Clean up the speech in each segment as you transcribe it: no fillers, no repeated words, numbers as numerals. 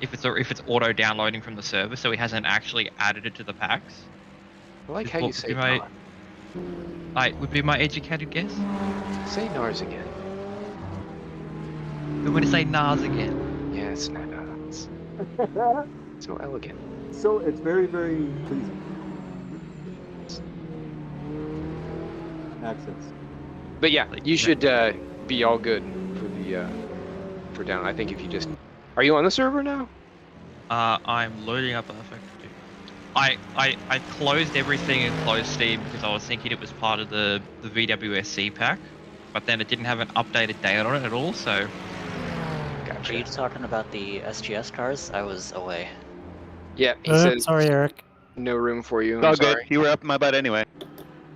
if it's auto downloading from the server, so he hasn't actually added it to the packs. I like how you say Would be my educated guess. Say NARS again. I'm going to say NARS again. Yeah, it's not NARS. So elegant. So it's very, very pleasing. Accents. But yeah, you should be all good for the for down. I think if you just... Are you on the server now? I'm loading up Affect 2. I closed everything and closed Steam because I was thinking it was part of the VWSC pack, but then it didn't have an updated date on it at all, so... Gotcha. Are you talking about the SGS cars? I was away. Yeah, he says Sorry, Eric. no room for you. Oh, I'm good. sorry. You were up my butt anyway.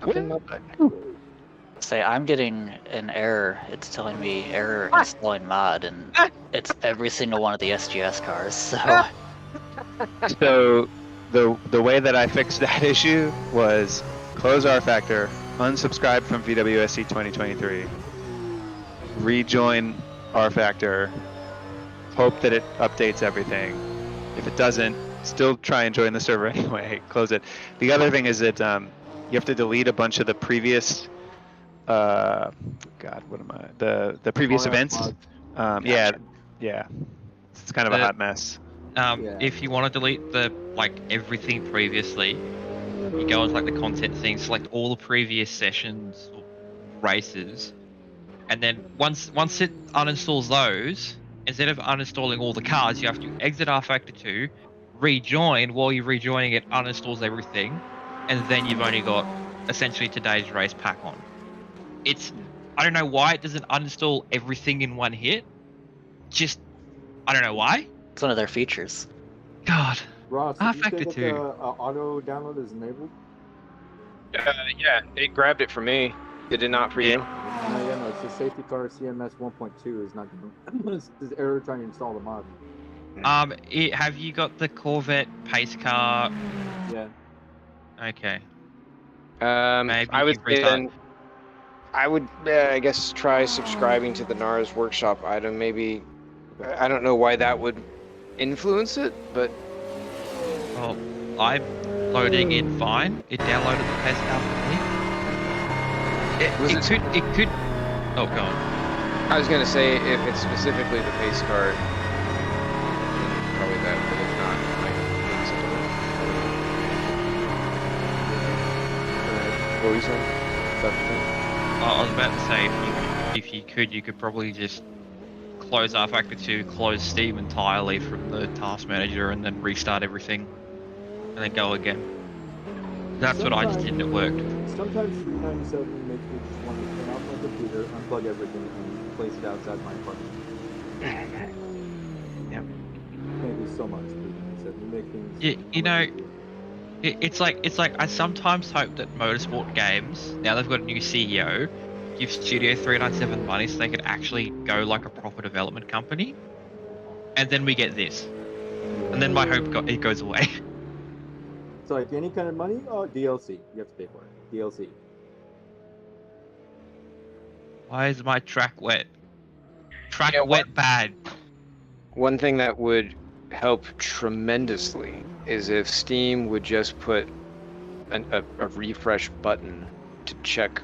Up in my butt. Say, I'm getting an error. It's telling me error installing mod, and it's every single one of the SGS cars, so... So the way that I fixed that issue was close rFactor, unsubscribe from VWSC 2023, rejoin rFactor, hope that it updates everything. If it doesn't, still try and join the server anyway. Close it. The other thing is that you have to delete a bunch of the previous God, what am I? The previous events. Gotcha. Yeah. It's kind of a hot mess. If you want to delete everything previously, you go into the content thing, select all the previous sessions or races, and then once it uninstalls those, instead of uninstalling all the cars, you have to exit rFactor 2, rejoin. While you're rejoining, it uninstalls everything, and then you've only got essentially today's race pack on. I don't know why it doesn't uninstall everything in one hit. I don't know why. It's one of their features. God. Ross, I did you say affected that too. the auto download is enabled? Yeah, it grabbed it for me. Did it not for you? No, it says safety car CMS 1.2 is not going to... This error trying to install the mod. Have you got the Corvette pace car? Yeah. Okay. Maybe I would, I guess, try subscribing to the NARS workshop item. Maybe, I don't know why that would influence it, but... Well, I'm loading in fine. It downloaded the pace car for me. It could... Oh, go on. I was going to say, if it's specifically the pace card, then probably that, but if not, I think so. What were you saying? I was about to say, if you could, you could probably just close rFactor 2, close Steam entirely from the task manager, and then restart everything, and then go again. That's what I just did, and it worked. Sometimes 397 makes me just want to turn off my computer, unplug everything, and place it outside my apartment. Yep. Thank you so much, 397. You make things... Yeah, you know... It's like I sometimes hope that motorsport games, now they've got a new CEO, give Studio 397 money so they could actually go like a proper development company, and then we get this, and then my hope it goes away. So like any kind of money? Oh, DLC. You have to pay for it. DLC. Why is my track wet? Track Yeah, wet bad. One thing that would help tremendously is if Steam would just put a refresh button to check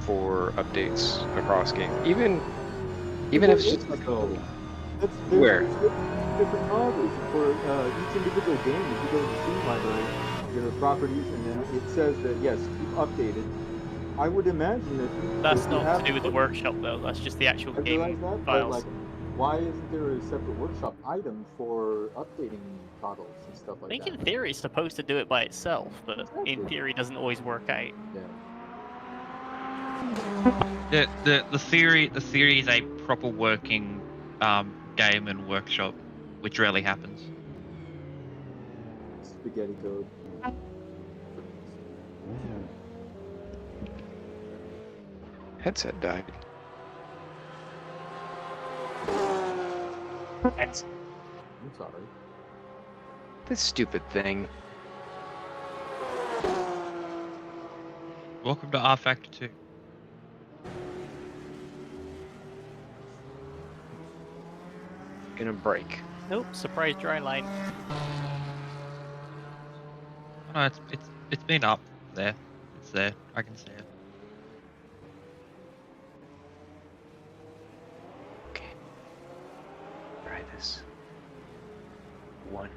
for updates across game. Even if it's just like where? Different models for each individual game. If you go to the Steam library, there are properties, and then it says that yes, keep updated. I would imagine that That's not to do with the workshop though. That's just the actual game files. Why isn't there a separate workshop item for updating bottles and stuff like that? I think in theory it's supposed to do it by itself, but in theory it doesn't always work out. Yeah. The theory is a proper working game and workshop, which rarely happens. Spaghetti code. Headset died. I'm sorry. This stupid thing. Welcome to rFactor 2. Gonna break. Nope, surprise dry line. No, it's been up there. It's there. I can see it. Okay. Try this. 1.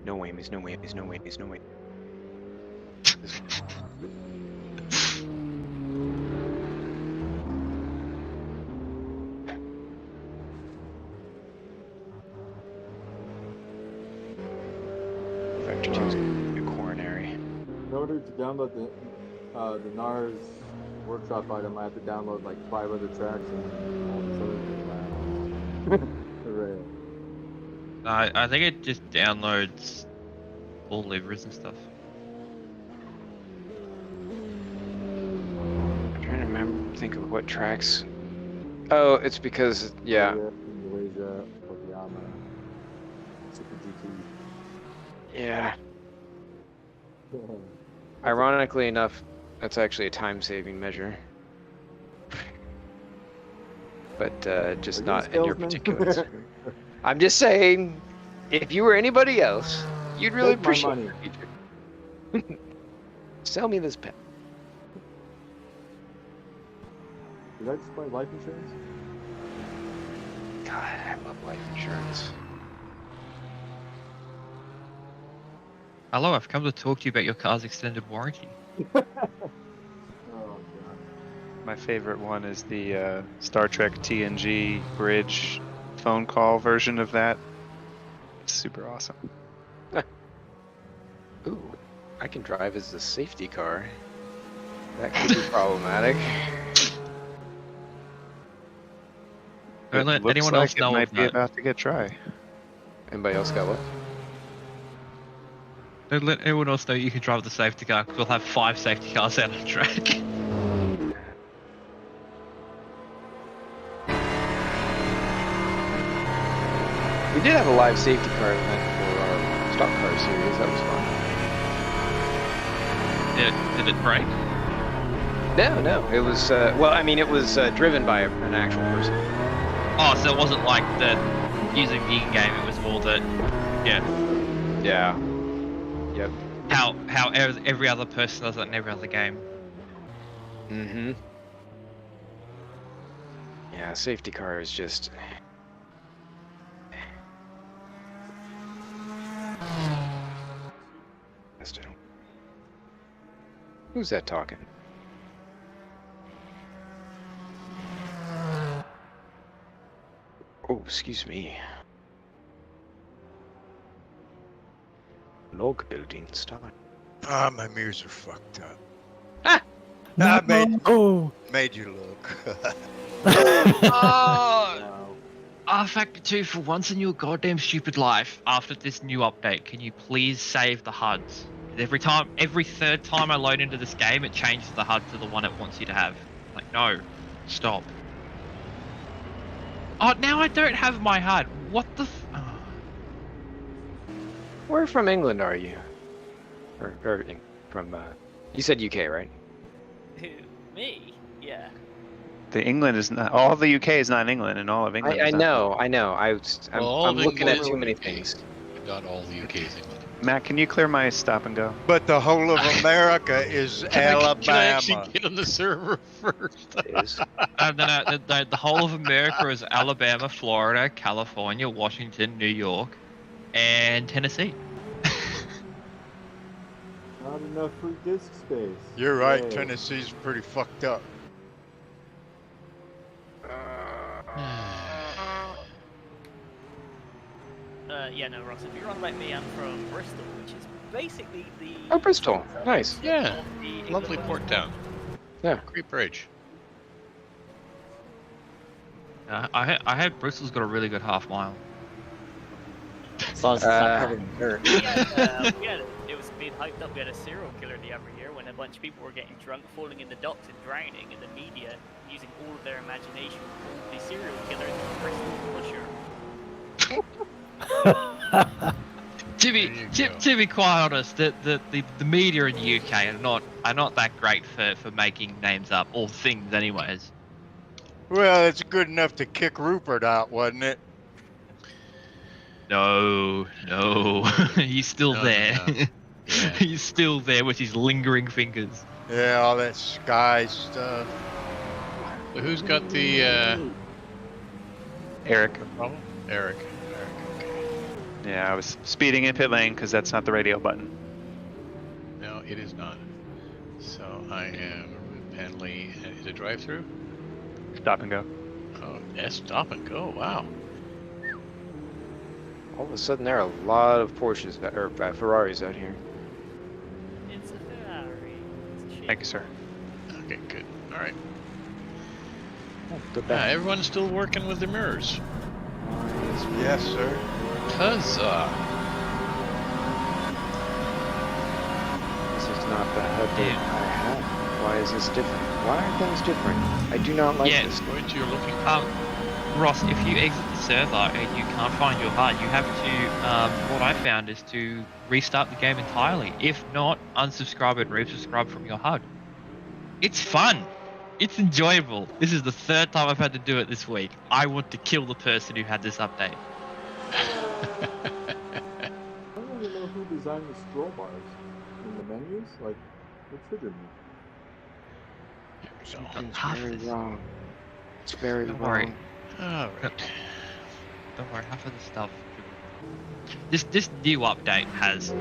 No whammies, no whammies, no whammies, no whammies. This one. Vector 2 is a coronary. In order to download the NARS workshop item, I have to download like 5 other tracks and all this other thing. Hooray. I think it just downloads all liveries and stuff. I'm trying to remember, think of what tracks. Oh, it's because, yeah. Malaysia, Okayama, Super GT. Yeah. Ironically enough, that's actually a time-saving measure. But just not in your particular server. I'm just saying, if you were anybody else, you'd really Take my appreciate money. the feature. Sell me this pen. Did I just buy life insurance? God, I love life insurance. Hello, I've come to talk to you about your car's extended warranty. Oh god. My favorite one is the Star Trek TNG bridge phone call version of that. It's super awesome. Ooh, I can drive as a safety car. That could be problematic. Don't let It looks anyone like else it know might of be that. about to get dry. Anybody else got what? Don't let anyone else know you can drive the safety car, because we'll have 5 safety cars out on track. We did have a live safety car event for our stock car series. That was fun. Did it break? No. It was, well, I mean, it was driven by an actual person. Oh, so it wasn't like the using the in-game, it was more that, yeah, Yeah. Yep. how every other person does it in every other game. Mm-hmm. Yeah, safety car is just... Who's that talking? Oh, excuse me. Log building start. Ah, my mirrors are fucked up. Ah! I made you look. Oh, R-Factor 2, for once in your goddamn stupid life, after this new update, can you please save the HUDs? Every third time I load into this game, it changes the HUD to the one it wants you to have. Like, no, stop. Oh, now I don't have my HUD. What the oh. Where from England are you? Or from, you said UK, right? Who? Me? Yeah. The England is not, all of the UK is not England, and all of England I is not know. England. I'm looking at too many things. Not all the UK's England. Matt, can you clear my stop and go? But the whole of America is Alabama. Can I actually get on the server first? It is. The whole of America is Alabama, Florida, California, Washington, New York, and Tennessee. Not enough free disk space. You're right, Yay. Tennessee's pretty fucked up. Yeah, no, Ross, if you're on about me, I'm from Bristol, which is basically the... Oh, Bristol. Nice. Yeah, of the England lovely one. port town. Yeah. Great bridge. I heard Bristol's got a really good half mile. As long as it's not covered in dirt. It was being hyped up. We had a serial killer the other year when a bunch of people were getting drunk, falling in the docks and drowning, and the media, using all of their imagination, called the serial killer the Bristol Pusher. To to be quite honest, the media in the UK are not that great for making names up or things, anyways. Well, it's good enough to kick Rupert out, wasn't it? No, he's still there. No. Yeah. He's still there with his lingering fingers. Yeah, all that Sky stuff. So who's got the Eric. problem? Eric. Okay. Yeah, I was speeding in pit lane because that's not the radio button. No, it is not. So I am Penley. Is it drive-through? Stop and go. Oh, yes, stop and go. Wow. All of a sudden, there are a lot of Porsches or Ferraris out here. It's a Ferrari. It's a shame. Thank you, sir. Okay, good. All right. Good Yeah, back. everyone's still working with their mirrors. Yes, sir. Huzzah. This is not the HUD that I had. Why is this different? Why are things different? I do not like Yeah. this. What you're looking for? Ross, if you exit the server and you can't find your HUD, you have to, what I found is to restart the game entirely. If not, unsubscribe and resubscribe from your HUD. It's fun. It's enjoyable. This is the third time I've had to do it this week. I want to kill the person who had this update. I don't even know who designed the scroll bars in the menus. Like, what triggered me? Something's Half very this- wrong. It's very Don't worry. wrong. All right. Don't worry, half of the stuff. This new update has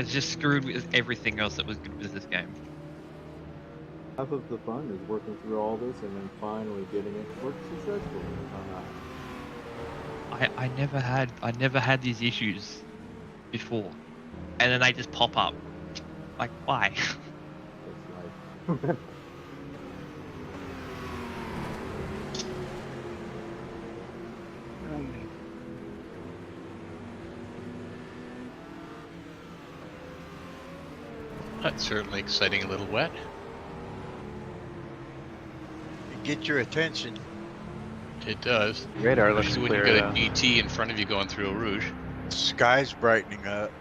just screwed with everything else that was good with this game. Half of the fun is working through all this and then finally getting it work successfully. I never had these issues before, and then they just pop up. Like, why? It's like, That's certainly exciting. A little wet. Get your attention. It does. Radar looks Especially when clear. you got a GT in front of you going through a Rouge. Sky's brightening up.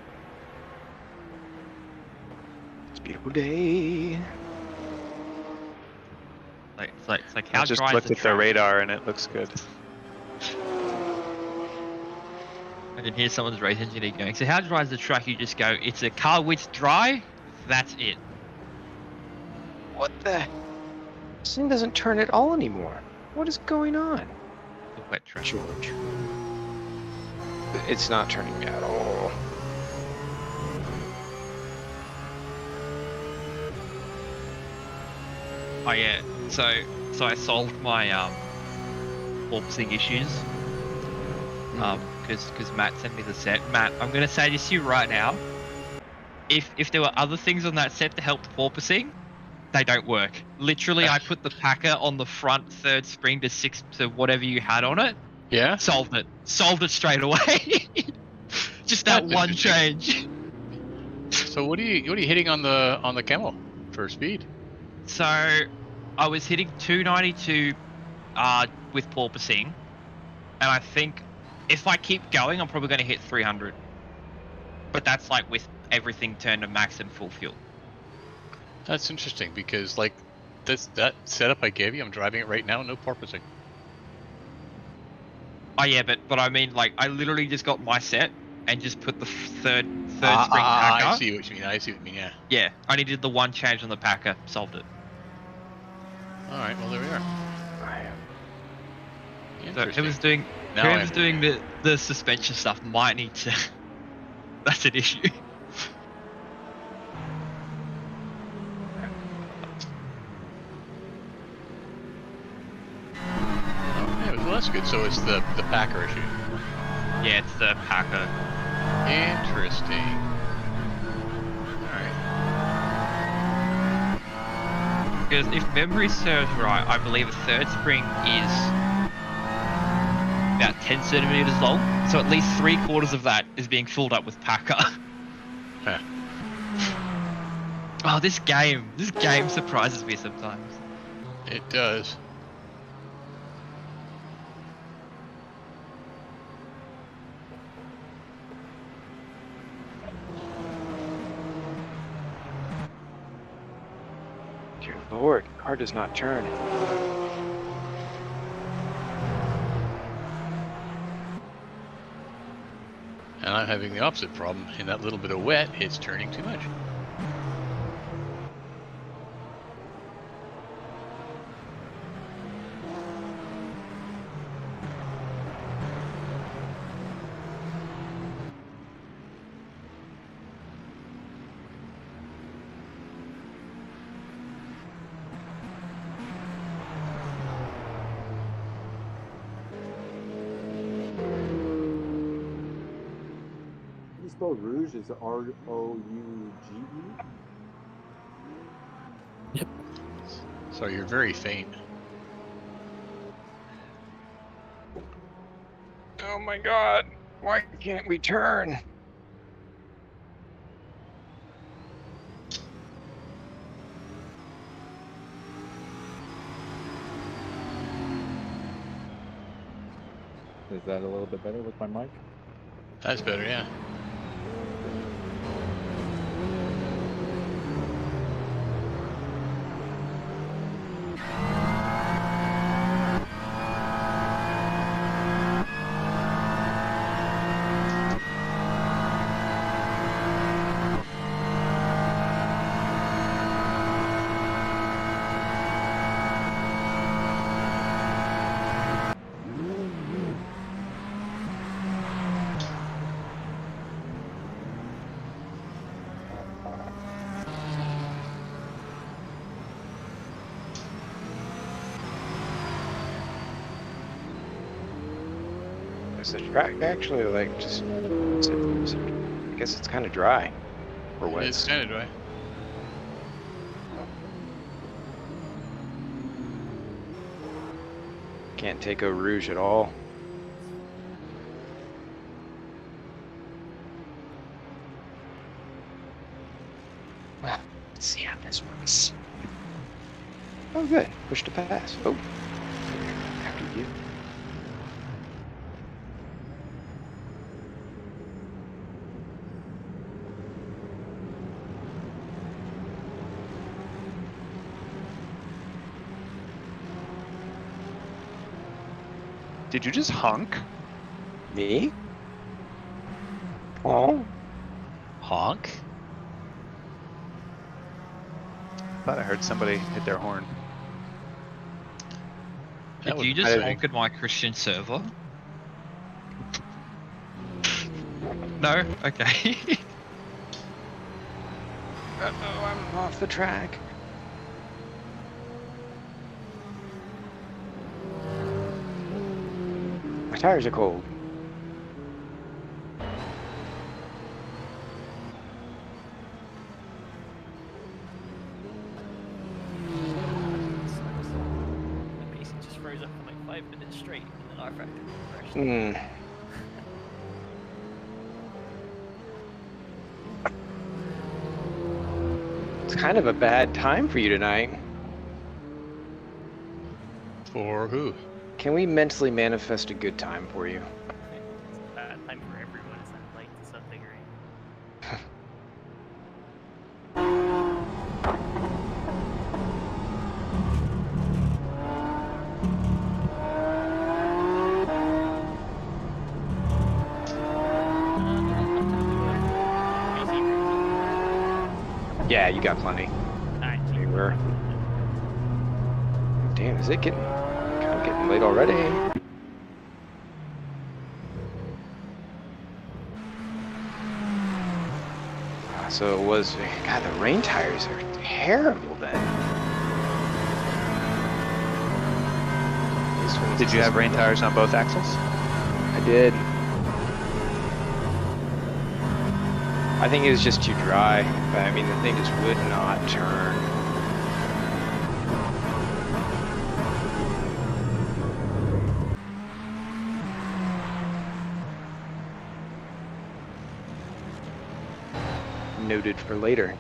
It's a beautiful day. It's like how I just dry is looked the at the track? radar and it looks good. I can hear someone's race engineer going, so how dry is the track? You just go, it's a car width dry, that's it. What the? This thing doesn't turn at all anymore. What is going on? The wet track. George. It's not turning at all. Oh yeah, so I solved my porpoising issues. Because Matt sent me the set. Matt, I'm gonna say this to you right now. If there were other things on that set to help the porpoising, they don't work. Literally, I put the packer on the front third spring to 6 to whatever you had on it. Yeah. Solved it straight away. Just that That's one interesting. change. So what are you hitting on the camel for speed? So I was hitting 292 with porpoising, and I think if I keep going, I'm probably going to hit 300. But that's like with everything turned to max and full fuel. That's interesting because like that setup I gave you, I'm driving it right now, no porpoising. Oh yeah, but I mean, like, I literally just got my set and just put the third spring packer. I see what you mean. Yeah. Yeah, I only did the one change on the packer, solved it. All right. Well, there we are. So Interesting. whoever's doing the suspension stuff might need to. That's an issue. Yeah, well, that's good. So it's the packer issue. Yeah, it's the packer. Interesting. All right. Because if memory serves right, I believe a third spring is about 10 centimeters long. So at least 3/4 of that is being filled up with packer. Huh. Oh, this game surprises me sometimes. It does. Dear Lord, car does not turn. And I'm having the opposite problem. In that little bit of wet, it's turning too much. You spell rouge is R-O-U-G-E? So you're very faint. Oh my God, why can't we turn? Is that a little bit better with my mic? That's better, yeah. Is the track actually like just? I guess it's kind of dry. For when It's kind of dry. can't take a rouge at all. Well, let's see how this works. Oh, good. Push to pass. Oh, after you. Did you just honk? Me? Oh, Honk? Thought I heard somebody hit their horn. Did would- you just I- honk at my Christian server? No? Okay. uh-oh, I'm off the track. My tires are cold. I basically just froze up for like 5 minutes straight, and then I crashed. It's kind of a bad time for you tonight. For who? Can we mentally manifest a good time for you? It's a bad time for everyone, it's not like to some degree. Yeah, you got plenty. Alright, You were. Damn, is it kind of getting late already? So it was. God, the rain tires are terrible then. This one's Did you have rain just- tires on both axles? I did. I think it was just too dry. But I mean, the thing just would not turn. Noted for later.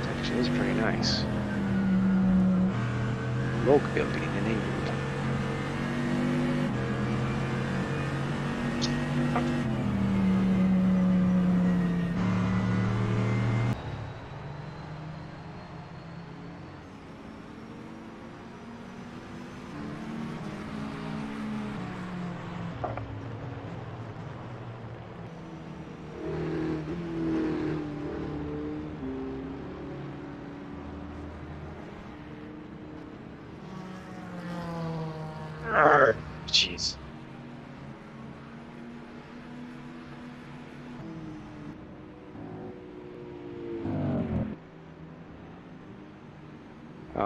It actually is pretty nice. Log building enabled. out. Jeez.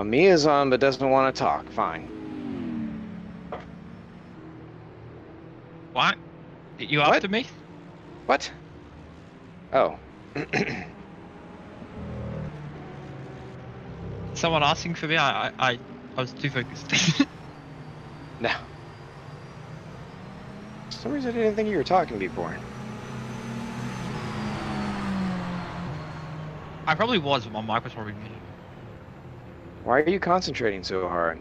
Mia's on but doesn't want to talk. Fine. What? You What? after me? What? Oh. Someone asking for me? I was too focused. No. For some reason I didn't think you were talking before. I probably was, but my mic was probably muted. Why are you concentrating so hard?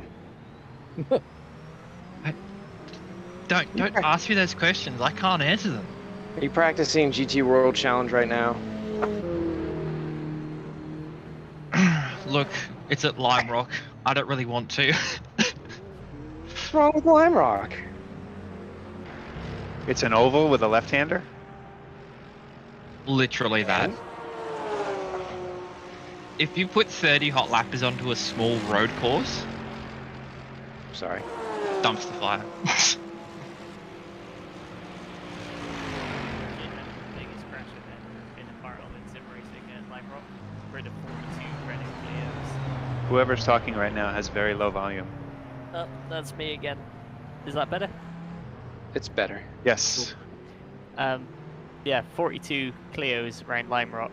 Don't ask me those questions. I can't answer them. Are you practicing GT World Challenge right now? Look, it's at Lime Rock. I don't really want to. What's wrong with Lime Rock? It's an oval with a left-hander? Literally that. If you put 30 hot lappers onto a small road course, Sorry. dumpster fire. Biggest crash event in a part of sim racing at Lime Rock for the 42 Renault Clios. Whoever's talking right now has very low volume. Oh, that's me again. Is that better? It's better. Yes. Yeah, 42 Clios around Lime Rock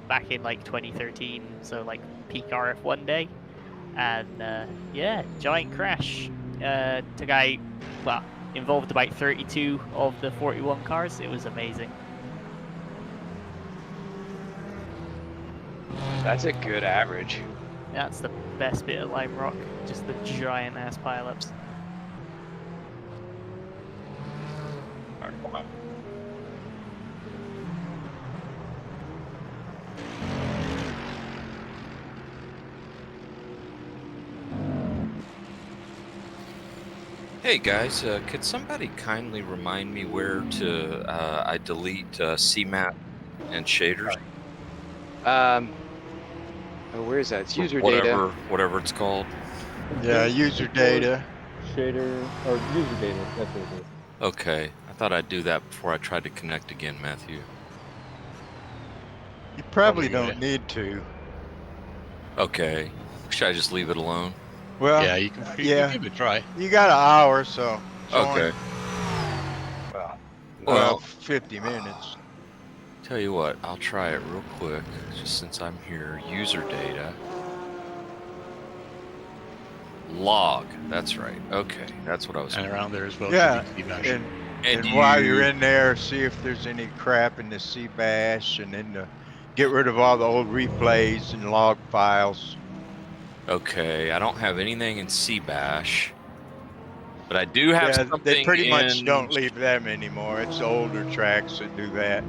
back in like 2013, so like peak RF1 day. And yeah, giant crash. Took out, well, involved about 32 of the 41 cars. It was amazing. That's a good average. That's the best bit of Lime Rock, just the giant ass pileups. Hey guys, could somebody kindly remind me where to I delete CMAP and shaders? Oh, where is that? It's user data. Whatever it's called. Yeah, user data. Shader or user data. That's what it is. Okay, I thought I'd do that before I tried to connect again, Matthew. You probably Probably, don't need to. Okay, should I just leave it alone? Well, Yeah, you can yeah. give it a try. You got an hour, so. it's Okay. only, Well, 50 minutes. tell you what, I'll try it real quick, just since I'm here. User data. Log, that's right. Okay, that's what I was. And around there as well. Yeah, should be feedback. And And while you're in there, see if there's any crap in the C bash, and then get rid of all the old replays and log files. Okay, I don't have anything in CBash, but I do have something they pretty much in- don't leave them anymore. It's the older tracks that do that.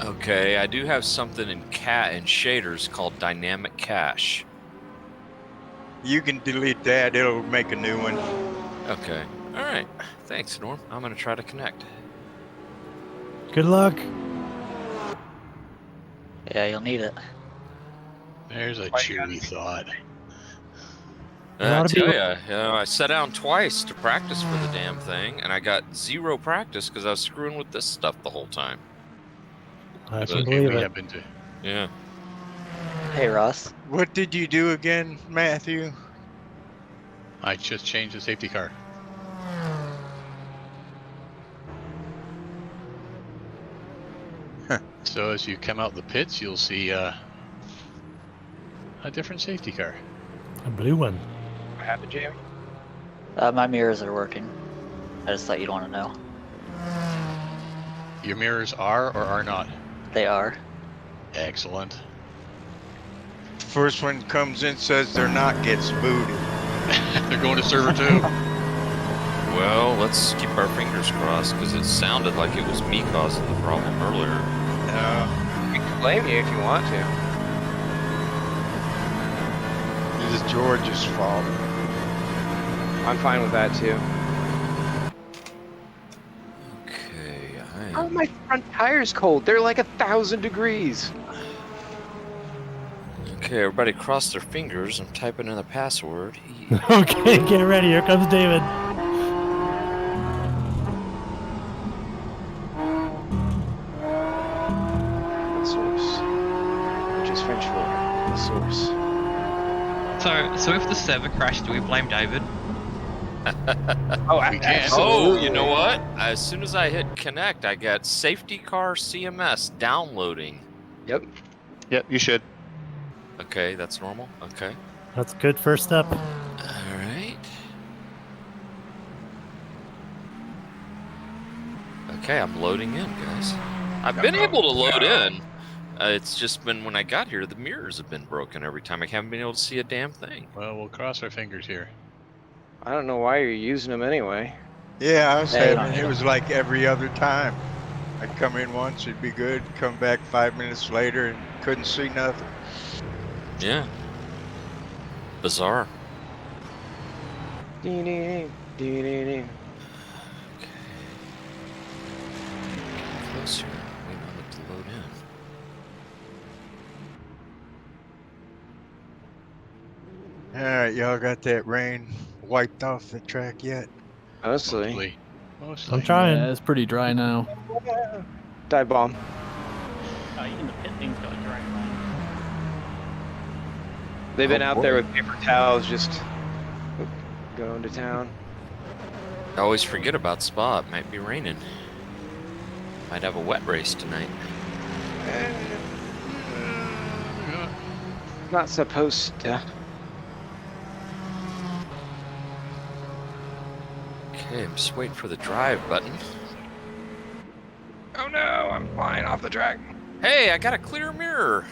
Okay, I do have something in cat and shaders called dynamic cache. You can delete that. It'll make a new one. Okay, all right. Thanks, Norm. I'm gonna try to connect. Good luck. Yeah, you'll need it. There's a cheery thought. A lot I of tell people- you, I sat down twice to practice for the damn thing, and I got 0 practice because I was screwing with this stuff the whole time. I can Okay, believe We it. have been to. Yeah. Hey, Ross. What did you do again, Matthew? I just changed the safety car. So as you come out the pits, you'll see a different safety car. A blue one. What happened, Jamie? My mirrors are working. I just thought you'd want to know. Your mirrors are or are not? They are. Excellent. First one comes in, says they're not, gets booted. They're going to server 2. Well, let's keep our fingers crossed because it sounded like it was me causing the problem earlier. We can blame you if you want to. This is George's fault. I'm fine with that too. Okay, Oh, my front tire's cold. They're like 1,000 degrees. Okay, everybody cross their fingers. I'm typing in the password. Okay, get ready. Here comes David. Source. Which is French for the source. So if the server crashed, do we blame David? Oh, We can. Oh, you know what? As soon as I hit connect, I got safety car CMS downloading. Yep. Yep, you should. Okay, that's normal. Okay. That's a good first step. All right. Okay, I'm loading in, guys. I've been able to load in. It's just been when I got here, the mirrors have been broken every time. I haven't been able to see a damn thing. Well, we'll cross our fingers here. I don't know why you're using them anyway. Yeah, I was Hey. having, it was like every other time. I'd come in once, it'd be good, come back 5 minutes later and couldn't see nothing. Yeah. Bizarre. Dee-dee-dee, dee-dee-dee. Okay. Getting closer. Waiting on it to load in. Alright, y'all got that rain wiped off the track yet? Mostly. Mostly. I'm trying. Yeah, it's pretty dry now. Dive bomb. Oh, even the pit thing's got a dry line. They've been Oh, out boy. there with paper towels just going to town. I always forget about spa. It might be raining. Might have a wet race tonight. Not supposed to. Okay, I'm just waiting for the drive button. Oh no, I'm flying off the track. Hey, I got a clear mirror.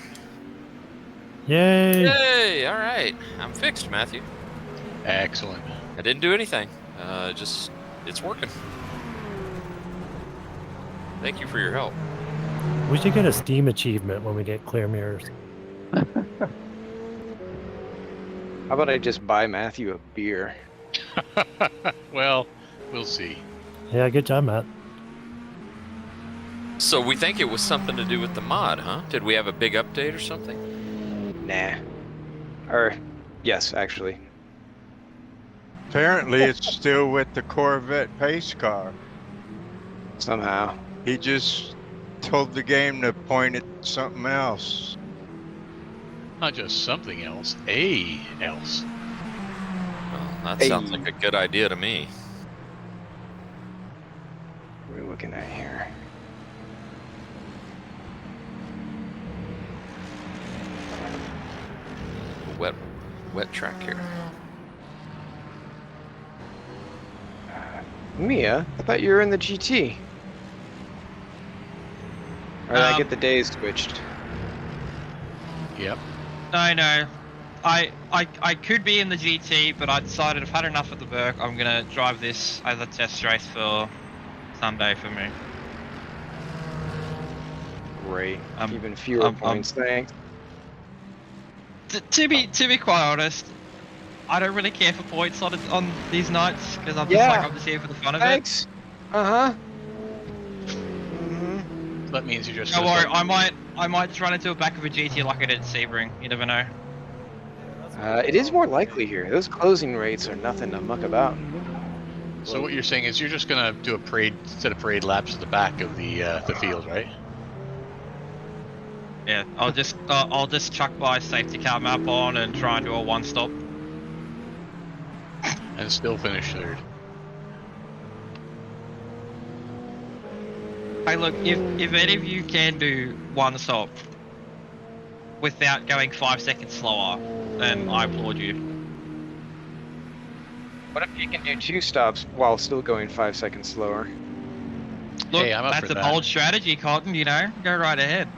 Yay! Yay! All right, I'm fixed, Matthew. Excellent. I didn't do anything. It's working. Thank you for your help. We should get a Steam achievement when we get clear mirrors. How about I just buy Matthew a beer? Well, we'll see. Yeah, good job, Matt. So we think it was something to do with the mod, huh? Did we have a big update or something? Nah. Or, yes, actually. Apparently it's still with the Corvette pace car. Somehow. He just told the game to point at something else. Not just something else, else. Well, that sounds like a good idea to me. What are we looking at here? Wet track here. Mia, I thought you were in the GT. Or did I get the days switched? Yep. No. I could be in the GT, but I decided I've had enough of the work. I'm gonna drive this as a test race for Sunday for me. Great. Even fewer points, thanks. To be quite honest, I don't really care for points on these nights because I'm just here for the fun of it. Uh-huh. That means you're just. Don't worry, I might just run into the back of a GT like I did at Sebring. You never know. It is more likely here. Those closing rates are nothing to muck about. So what you're saying is you're just gonna do a parade set of parade laps at the back of the field, right? Yeah, I'll just chuck my safety car map on and try and do a one stop. And still finish third. Hey, look, if any of you can do one stop without going 5 seconds slower, then I applaud you. What if you can do 2 stops while still going 5 seconds slower? Look, Hey, I'm up that's for a that. bold strategy, Cotton, you know? Go right ahead.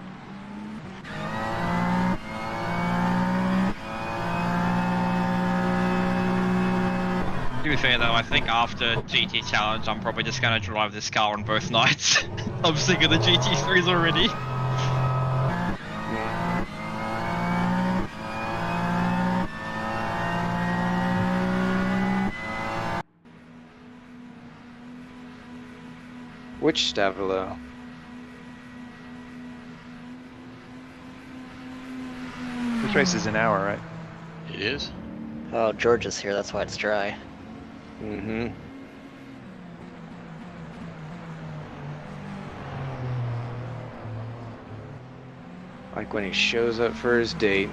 be fair though, I think after GT Challenge, I'm probably just gonna drive this car on both nights. I'm sick of the GT3s already. Which Stavilo? This race is an hour, right? It is. Oh, George is here. That's why it's dry. Mm-hmm. Like when he shows up for his date.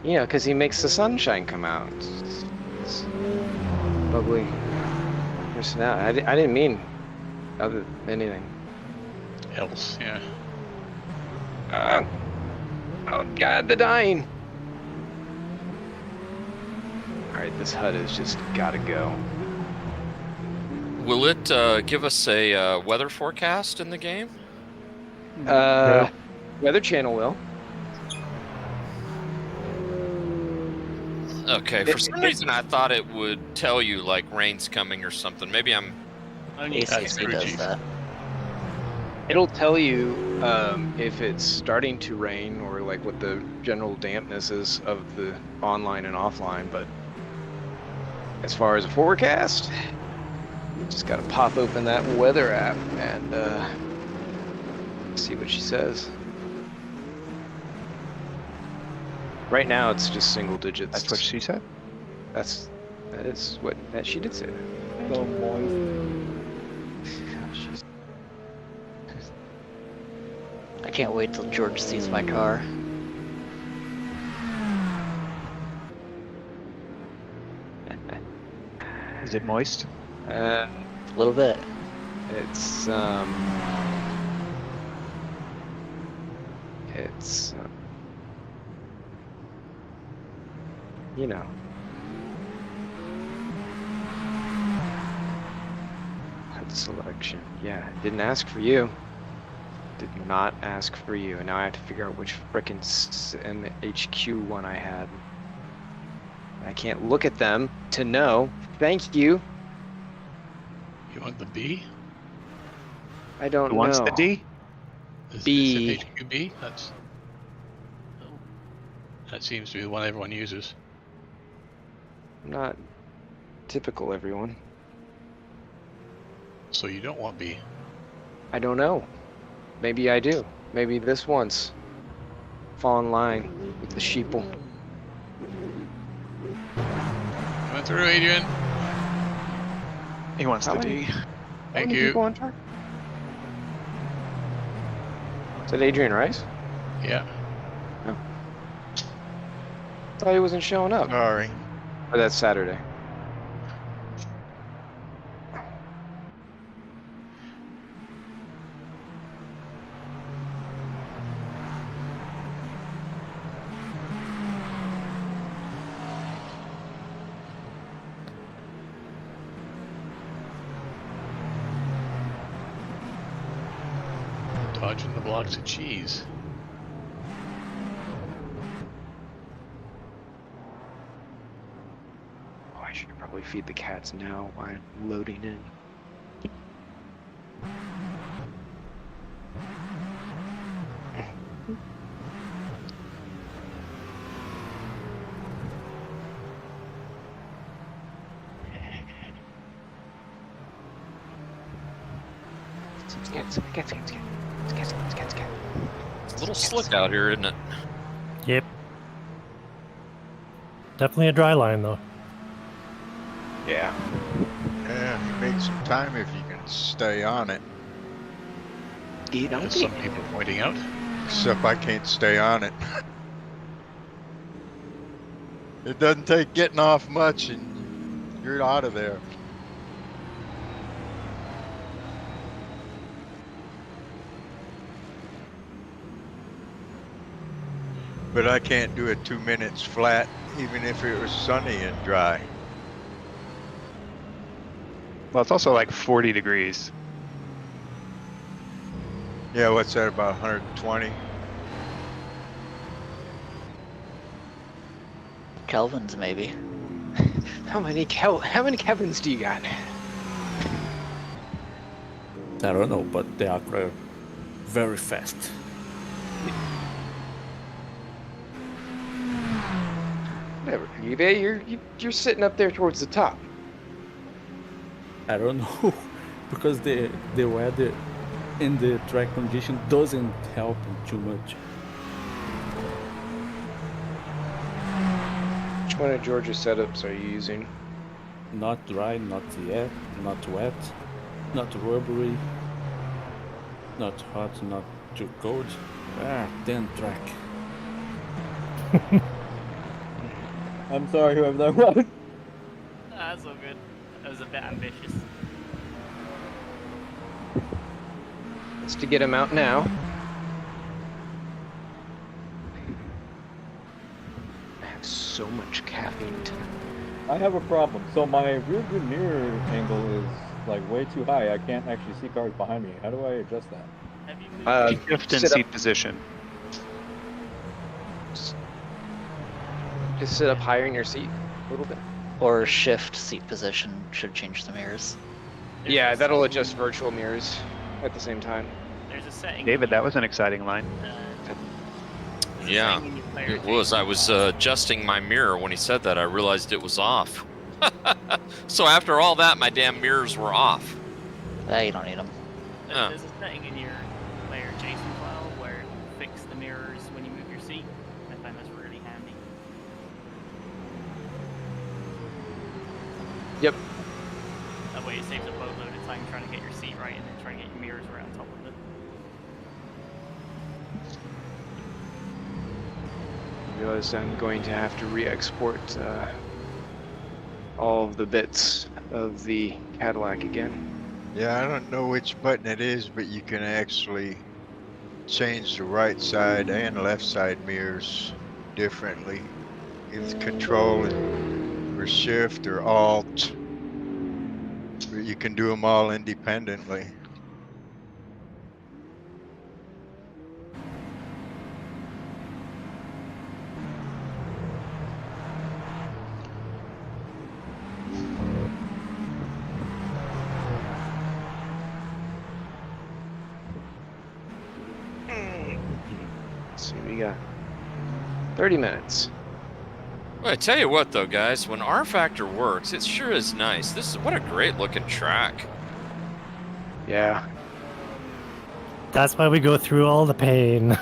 Yeah, because he makes the sunshine come out. It's ugly personality. I didn't mean other anything. Else, yeah. Oh God, the dying. All right, this HUD has just got to go. Will it give us a weather forecast in the game? Weather Channel will. Okay, for some reason I thought it would tell you like rain's coming or something. Maybe I'm... ACC does that. It'll tell you if it's starting to rain or like what the general dampness is of the online and offline, but as far as a forecast, you just gotta pop open that weather app and see what she says. Right now it's just single digits. That's what she said? That is what she did say. So moist. I can't wait till George sees my car. Is it moist? A little bit. It's you know. HUD selection. Yeah, didn't ask for you. Did not ask for you. And now I have to figure out which frickin' MHQ one I had. I can't look at them to know. Thank you. You want the B? I don't Who know. wants the D? B. Is it HQB? That seems to be the one everyone uses. Not typical, everyone. So you don't want B? I don't know. Maybe I do. Maybe this one's fall in line with the sheeple. Coming through, Adrian. He wants the D. Thank you. Is that Adrian Rice? Yeah. Thought he wasn't showing up. Sorry. Or that's Saturday. Dodging the blocks of cheese. Oh, I should probably feed the cats now while I'm loading in. It's a little slick out here, isn't it? Yep. Definitely a dry line though. Yeah. Yeah, you make some time if you can stay on it. As some people pointing out. Except I can't stay on it. It doesn't take getting off much and you're out of there. But I can't do it 2 minutes flat, even if it was sunny and dry. Well, it's also like 40 degrees. Yeah, what's that, about 120? Kelvins, maybe. How many Kevins do you got? I don't know, but they are very fast. Whatever. You're sitting up there towards the top. I don't know, because the weather and the track condition doesn't help too much. Which one of George's setups are you using? Not dry, not yet, not wet, not rubbery, not hot, not too cold. Then track. I'm sorry, whoever that was. That's all good. That was a bit ambitious. It's to get him out now. I have so much caffeine tonight. I have a problem. So my rear view mirror angle is like way too high. I can't actually see cars behind me. How do I adjust that? Have you moved Shift in sit seat up. position. Just sit up higher in your seat a little bit. Or shift seat position should change the mirrors. Yeah, that'll adjust virtual mirrors at the same time. There's a setting. David, that was an exciting line. Yeah, it was. I was adjusting my mirror when he said that. I realized it was off. So after all that, my damn mirrors were off. You don't need them. Yeah. There's a setting in your player JSON file where it will fix the mirrors when you move your seat. I find that's really handy. Yep. That way it saves a boatload of time trying to get your seat right and then trying to get your mirrors right on top of it. I realize I'm going to have to re-export all of the bits of the Cadillac again. Yeah, I don't know which button it is, but you can actually change the right side and left side mirrors differently. It's Control or Shift or Alt. But you can do them all independently. Let's see, we got 30 minutes. Well, I tell you what, though, guys, when R Factor works, it sure is nice. This is what a great looking track. Yeah. That's why we go through all the pain.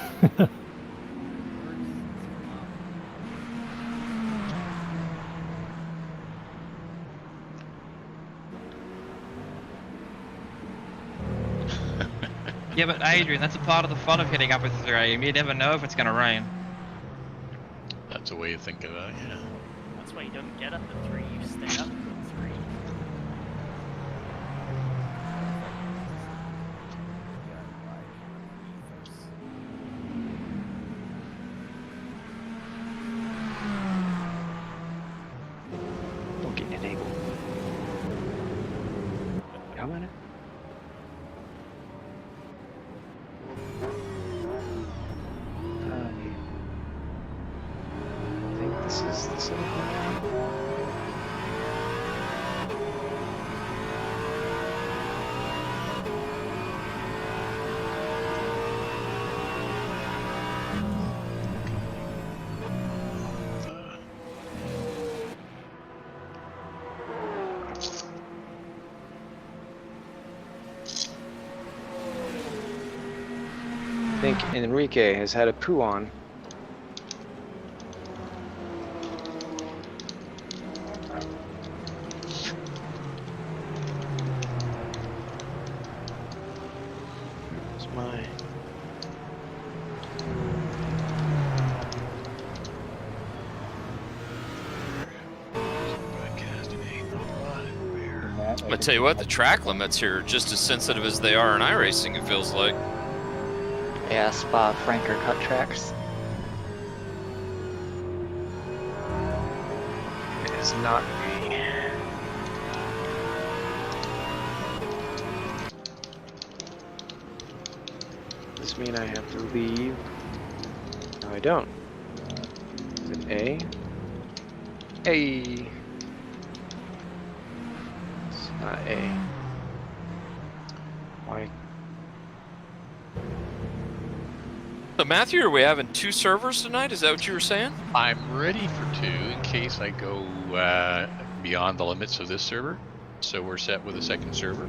Yeah, but Adrian, that's a part of the fun of heading up with 3am. You never know if it's going to rain. That's a way of thinking about it, yeah. That's why you don't get up at 3, you stay up at 3. Don't get an angle. Come on. I think this is the setup now. I think Enrique has had a poo on. It's my Matt, I'm gonna tell you what, the track limits here are just as sensitive as they are in iRacing, it feels like. Yeah, Spa, Franker cut tracks. It is not me. Does this mean I have to leave? No, I don't. Is it A? Hey. It's not A. Why? So Matthew, are we having 2 servers tonight? Is that what you were saying? I'm ready for 2 in case I go beyond the limits of this server. So we're set with a second server.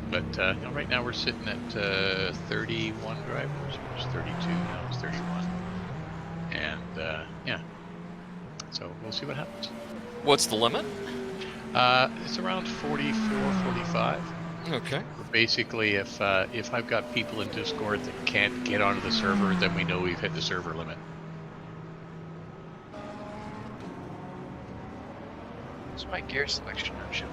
But you know, right now we're sitting at 31 drivers. It's 32 now. It's 31. And yeah. So we'll see what happens. What's the limit? It's around 44, 45. Okay. Basically, if I've got people in Discord that can't get onto the server, then we know we've hit the server limit. What's my gear selection not showing?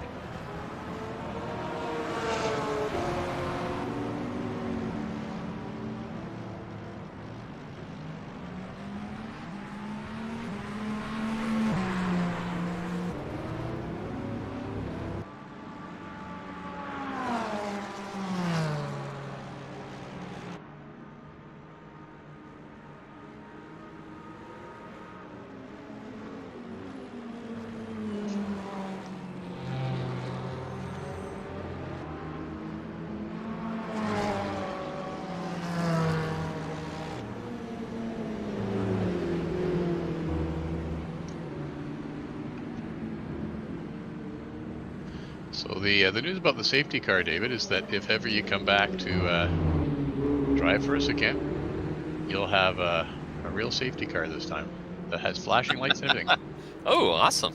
So the news about the safety car, David, is that if ever you come back to drive for us again, you'll have a real safety car this time that has flashing lights and everything. Oh, awesome.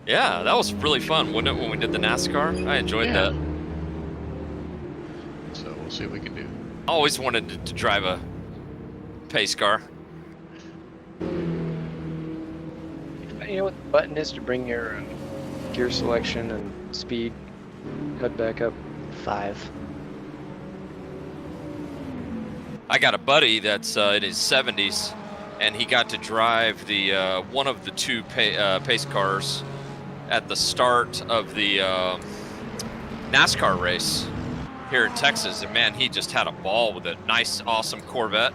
Yeah, that was really fun, wasn't it, when we did the NASCAR? I enjoyed that. So we'll see what we can do. I always wanted to drive a pace car. You know what the button is to bring your gear selection and speed cut back up? 5. I got a buddy that's in his 70s, and he got to drive the one of the 2 pace cars at the start of the NASCAR race here in Texas. And man, he just had a ball with a nice, awesome Corvette.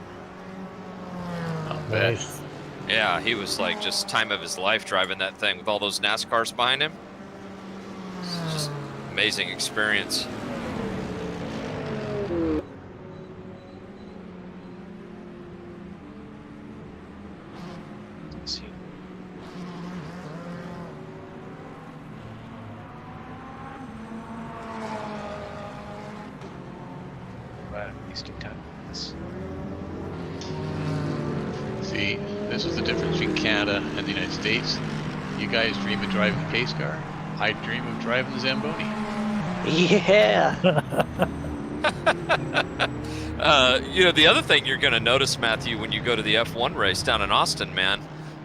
Not bad. Nice. Yeah, he was like just time of his life driving that thing with all those NASCARs behind him. It's just amazing experience. Let's see. Glad I'm wasting time on this. See, this is the difference between Canada and the United States. You guys dream of driving a pace car. I dream of driving the Zamboni. Yeah. You know, the other thing you're going to notice, Matthew, when you go to the F1 race down in Austin, man,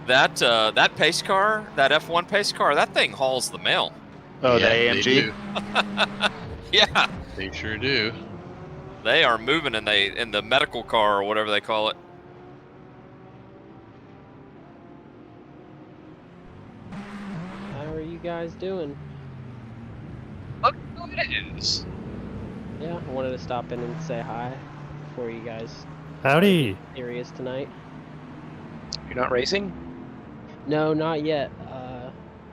that pace car, that F1 pace car, that thing hauls the mail. Oh, Yeah, the they AMG? do. Yeah, They sure do. they are moving in the medical car or whatever they call it. How are you guys doing? Look who it is. Yeah, I wanted to stop in and say hi before you guys Howdy. serious tonight. You're not racing? No, not yet.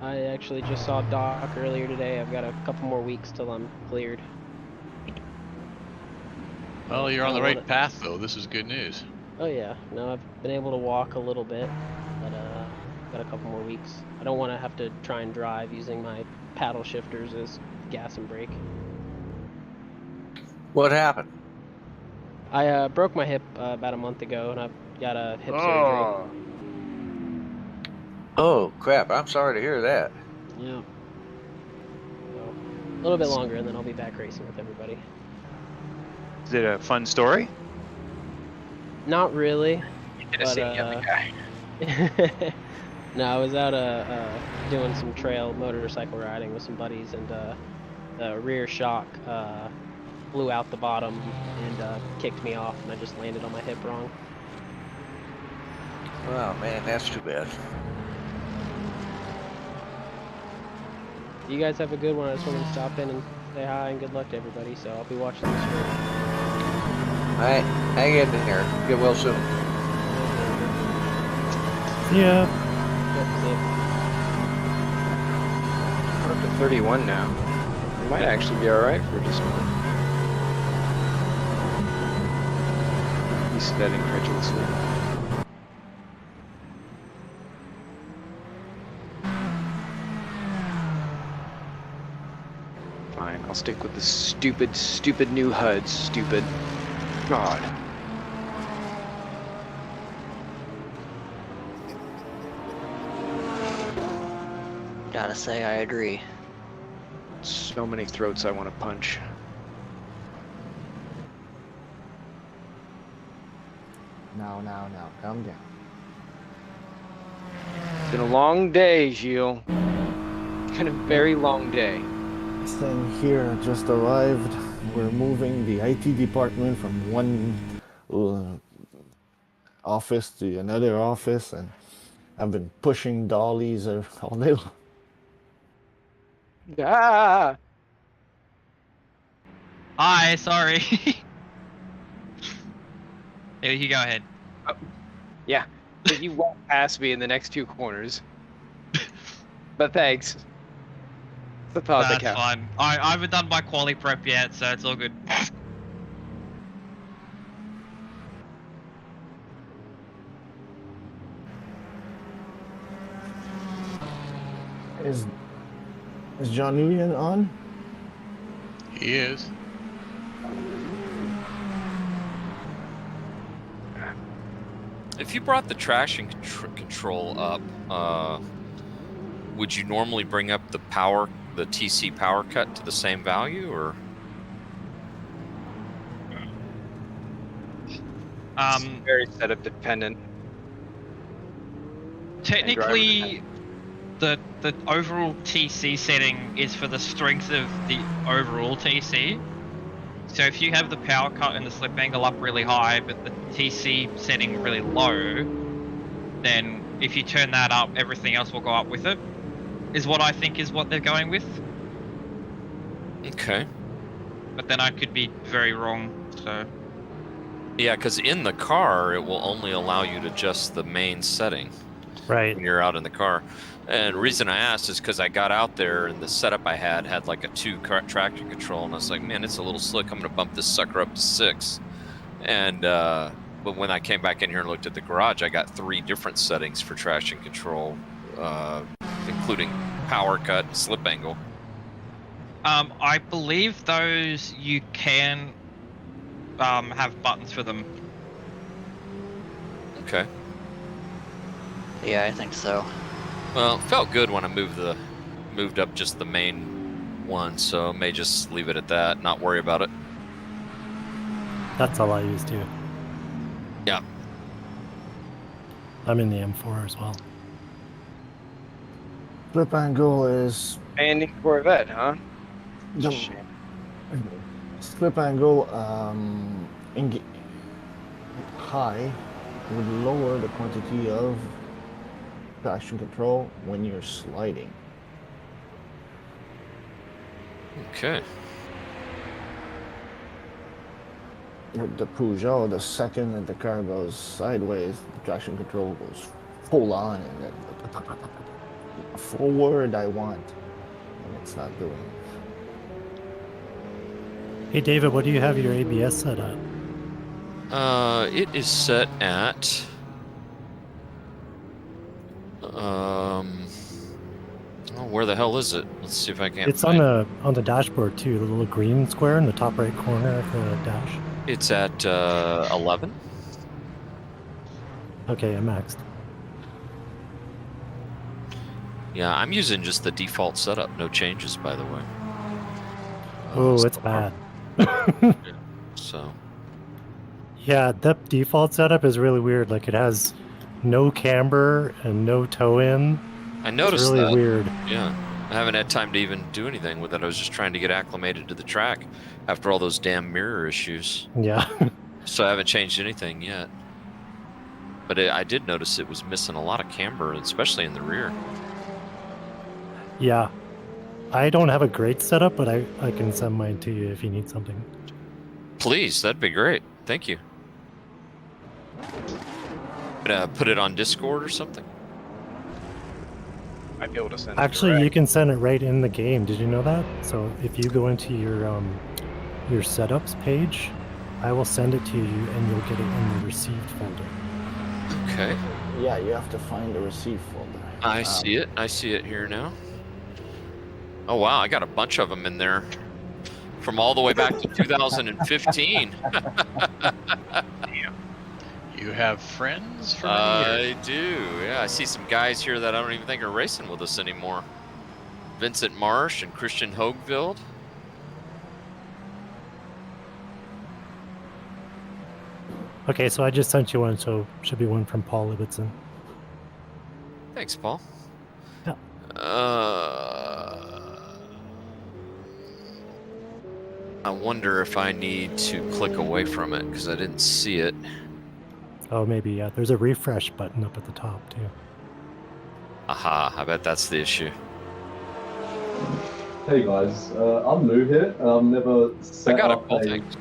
I actually just saw Doc earlier today. I've got a couple more weeks till I'm cleared. Well, you're on the I right wanna- path, though. This is good news. Oh yeah, no, I've been able to walk a little bit, but got a couple more weeks. I don't want to have to try and drive using my paddle shifters as gas and brake. What happened? I broke my hip about a month ago, and I've got a hip surgery. Oh. Oh, crap. I'm sorry to hear that. Yeah. So, a little bit longer, and then I'll be back racing with everybody. Is it a fun story? Not really. You could have seen the other guy. No, I was out doing some trail motorcycle riding with some buddies, and the rear shock blew out the bottom and kicked me off, and I just landed on my hip wrong. Oh, man, that's too bad. You guys have a good one. I just wanted to stop in and say hi and good luck to everybody. So I'll be watching the stream. All right, hang in there. Get well soon. Yeah. Yep, see ya. 31 now. We might actually be alright for just a moment. He said incredulously. Fine, I'll stick with the stupid new HUD. Stupid. God. Gotta say, I agree. So many throats I want to punch. Now, calm down. It's been a long day, Gilles. It's been a very long day. This thing here just arrived. We're moving the IT department from one office to another office, and I've been pushing dollies all day long. Ah! Hi, sorry. Yeah, you go ahead. Oh, yeah, but you won't pass me in the next 2 corners. But thanks. It's the thought that That's counts. fine. I haven't done my quali prep yet, so it's all good. Is John Nguyen on? He is. If you brought the traction control up, would you normally bring up the TC power cut to the same value, or? Very setup dependent. Technically, the overall TC setting is for the strength of the overall TC. So if you have the power cut and the slip angle up really high, but the TC setting really low, then if you turn that up, everything else will go up with it, is what I think is what they're going with. Okay. But then I could be very wrong, so... Yeah, because in the car, it will only allow you to adjust the main setting. Right. When you're out in the car. And the reason I asked is because I got out there and the setup I had like a 2 traction control, and I was like, man, it's a little slick. I'm going to bump this sucker up to 6. And but when I came back in here and looked at the garage, I got 3 different settings for traction control, including power cut and slip angle. I believe those you can have buttons for them. Okay. Yeah, I think so. Well, it felt good when I moved up just the main one, so I may just leave it at that, not worry about it. That's all I use too. Yeah. I'm in the M4 as well. Flip angle is Banding Corvette, huh? Slip angle high would lower the quantity of traction control when you're sliding. Okay. With the Peugeot, the second that the car goes sideways, the traction control goes full on, and then forward I want, and it's not doing it. Hey David, what do you have your ABS set at? It is set at oh, where the hell is it? Let's see if I can. It's on the dashboard too, the little green square in the top right corner of the dash. It's at 11. Okay, I'm maxed. Yeah, I'm using just the default setup, no changes, by the way. Oh, it's bad. So. Yeah, that default setup is really weird. Like it has no camber and no toe in. I noticed it's really that. Weird. Yeah, I haven't had time to even do anything with it. I was just trying to get acclimated to the track after all those damn mirror issues. Yeah. So I haven't changed anything yet. But I did notice it was missing a lot of camber, especially in the rear. Yeah. I don't have a great setup, but I can send mine to you if you need something. Please, that'd be great. Thank you. Put it on Discord or something? Might be able to send it Actually, you direct. can send it right in the game. Did you know that? So if you go into your setups page, I will send it to you, and you'll get it in the received folder. Okay. Yeah, you have to find the receive folder. I see it. I see it here now. Oh wow, I got a bunch of them in there, from all the way back to 2015. You have friends from I do. Yeah, I see some guys here that I don't even think are racing with us anymore. Vincent Marsh and Christian Hoagveld. Okay, so I just sent you one, so should be one from Paul Ibbotson. Thanks, Paul. Yeah. I wonder if I need to click away from it because I didn't see it. Oh, maybe, yeah. There's a refresh button up at the top, too. Aha, I bet that's the issue. Hey guys, I'm new here. I've never set I got up it, Paul, thanks.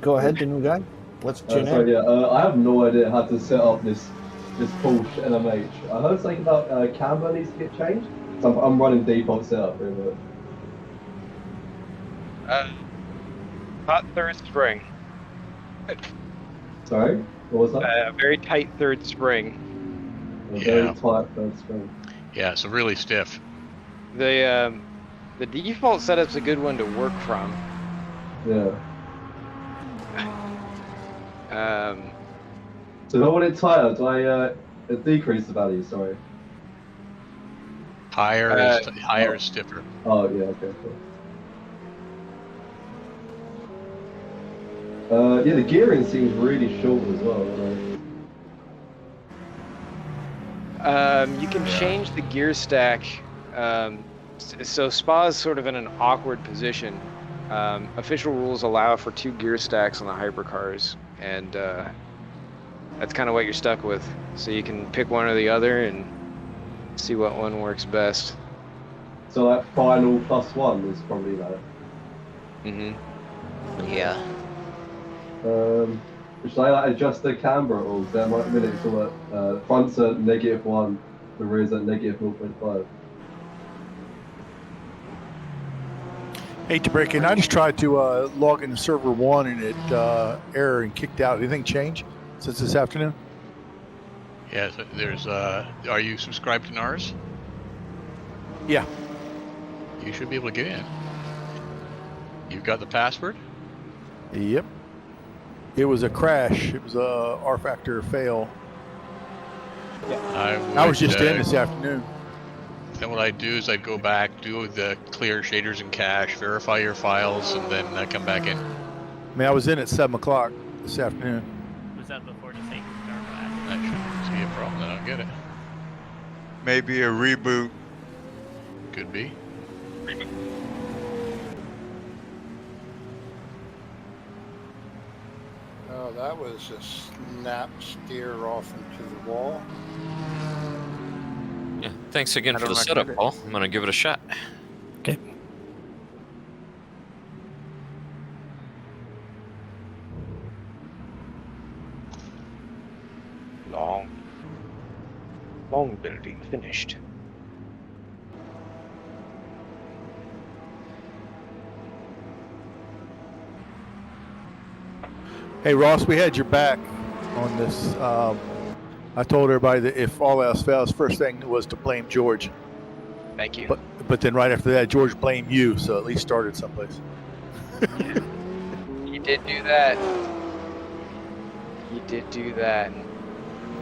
Go ahead, the new guy. What's your name? sorry, yeah, I have no idea how to set up this Porsche NMH. I heard something about camber needs to get changed. So I'm running default setup here, but... Hot third spring. Sorry, what was that? Very tight third spring. Very tight third spring. Yeah, so really stiff. The default setup's a good one to work from. Yeah. So if I want it tighter, do I decrease the value? Sorry. Higher is stiffer. Oh yeah, okay, cool. Yeah, the gearing seems really short as well. You can change the gear stack. So Spa is sort of in an awkward position. Official rules allow for 2 gear stacks on the hypercars, and that's kind of what you're stuck with. So you can pick one or the other and see what one works best. So that final +1 is probably that. Yeah. Should I like adjust the camber at all? There might be so that front's at -1, the rear's at -0.5. Hate to break in. I just tried to log into server 1 and it error and kicked out. Anything change since this afternoon? Yes, there's. Are you subscribed to NARS? Yeah. You should be able to get in. You've got the password? Yep. It was a crash. It was a R-factor fail. I was just in this afternoon. Then what I'd do is I'd go back, do the clear shaders and cache, verify your files, and then come back in. I mean, I was in at 7 o'clock this afternoon. Was that before the safety car crash? That shouldn't be a problem. I don't get it. Maybe a reboot. Could be. Oh, that was a snap steer off into the wall. Yeah, thanks again for the setup, Paul. I'm gonna give it a shot. Okay. Long building finished. Hey, Ross, we had your back on this. I told everybody that if all else fails, first thing was to blame George. Thank you. But then right after that, George blamed you, so at least started someplace. You did do that. You did do that.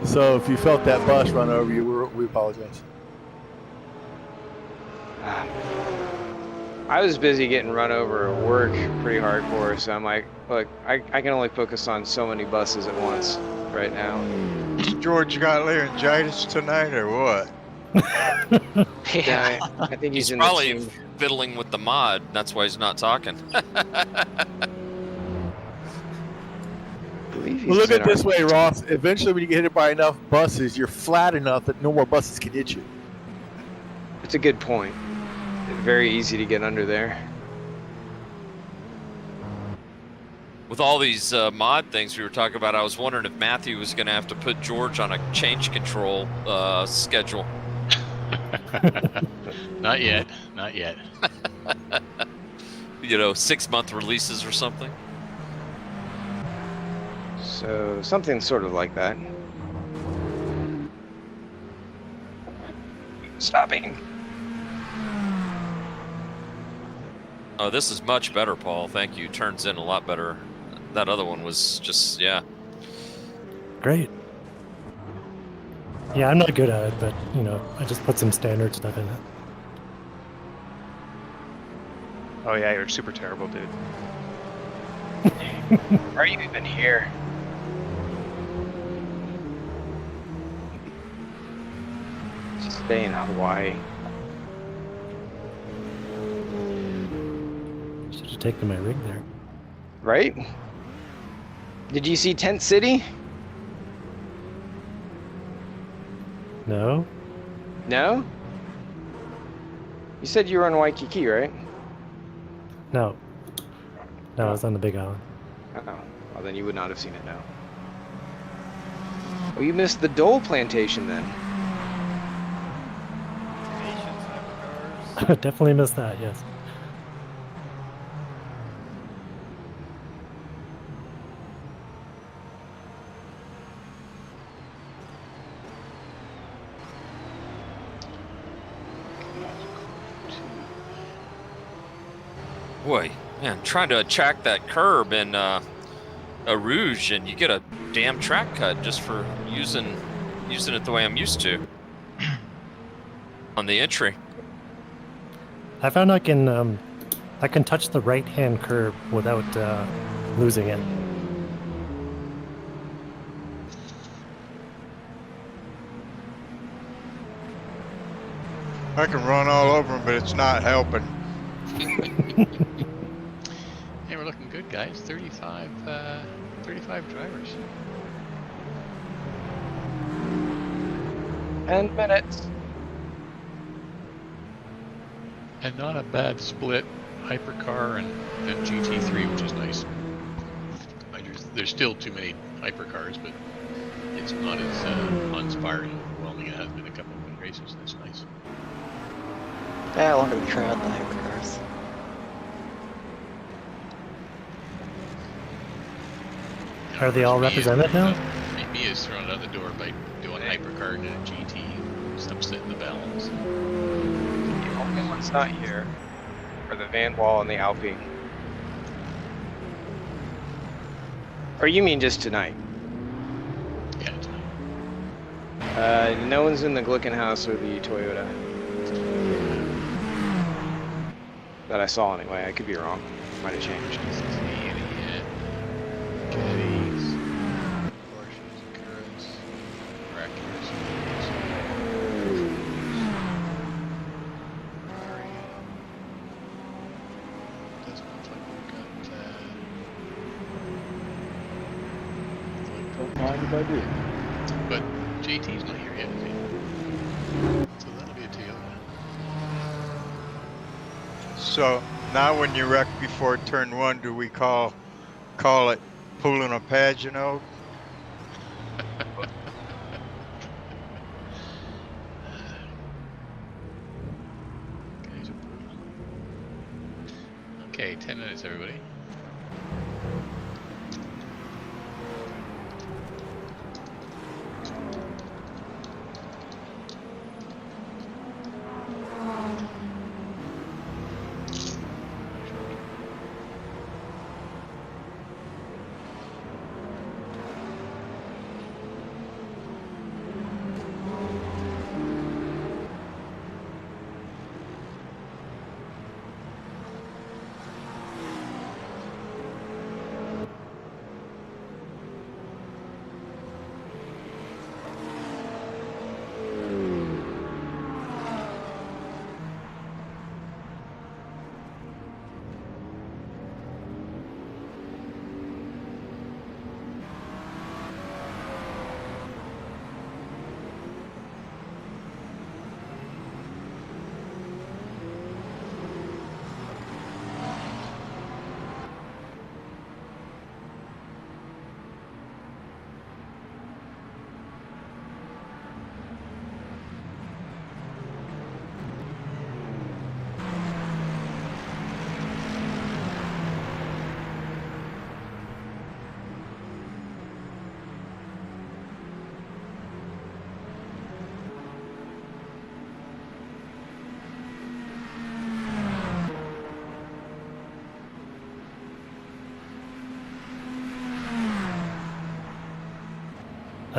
So if you felt that bus run over you, we apologize. I was busy getting run over at work pretty hardcore, so I'm like, look, I can only focus on so many buses at once right now. George got laryngitis tonight, or what? Yeah, I think he's in probably the team. fiddling with the mod. That's why he's not talking. Well, look at it this way, Ross. Eventually, when you get hit by enough buses, you're flat enough that no more buses can hit you. It's a good point. Very easy to get under there. With all these mod things we were talking about, I was wondering if Matthew was going to have to put George on a change control schedule. Not yet. Not yet. 6-month releases or something. So something sort of like that. Stopping. Oh, this is much better, Paul. Thank you. Turns in a lot better. That other one was just, yeah. Great. Yeah, I'm not good at it, but, I just put some standard stuff in it. Oh yeah, you're super terrible, dude. Are you even here? Stay in Hawaii. Should have taken my rig there. Right? Did you see Tent City? No? No? You said you were in Waikiki, right? No. No, I was on the Big Island. Oh, well then you would not have seen it now. Well, you missed the Dole plantation then. Definitely missed that, yes. Boy, man, trying to track that curb in a Rouge, and you get a damn track cut just for using it the way I'm used to on the entry. I found I can touch the right-hand curb without losing it. I can run all over them, but it's not helping. Hey, we're looking good, guys. 35 drivers. 10 minutes. And not a bad split, Hypercar and GT3, which is nice. There's still too many Hypercars, but it's not as uninspiring and overwhelming as it has been a couple of races. That's nice. Yeah, I wanted to try out the Hypercars. Are they all represented now? Me is thrown out the door by doing Hypercar and a GT, upsetting the balance. The only ones not here are the Van Wall and the Alpine. Or you mean just tonight? Yeah, tonight. No one's in the Glickenhaus or the Toyota. That I saw anyway. I could be wrong. Might have changed. Caddies, Porsches, Acuras, Acura's, Ferrari. Doesn't look like we've got. Don't mind if I do. But JT's not here yet, is he? So that'll be a Toyota. So now when you wreck before turn 1, do we call it pulling a Pagano? Okay, 10 minutes, everybody.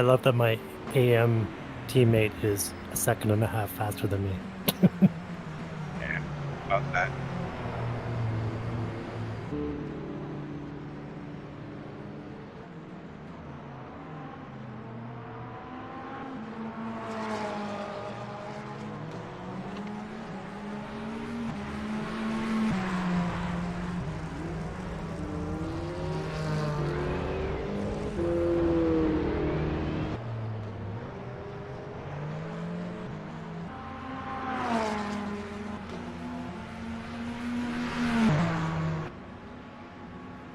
I love that my AM teammate is a second and a half faster than me. Yeah, about that.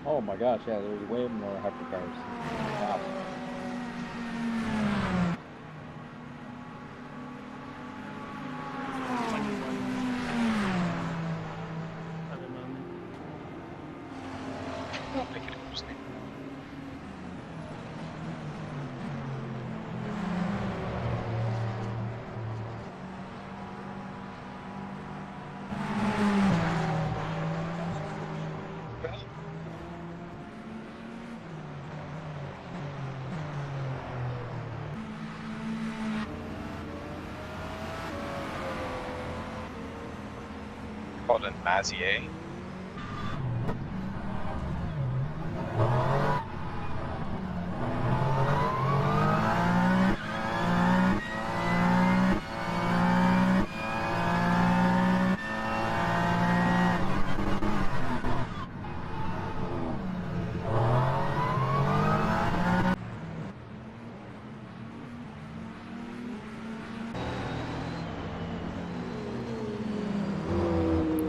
Oh my gosh, yeah, there's way more hypercars. Wow. At the moment. Make it interesting. Called a Mazier.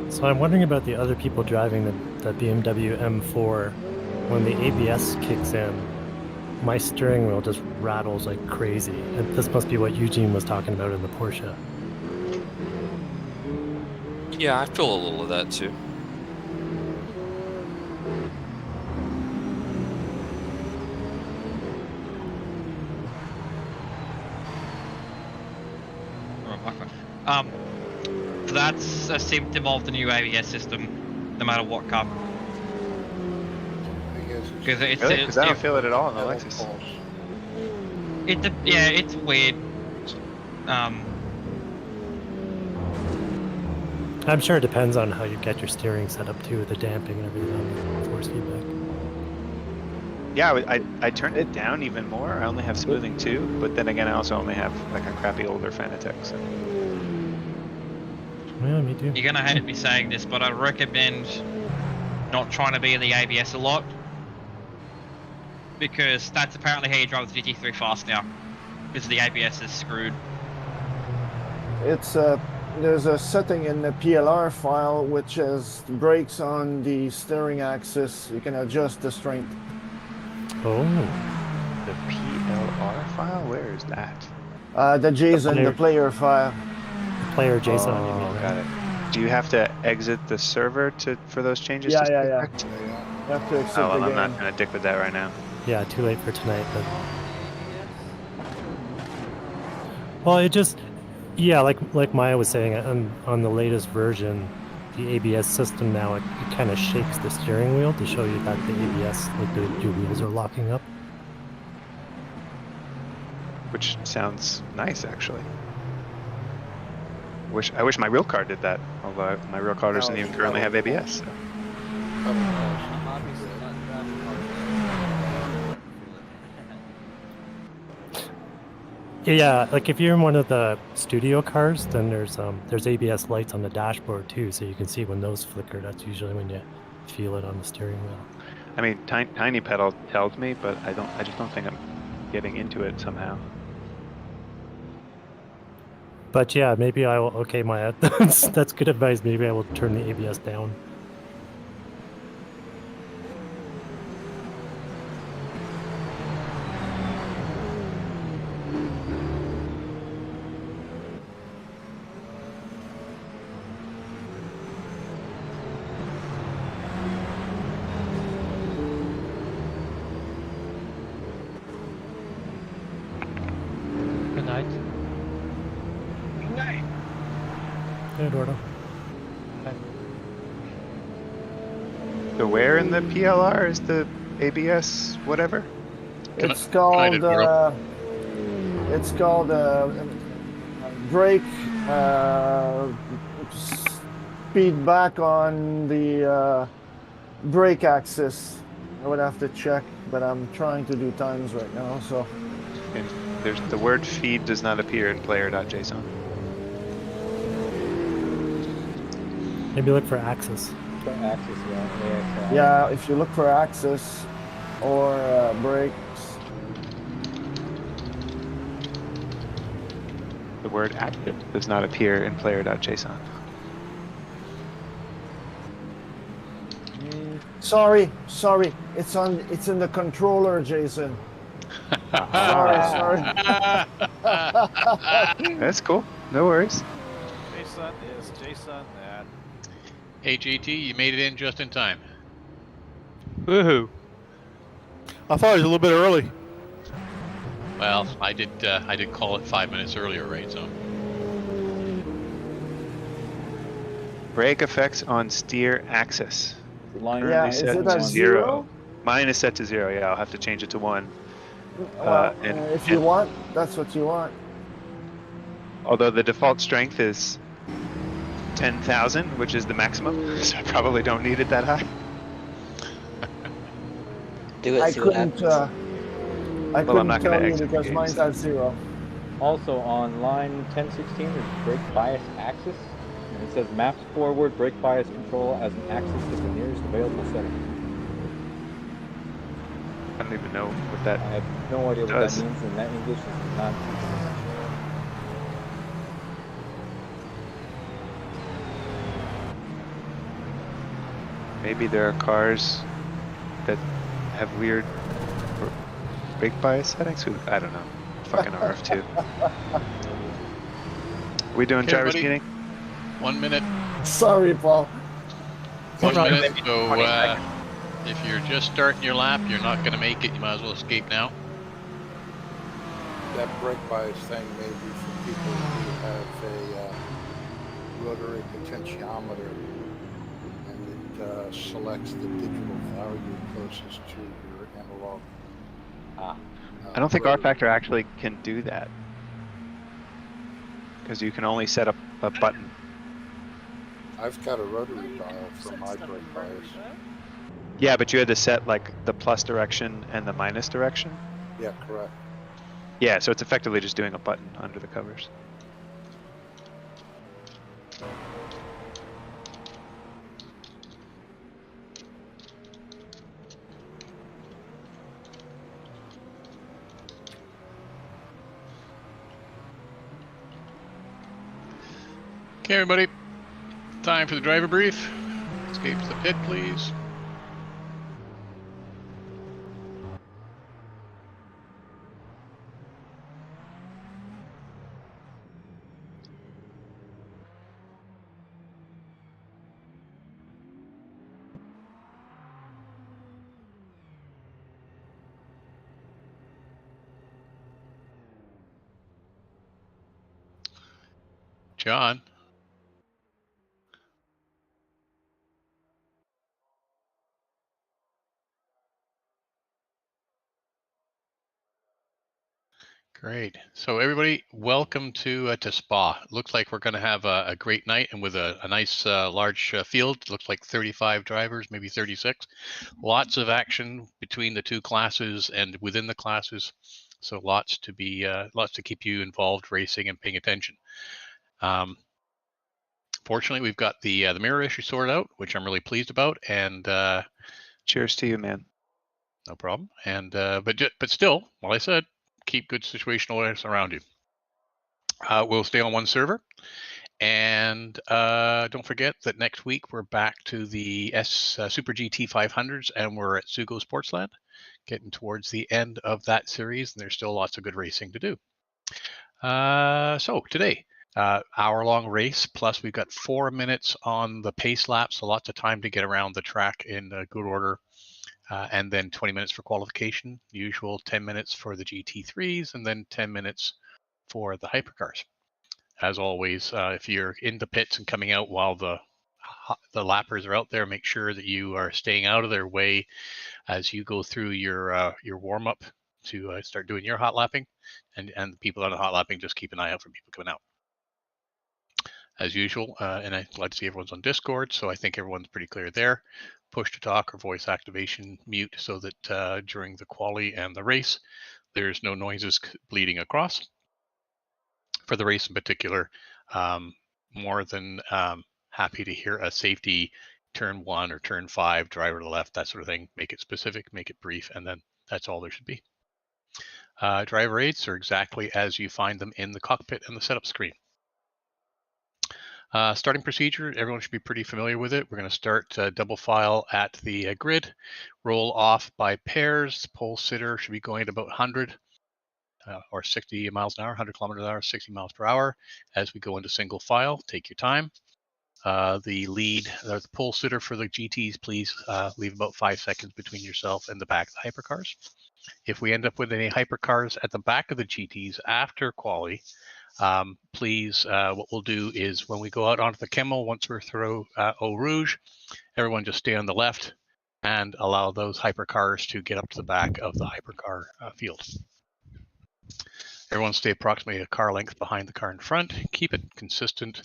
So I'm wondering about the other people driving the BMW M4. When the ABS kicks in, my steering wheel just rattles like crazy. And this must be what Eugene was talking about in the Porsche. Yeah, I feel a little of that too. That's a symptom of the new ABS system, no matter what car. Because it's Really? Because I don't feel it at all in the Lexus. Yeah, it's weird. I'm sure it depends on how you get your steering set up too, with the damping and everything on the force feedback. Yeah, I turned it down even more. I only have smoothing 2, but then again, I also only have like a crappy older Fanatec. So. Yeah, me too. You're gonna hate me saying this, but I recommend not trying to be in the ABS a lot, because that's apparently how you drive the GT3 fast now, because the ABS is screwed. It's there's a setting in the PLR file which has brakes on the steering axis. You can adjust the strength. Oh. The PLR file? Where is that? The JSON, the player file. Player JSON, oh, you mean, right? got it. Do you have to exit the server for those changes? Yeah, to yeah. effect? You have to exit Oh, well, the I'm game. not going to dick with that right now. Yeah, too late for tonight, but... Well, it just... Yeah, like Maya was saying, on the latest version, the ABS system now, it kind of shakes the steering wheel to show you that the ABS, like your wheels are locking up. Which sounds nice, actually. I wish my real car did that, although my real car doesn't even currently have ABS. So. Yeah, like if you're in one of the studio cars, then there's ABS lights on the dashboard too, so you can see when those flicker. That's usually when you feel it on the steering wheel. I mean, Tiny Pedal tells me, but I just don't think I'm getting into it somehow. But yeah, maybe I will. Okay, Maya, that's good advice. Maybe I will turn the ABS down. Good night. Good night. Hey, Eduardo. So where in the PLR is the ABS whatever? It's called It's called brake feedback on the brake axis. I would have to check, but I'm trying to do times right now, so. And there's the word feed does not appear in player.json. Maybe look for axis. For axis, yeah. Yeah, if you look for axis or brakes. The word active does not appear in player.json. Sorry. It's in the controller, Jason. Sorry. That's cool. No worries. Jason is Jason that. Hey JT, you made it in just in time. Woohoo! I thought it was a little bit early. Well, I did call it 5 minutes earlier, right? So. Brake effects on steer axis. Yeah, is it at 0? Mine is set to 0. Yeah, I'll have to change it to 1. If you want, that's what you want. Although the default strength is 10,000, which is the maximum, so I probably don't need it that high. Do it. I See what couldn't. happens. I Well, I'm couldn't not gonna tell you exit the because game, mine's so. at 0. Also on line 1016, there's brake bias axis, and it says maps forward brake bias control as an axis to the nearest available setting. I don't even know what that I have no idea what does. that means, and that English is not. Maybe there are cars that have weird brake bias settings. I don't know. Fucking RF2. We doing Okay, driver everybody. skating? 1 minute. Sorry, Paul. 1 minute. So if you're just starting your lap, you're not going to make it. You might as well escape now. That brake bias thing may be for people who have a rotary potentiometer, and it selects the digital value closest to your analog. I don't think R Factor actually can do that. Because you can only set up a button. I've got a rotary dial for my brake bias. Yeah, but you had to set like the plus direction and the minus direction. Yeah, correct. Yeah, so it's effectively just doing a button under the covers. Okay, everybody. Time for the driver brief. Escape to the pit, please. John. Great. So everybody, welcome to Spa. Looks like we're going to have a great night, and with a nice large field. Looks like 35 drivers, maybe 36. Lots of action between the two classes and within the classes. So lots to keep you involved, racing and paying attention. Fortunately, we've got the mirror issue sorted out, which I'm really pleased about. And cheers to you, man. No problem. And but still, well, I said, keep good situational awareness around you. We'll stay on one server. And don't forget that next week we're back to the Super GT 500s, and we're at Sugo Sportsland, getting towards the end of that series, and there's still lots of good racing to do. So today, hour-long race, plus we've got 4 minutes on the pace lap, so lots of time to get around the track in good order. And then 20 minutes for qualification, usual 10 minutes for the GT3s, and then 10 minutes for the Hypercars. As always, if you're in the pits and coming out while the lappers are out there, make sure that you are staying out of their way as you go through your warm-up to start doing your hot lapping. and the people on the hot lapping, just keep an eye out for people coming out. As usual, and I'm glad to see everyone's on Discord, so I think everyone's pretty clear there. Push to talk or voice activation mute so that during the quali and the race, there's no noises bleeding across. For the race in particular, more than happy to hear a safety turn 1 or turn 5, driver to the left, that sort of thing. Make it specific, make it brief, and then that's all there should be. Driver aids are exactly as you find them in the cockpit and the setup screen. Starting procedure, everyone should be pretty familiar with it. We're going to start double file at the grid, roll off by pairs. Pole sitter should be going at about 100 or 60 miles an hour, 100 kilometers an hour, 60 miles per hour. As we go into single file, take your time. The lead, the pole sitter for the GTs, please leave about 5 seconds between yourself and the back of the Hypercars. If we end up with any Hypercars at the back of the GTs after quali, please, what we'll do is when we go out onto the Kemmel, once we're through Eau Rouge, everyone just stay on the left and allow those Hypercars to get up to the back of the Hypercar field. Everyone stay approximately a car length behind the car in front. Keep it consistent.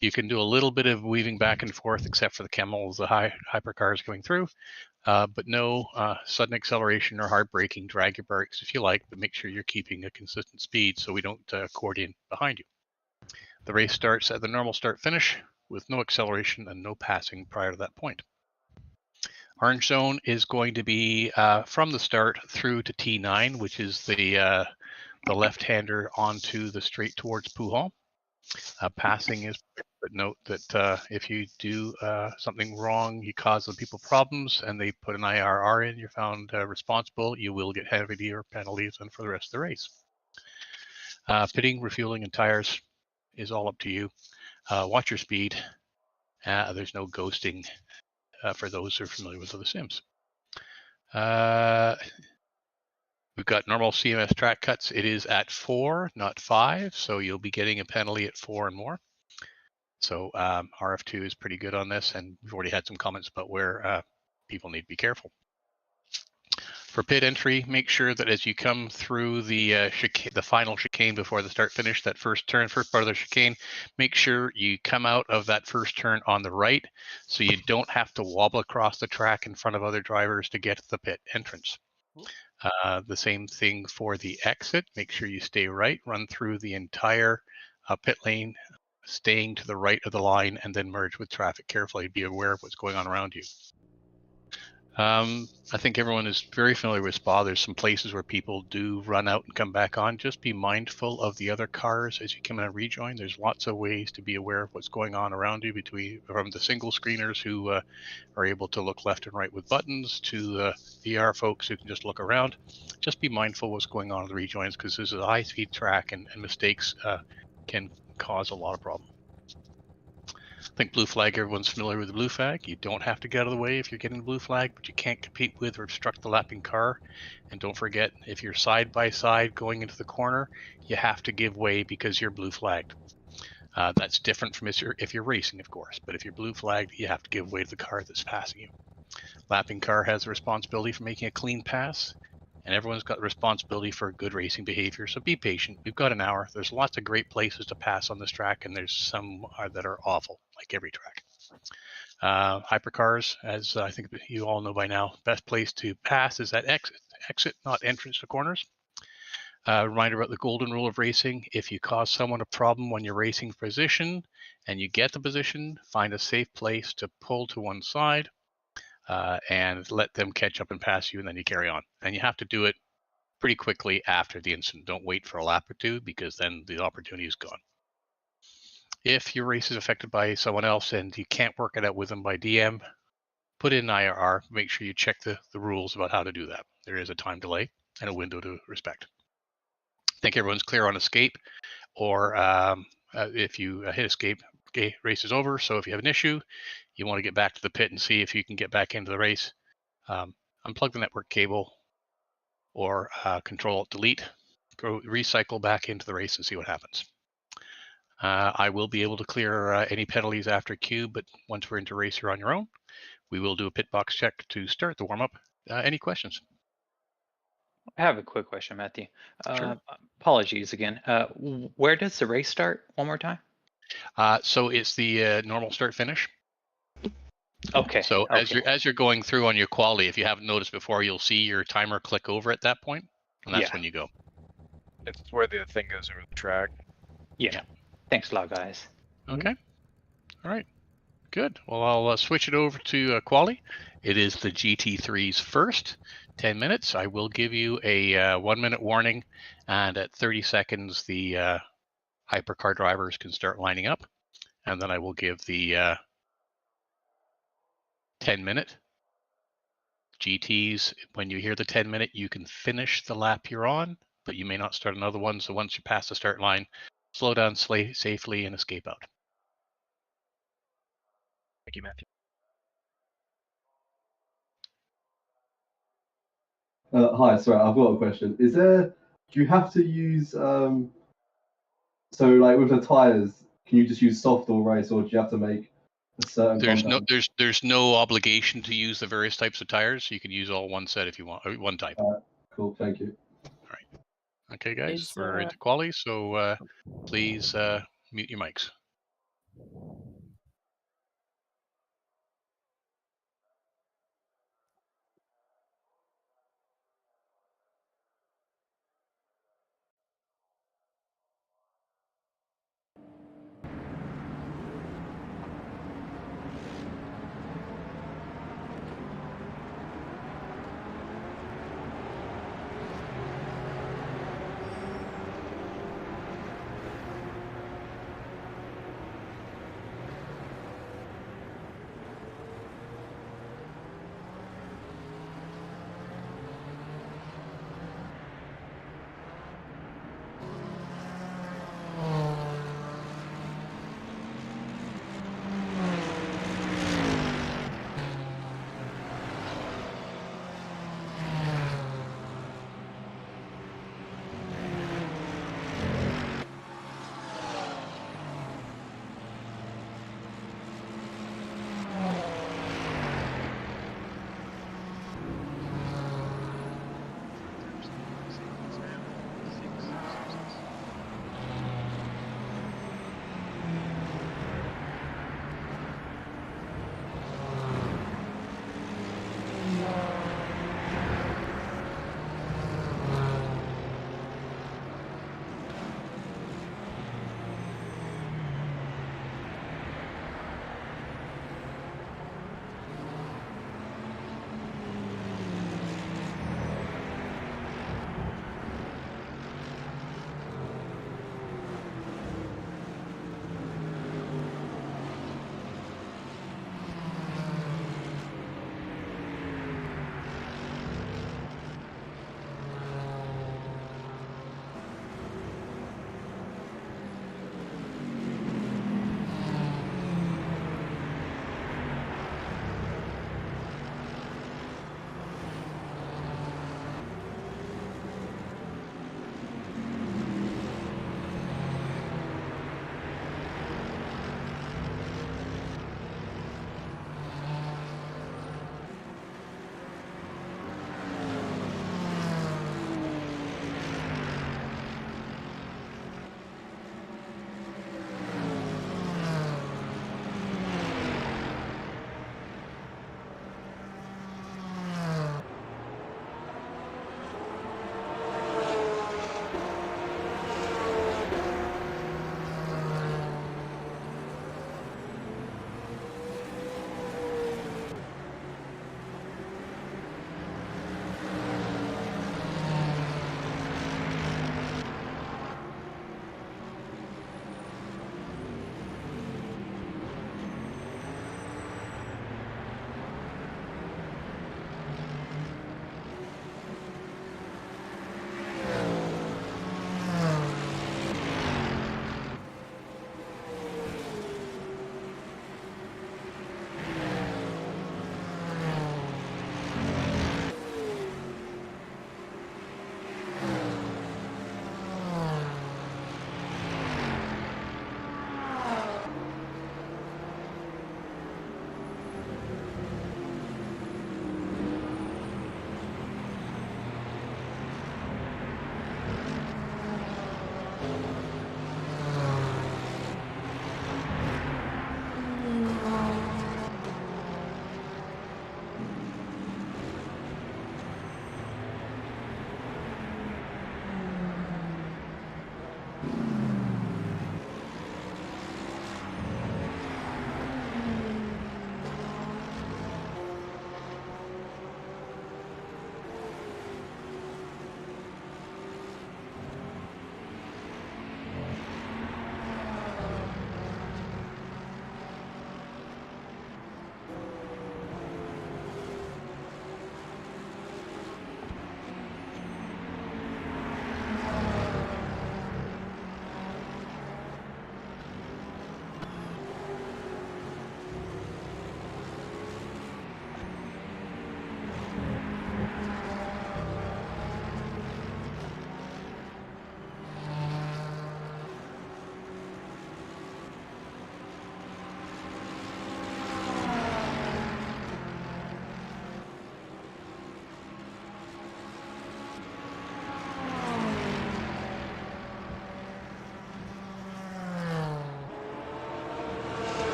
You can do a little bit of weaving back and forth, except for the Kemmel, the Hypercars going through. But no sudden acceleration or hard braking. Drag your brakes if you like, but make sure you're keeping a consistent speed so we don't cord in behind you. The race starts at the normal start finish with no acceleration and no passing prior to that point. Orange zone is going to be from the start through to T9, which is the left-hander onto the straight towards Pujol. Passing is, but note that if you do something wrong, you cause the people problems, and they put an IRR in, you're found responsible, you will get heavier penalties and for the rest of the race. Pitting, refueling, and tires is all up to you. Watch your speed. There's no ghosting for those who are familiar with other sims. We've got normal CMS track cuts. It is at 4, not 5, so you'll be getting a penalty at 4 and more. So RF2 is pretty good on this, and we've already had some comments about where people need to be careful. For pit entry, make sure that as you come through the final chicane before the start finish, that first turn, first part of the chicane, make sure you come out of that first turn on the right, so you don't have to wobble across the track in front of other drivers to get to the pit entrance. The same thing for the exit. Make sure you stay right, run through the entire pit lane, staying to the right of the line, and then merge with traffic carefully. Be aware of what's going on around you. I think everyone is very familiar with SPA. There's some places where people do run out and come back on. Just be mindful of the other cars as you come in and rejoin. There's lots of ways to be aware of what's going on around you, from the single screeners who are able to look left and right with buttons to VR folks who can just look around. Just be mindful of what's going on in the rejoins, because this is a high-speed track, and mistakes can cause a lot of problems. I think blue flag, everyone's familiar with the blue flag. You don't have to get out of the way if you're getting the blue flag, but you can't compete with or obstruct the lapping car. And don't forget, if you're side by side going into the corner, you have to give way because you're blue flagged. That's different from if you're racing, of course, but if you're blue flagged, you have to give way to the car that's passing you. Lapping car has the responsibility for making a clean pass, and everyone's got the responsibility for good racing behavior. So be patient. We've got an hour. There's lots of great places to pass on this track, and there's some that are awful, like every track. Hypercars, as I think you all know by now, best place to pass is at exit, not entrance to corners. Reminder about the golden rule of racing: if you cause someone a problem when you're racing position and you get the position, find a safe place to pull to one side and let them catch up and pass you, and then you carry on. And you have to do it pretty quickly after the incident. Don't wait for a lap or two, because then the opportunity is gone. If your race is affected by someone else and you can't work it out with them by DM, put in IRR. Make sure you check the rules about how to do that. There is a time delay and a window to respect. I think everyone's clear on escape, or if you hit escape, okay, race is over. So if you have an issue, you want to get back to the pit and see if you can get back into the race. Unplug the network cable, or Control-Alt-Delete. Go recycle back into the race and see what happens. I will be able to clear any penalties after Q, but once we're into race, you're on your own. We will do a pit box check to start the warm-up. Any questions? I have a quick question, Matthew. Sure. Apologies again. Where does the race start? One more time. So it's the normal start finish. Okay. So Okay. as you're going through on your quali, if you haven't noticed before, you'll see your timer click over at that point, and that's Yeah. when you go. It's where the thing goes over the track. Yeah. Thanks a lot, guys. Okay. All right. Good. Well, I'll switch it over to quali. It is the GT3's first 10 minutes. I will give you a 1 minute warning, and at 30 seconds, the hypercar drivers can start lining up, and then I will give the 10-minute. GTs, when you hear the 10-minute, you can finish the lap you're on, but you may not start another one. So once you pass the start line, slow down safely and escape out. Thank you, Matthew. Hi, sorry, I've got a question. Do you have to use, so like with the tires, can you just use soft or race, or do you have to make a certain compound? There's no obligation to use the various types of tires. You can use all one set if you want, or one type. Cool, thank you. All right. Okay, guys, Is, we're into quali, so please mute your mics.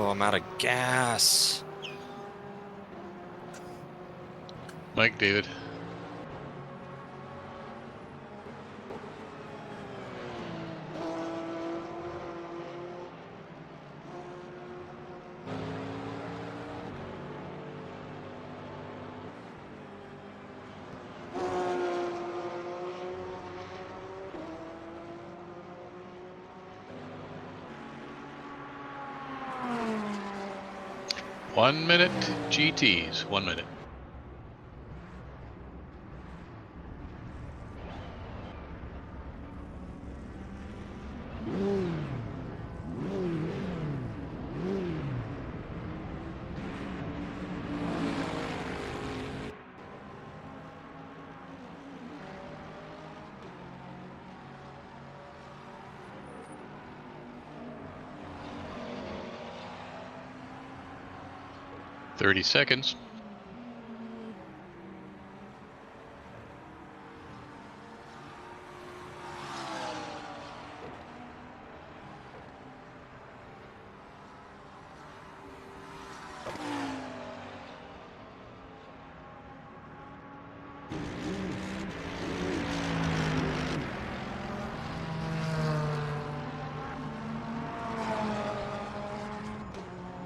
Oh, I'm out of gas. Mike, David. One minute GTs, 1 minute. Thirty seconds.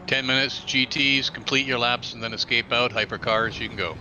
Ten minutes, GTs, complete your laps and then escape out. Hypercars, you can go.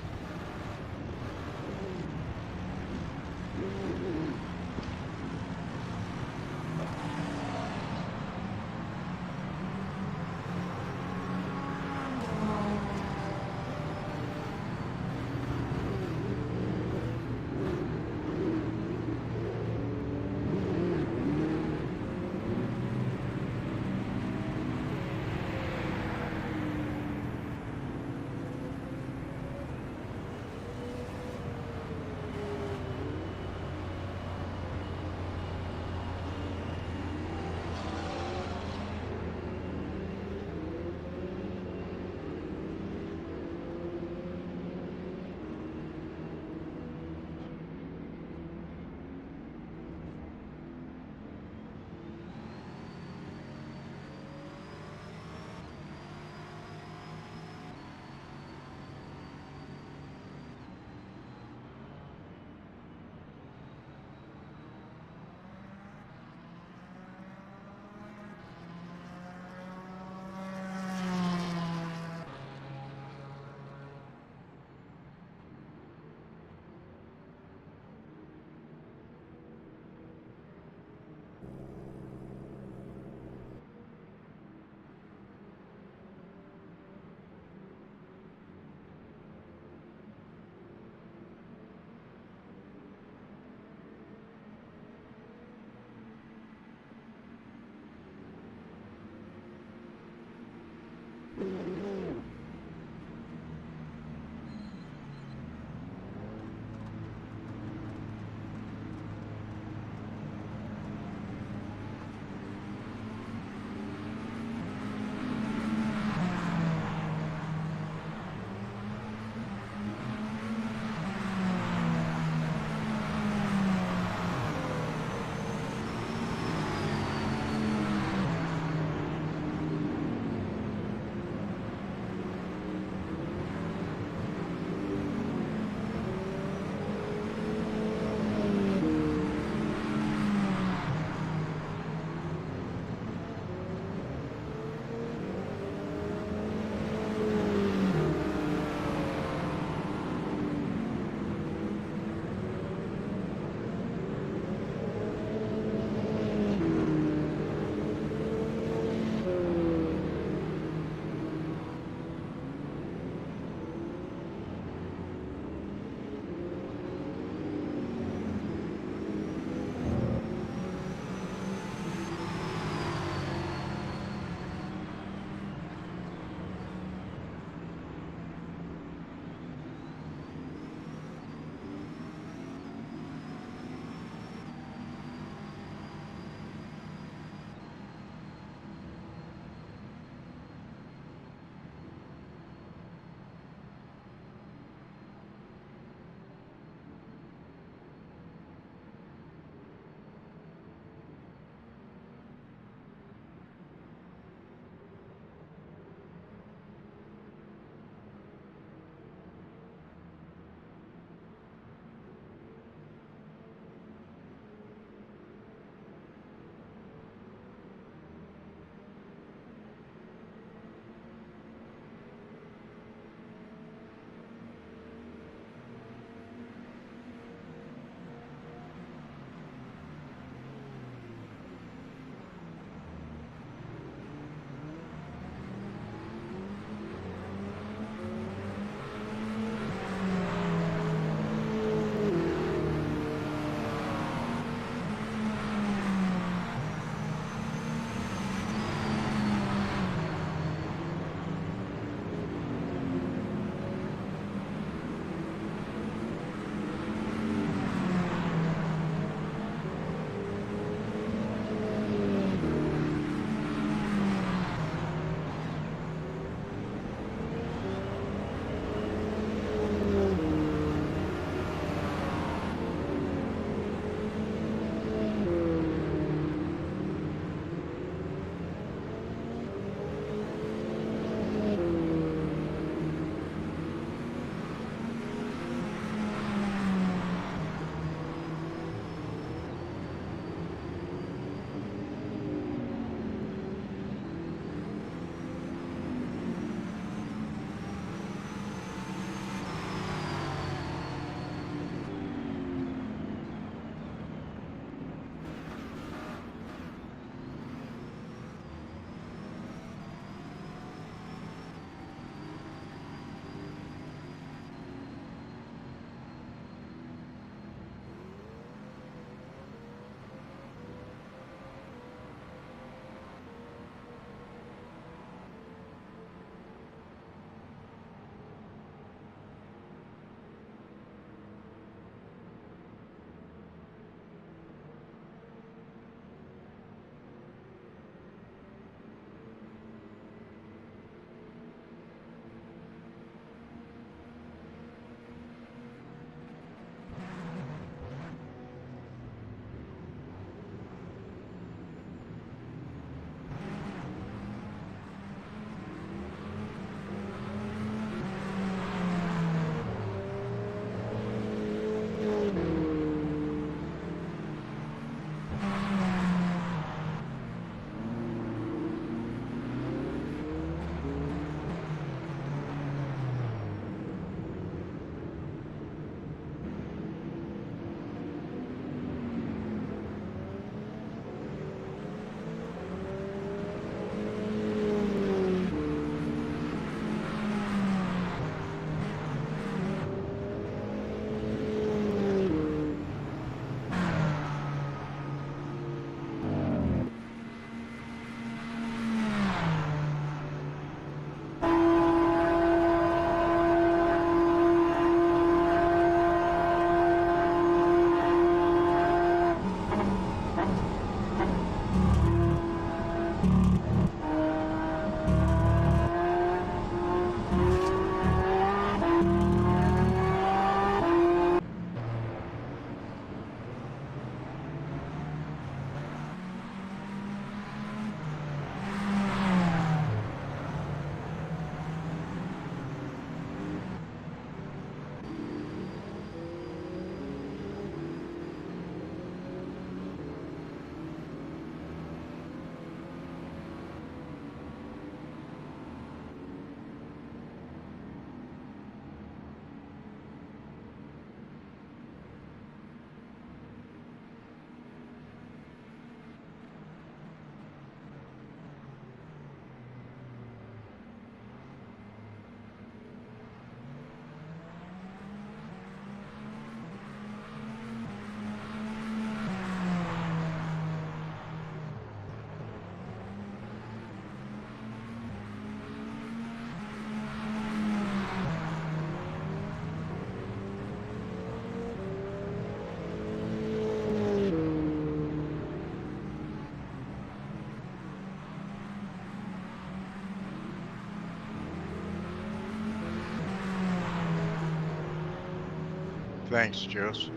Thanks, Jules.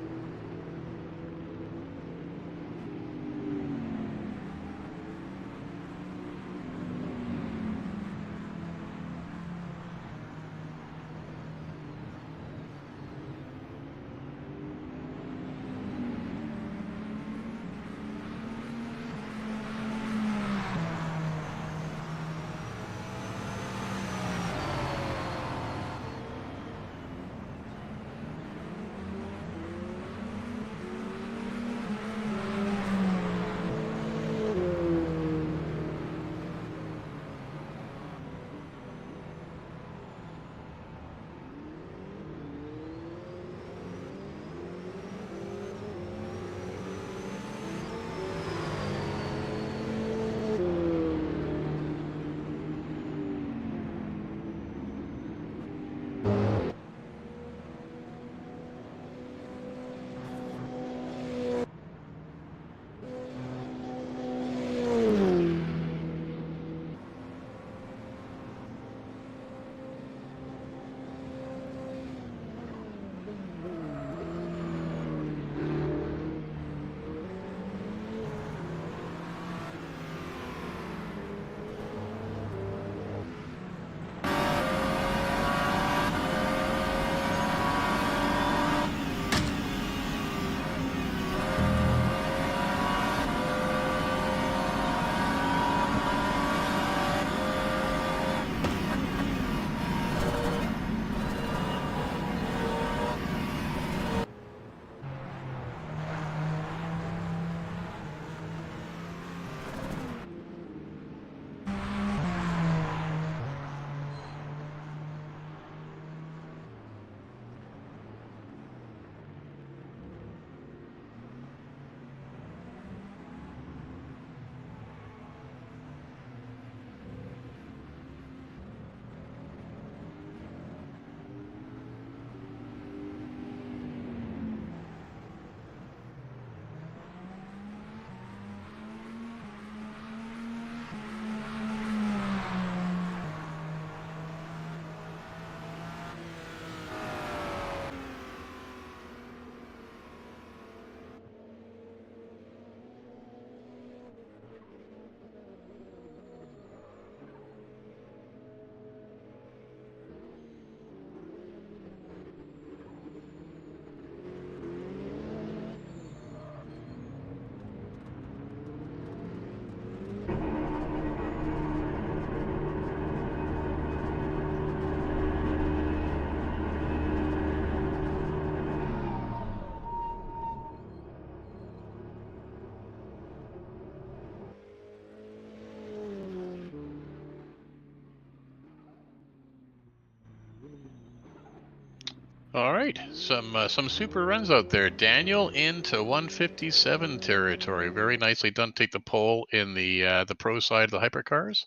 All right, some super runs out there. Daniel into 157 territory, very nicely done. Take the pole in the pro side of the Hypercars,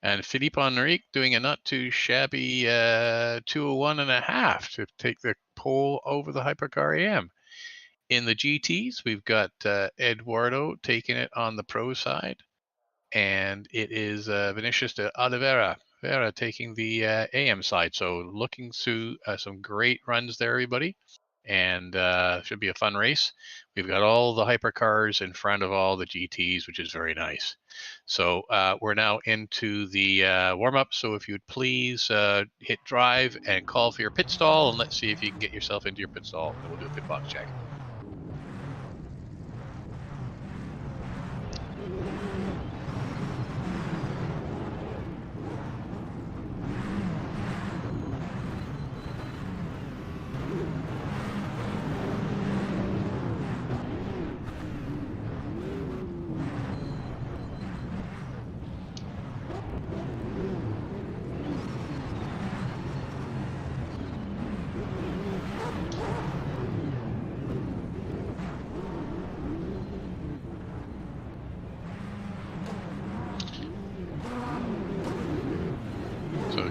and Philippe Henrique doing a not too shabby 201.5 to take the pole over the Hypercar AM. In the GTs, we've got Eduardo taking it on the pro side, and it is Vinicius de Oliveira taking the AM side. So looking through some great runs there, everybody, and should be a fun race. We've got all the Hypercars in front of all the GTs, which is very nice. So we're now into the warm-up. So if you'd please hit drive and call for your pit stall, and let's see if you can get yourself into your pit stall, and we'll do a pit box check.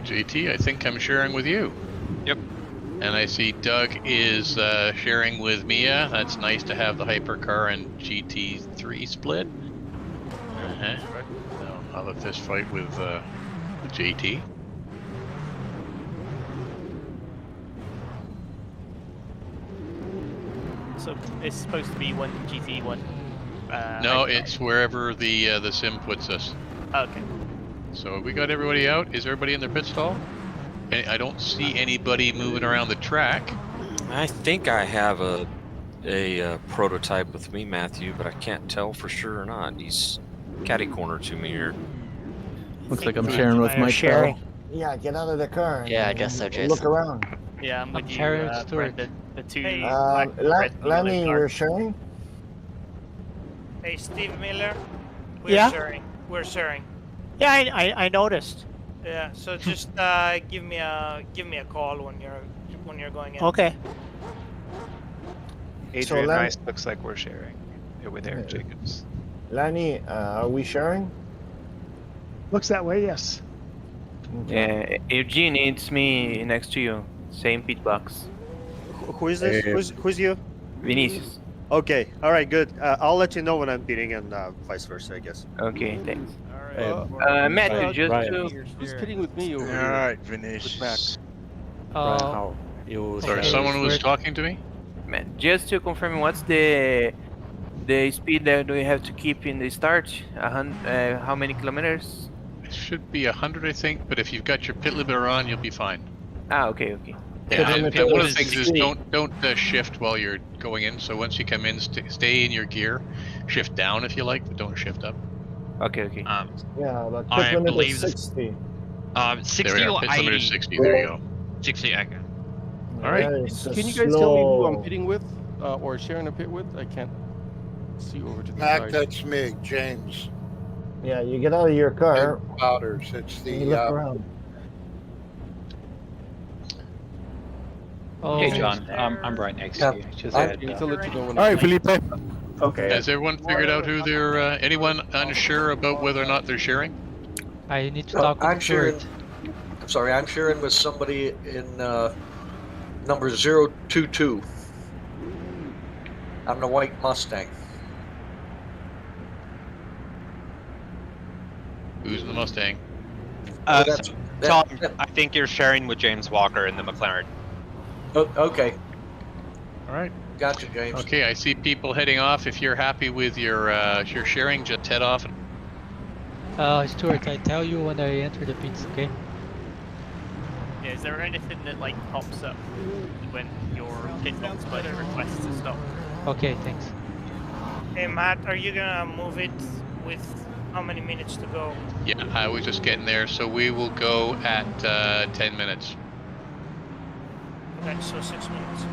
JT, I think I'm sharing with you. Yep. And I see Doug is sharing with Mia. That's nice to have the Hypercar and GT3 split. Now I'll let this fight with JT. So it's supposed to be one GT, one. No, Hypercar. it's wherever the sim puts us. Okay. So we got everybody out. Is everybody in their pit stall? I don't see anybody moving around the track. I think I have a prototype with me, Matthew, but I can't tell for sure or not. He's catty corner to me here. Looks like I'm sharing with Mike. Sharing. Yeah, get out of the car. Yeah, I guess so, Jason. Look around. Yeah, I'm with you, sharing with Stuart. Brendan. The two black and red Lenny, yellow you're cars. sharing? Hey, Steve Miller. We're Yeah? sharing. We're sharing. Yeah, I noticed. Yeah. So just give me a call when you're going in. Okay. Adrian Len- Rice looks like we're sharing with Eric Jacobs. Lenny, are we sharing? Looks that way, yes. Yeah, Eugene, it's me next to you. Same pit box. Who is this? Who's you? Vinicius. Okay. All right. Good. I'll let you know when I'm beating, and vice versa, I guess. Okay, thanks. Alright. Matthew, just to... Who's pitting with me over here? Alright, Vinicius. Sorry, someone was talking to me? Man, just to confirm, what's the speed that we have to keep in the start? How many kilometers? It should be 100, I think, but if you've got your pit limiter on, you'll be fine. Ah, okay. Yeah, and one of the things is don't shift while you're going in. So once you come in, stay in your gear. Shift down if you like, but don't shift up. Okay. Yeah, but I pit limit believe is this- 60. 60 there we or are. Pit 80? limiter is 60. There you go. 60, okay. All right. Can you guys tell me who I'm pitting with, or sharing a pit with? I can't see over to the Mac, side. that's me, James. Yeah, you get out of your car. Powders. It's and you the look around. Okay, John, I'm right next to you. Just ahead. All right, Felipe. Okay. Has everyone figured out who they're? Anyone unsure about whether or not they're sharing? I need to talk I'm to sharing. Stuart. I'm sorry. I'm sharing with somebody in number 022. I'm the white Mustang. Who's in the Mustang? Tom, I think you're sharing with James Walker in the McLaren. Oh, okay. All right. Gotcha, James. Okay, I see people heading off. If you're happy with your sharing, just head off. Stuart, I tell you when I enter the pits, okay? Yeah, is there anything that like pops up when your pit stops but it requests to stop? Okay, thanks. Hey, Matt, are you gonna move it with how many minutes to go? Yeah, I was just getting there, so we will go at 10 minutes. Okay, so 6 minutes.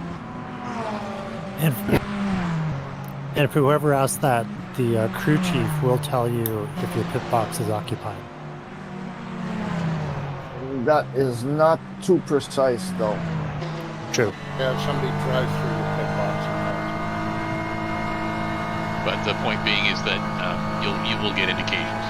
And for whoever asked that, the crew chief will tell you if your pit box is occupied. That is not too precise, though. True. Yeah, if somebody drives through your pit box. But the point being is that you will get indications.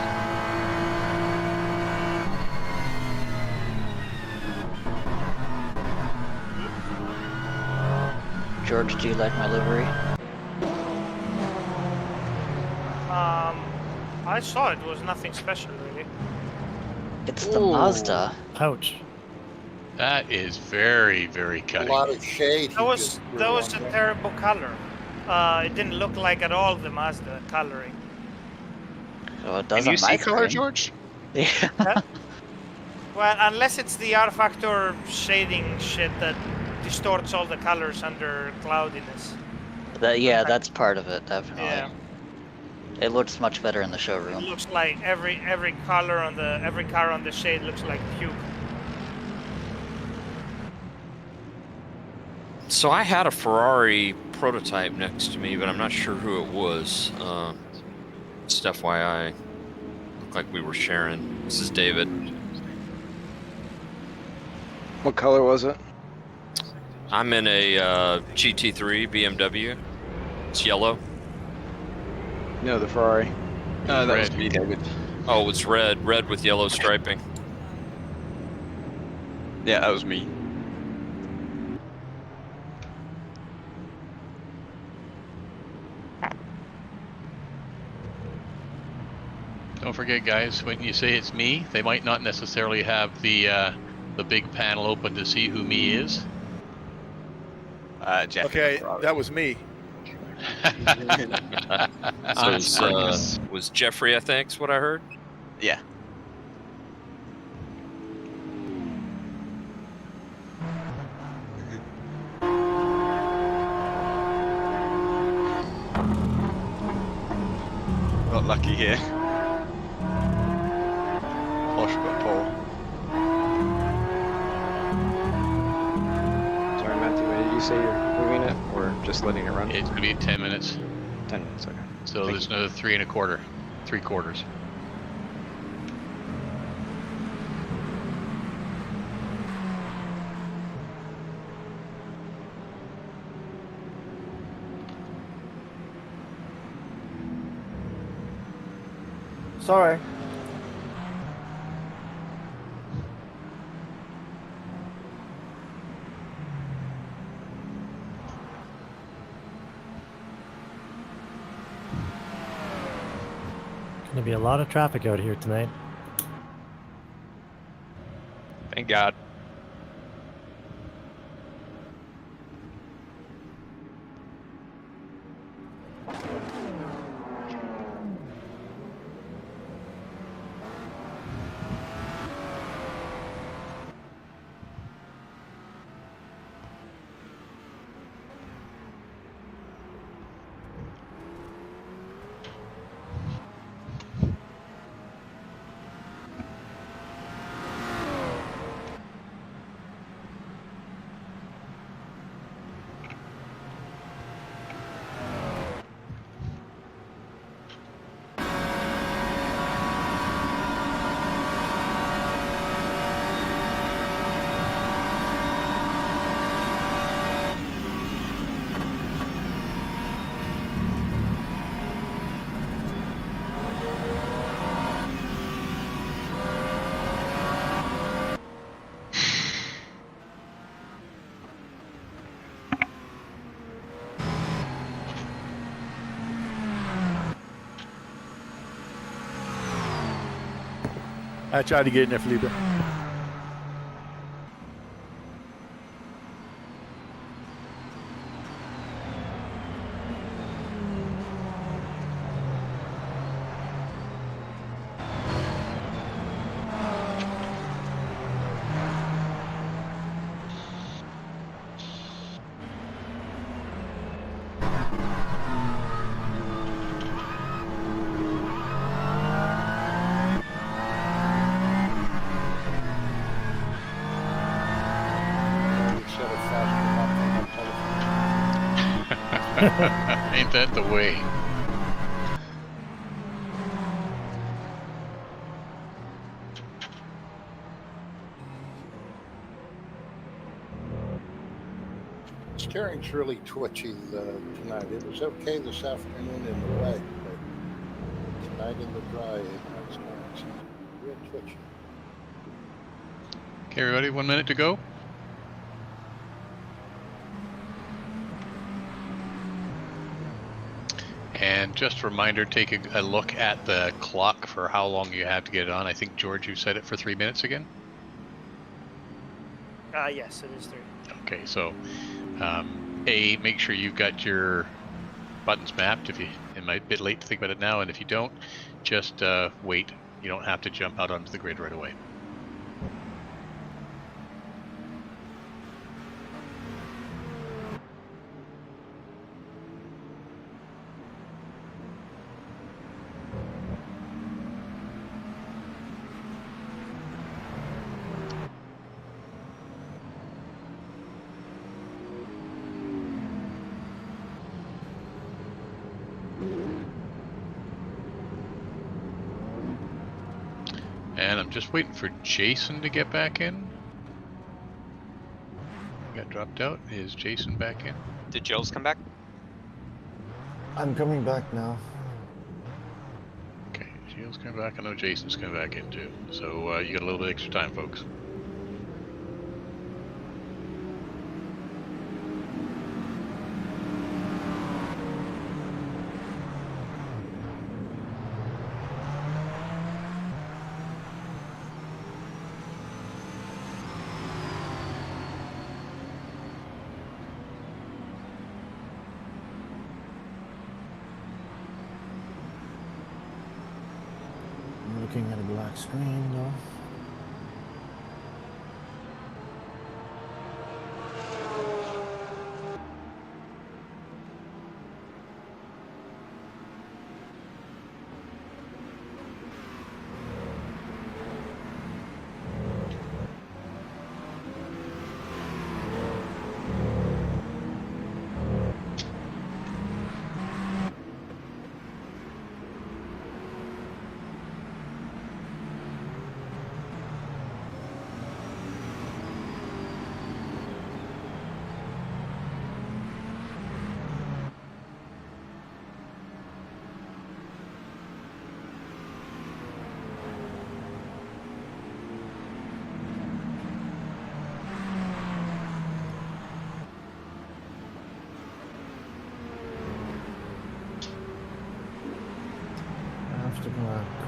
George, do you like my livery? I saw it. It was nothing special, really. It's the Mazda. Ouch. That is very, very cutting. A lot of shade. That was a terrible color. It didn't look like at all the Mazda coloring. Oh, it Can doesn't you see color, George? Yeah. Well, unless it's the R factor shading shit that distorts all the colors under cloudiness. Yeah, that's part of it, definitely. Yeah. It looks much better in the It showroom. looks like every color on every car on the shade looks like puke. So I had a Ferrari prototype next to me, but I'm not sure who it was. Just FYI, looked like we were sharing. This is David. What color was it? I'm in a GT3 BMW. It's yellow. No, the Ferrari. That was me, David. Oh, it's red. Red with yellow striping. Yeah, that was me. Don't forget, guys, when you say it's me, they might not necessarily have the big panel open to see who me is. Jack. Okay, that was me. So was Jeffrey, I think, is what I heard. Yeah. Got lucky here. Posh got pole. Sorry, Matthew, what did you say you're moving it or just letting it run? It's going to be 10 minutes. 10 minutes, okay. So there's another 3 1/4, 3/4. Sorry. Gonna be a lot of traffic out here tonight. Thank God. I tried to get in there, Felipe. Ain't that the way? Steering's really twitchy tonight. It was okay this afternoon in the wet, but tonight in the dry, it's real twitchy. Okay, everybody, 1 minute to go. And just a reminder, take a look at the clock for how long you have to get it on. I think, George, you set it for 3 minutes again? Yes, it is 3. Okay, so make sure you've got your buttons mapped. It might be a bit late to think about it now, and if you don't, just wait. You don't have to jump out onto the grid right away. And I'm just waiting for Jason to get back in. Got dropped out. Is Jason back in? Did Jules come back? I'm coming back now. Okay, Gilles coming back. I know Jason's coming back in too. So you got a little bit extra time, folks. looking at a black screen though.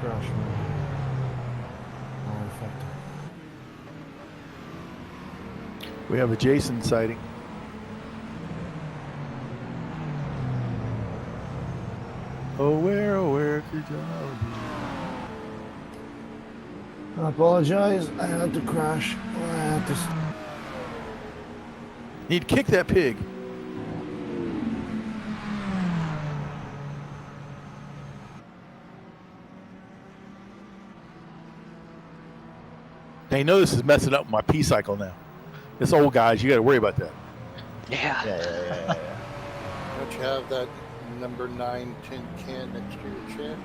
Crash my factor. We have a Jason sighting. Oh, where could I be? I apologize. I had to crash. I had to. Need to kick that pig. They know this is messing up my P cycle now. It's old guys, you got to worry about that. Yeah. Don't you have that number 9 tin can next to your chair?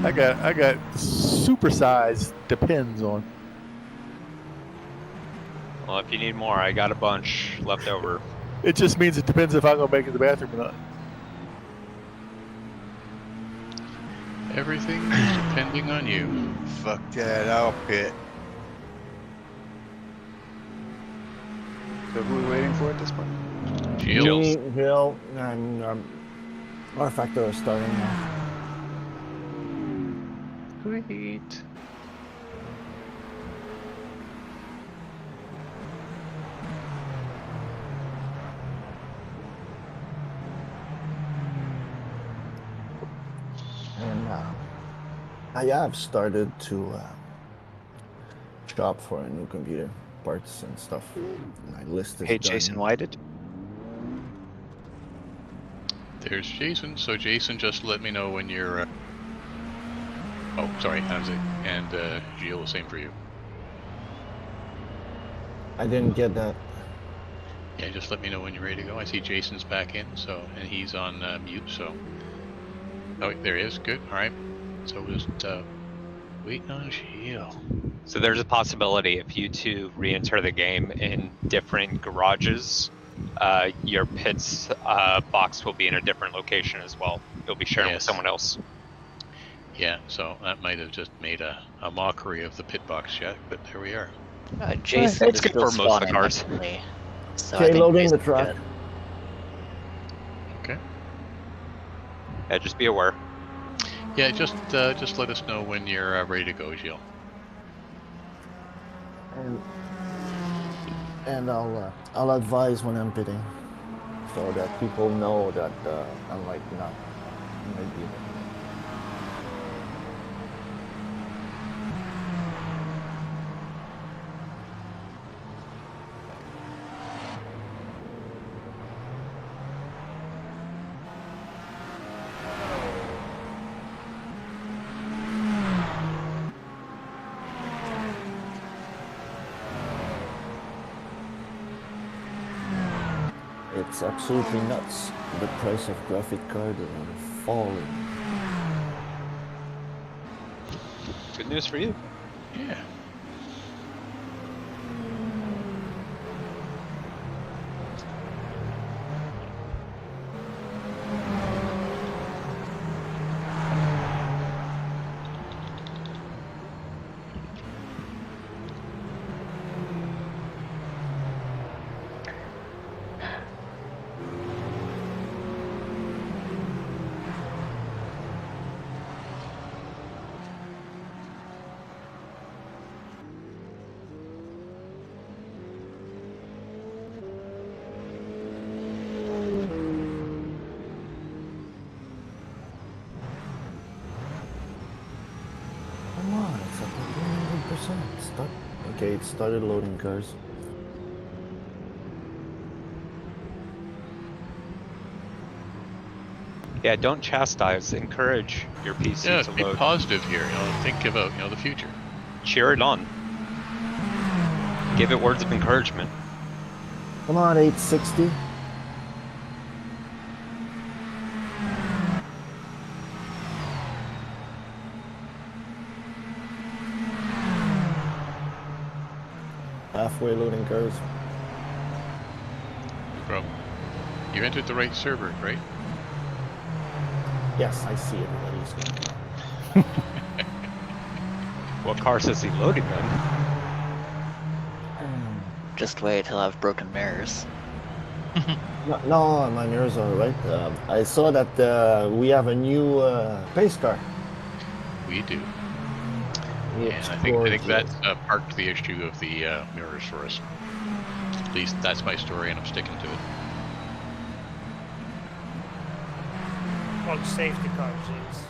I got supersized depends on. Well, if you need more, I got a bunch left over. It just means it depends if I'm gonna make it to the bathroom or not. Everything is depending on you. Fuck that, I'll pit. So who are we waiting for at this point? Me, Jill, and our factor is starting now. Sweet. And I have started to shop for a new computer, parts and stuff. My list is Hey, done. Jason Whited. There's Jason. So Jason, just let me know when you're. Oh, sorry, Anzi. And Gilles, the same for you. I didn't get that. Yeah, just let me know when you're ready to go. I see Jason's back in, so and he's on mute. So. Oh, there he is. Good. All right. So just waiting on Gilles. So there's a possibility if you two re-enter the game in different garages, your pits box will be in a different location as well. You'll be sharing with someone else. Yeah, so that might have just made a mockery of the pit box check, but there we are. Jason It's is good still for most of the spawning cars. next to me, so I Okay, think loading the Jason's truck. good. Okay. Yeah, just be aware. Yeah, just let us know when you're ready to go, Gilles. And I'll advise when I'm pitting, so that people know that I might be there. It's absolutely nuts. The price of graphic card is falling. Good news for you. Yeah. Stop. Okay, it started loading cars. Yeah, don't chastise. Encourage your PC to be load. positive here. Think about the future. Cheer it on. Give it words of encouragement. Come on, 860. Halfway loading cars. Bro, you entered the right server, right? Yes, I see it. What cars is he loading then? Just wait till I've broken mirrors. No, my mirrors are right. I saw that we have a new pace car. We do. We And I think that's part of the issue of the mirrors for us. At least that's my story, and I'm sticking to it. All safety cars, yes.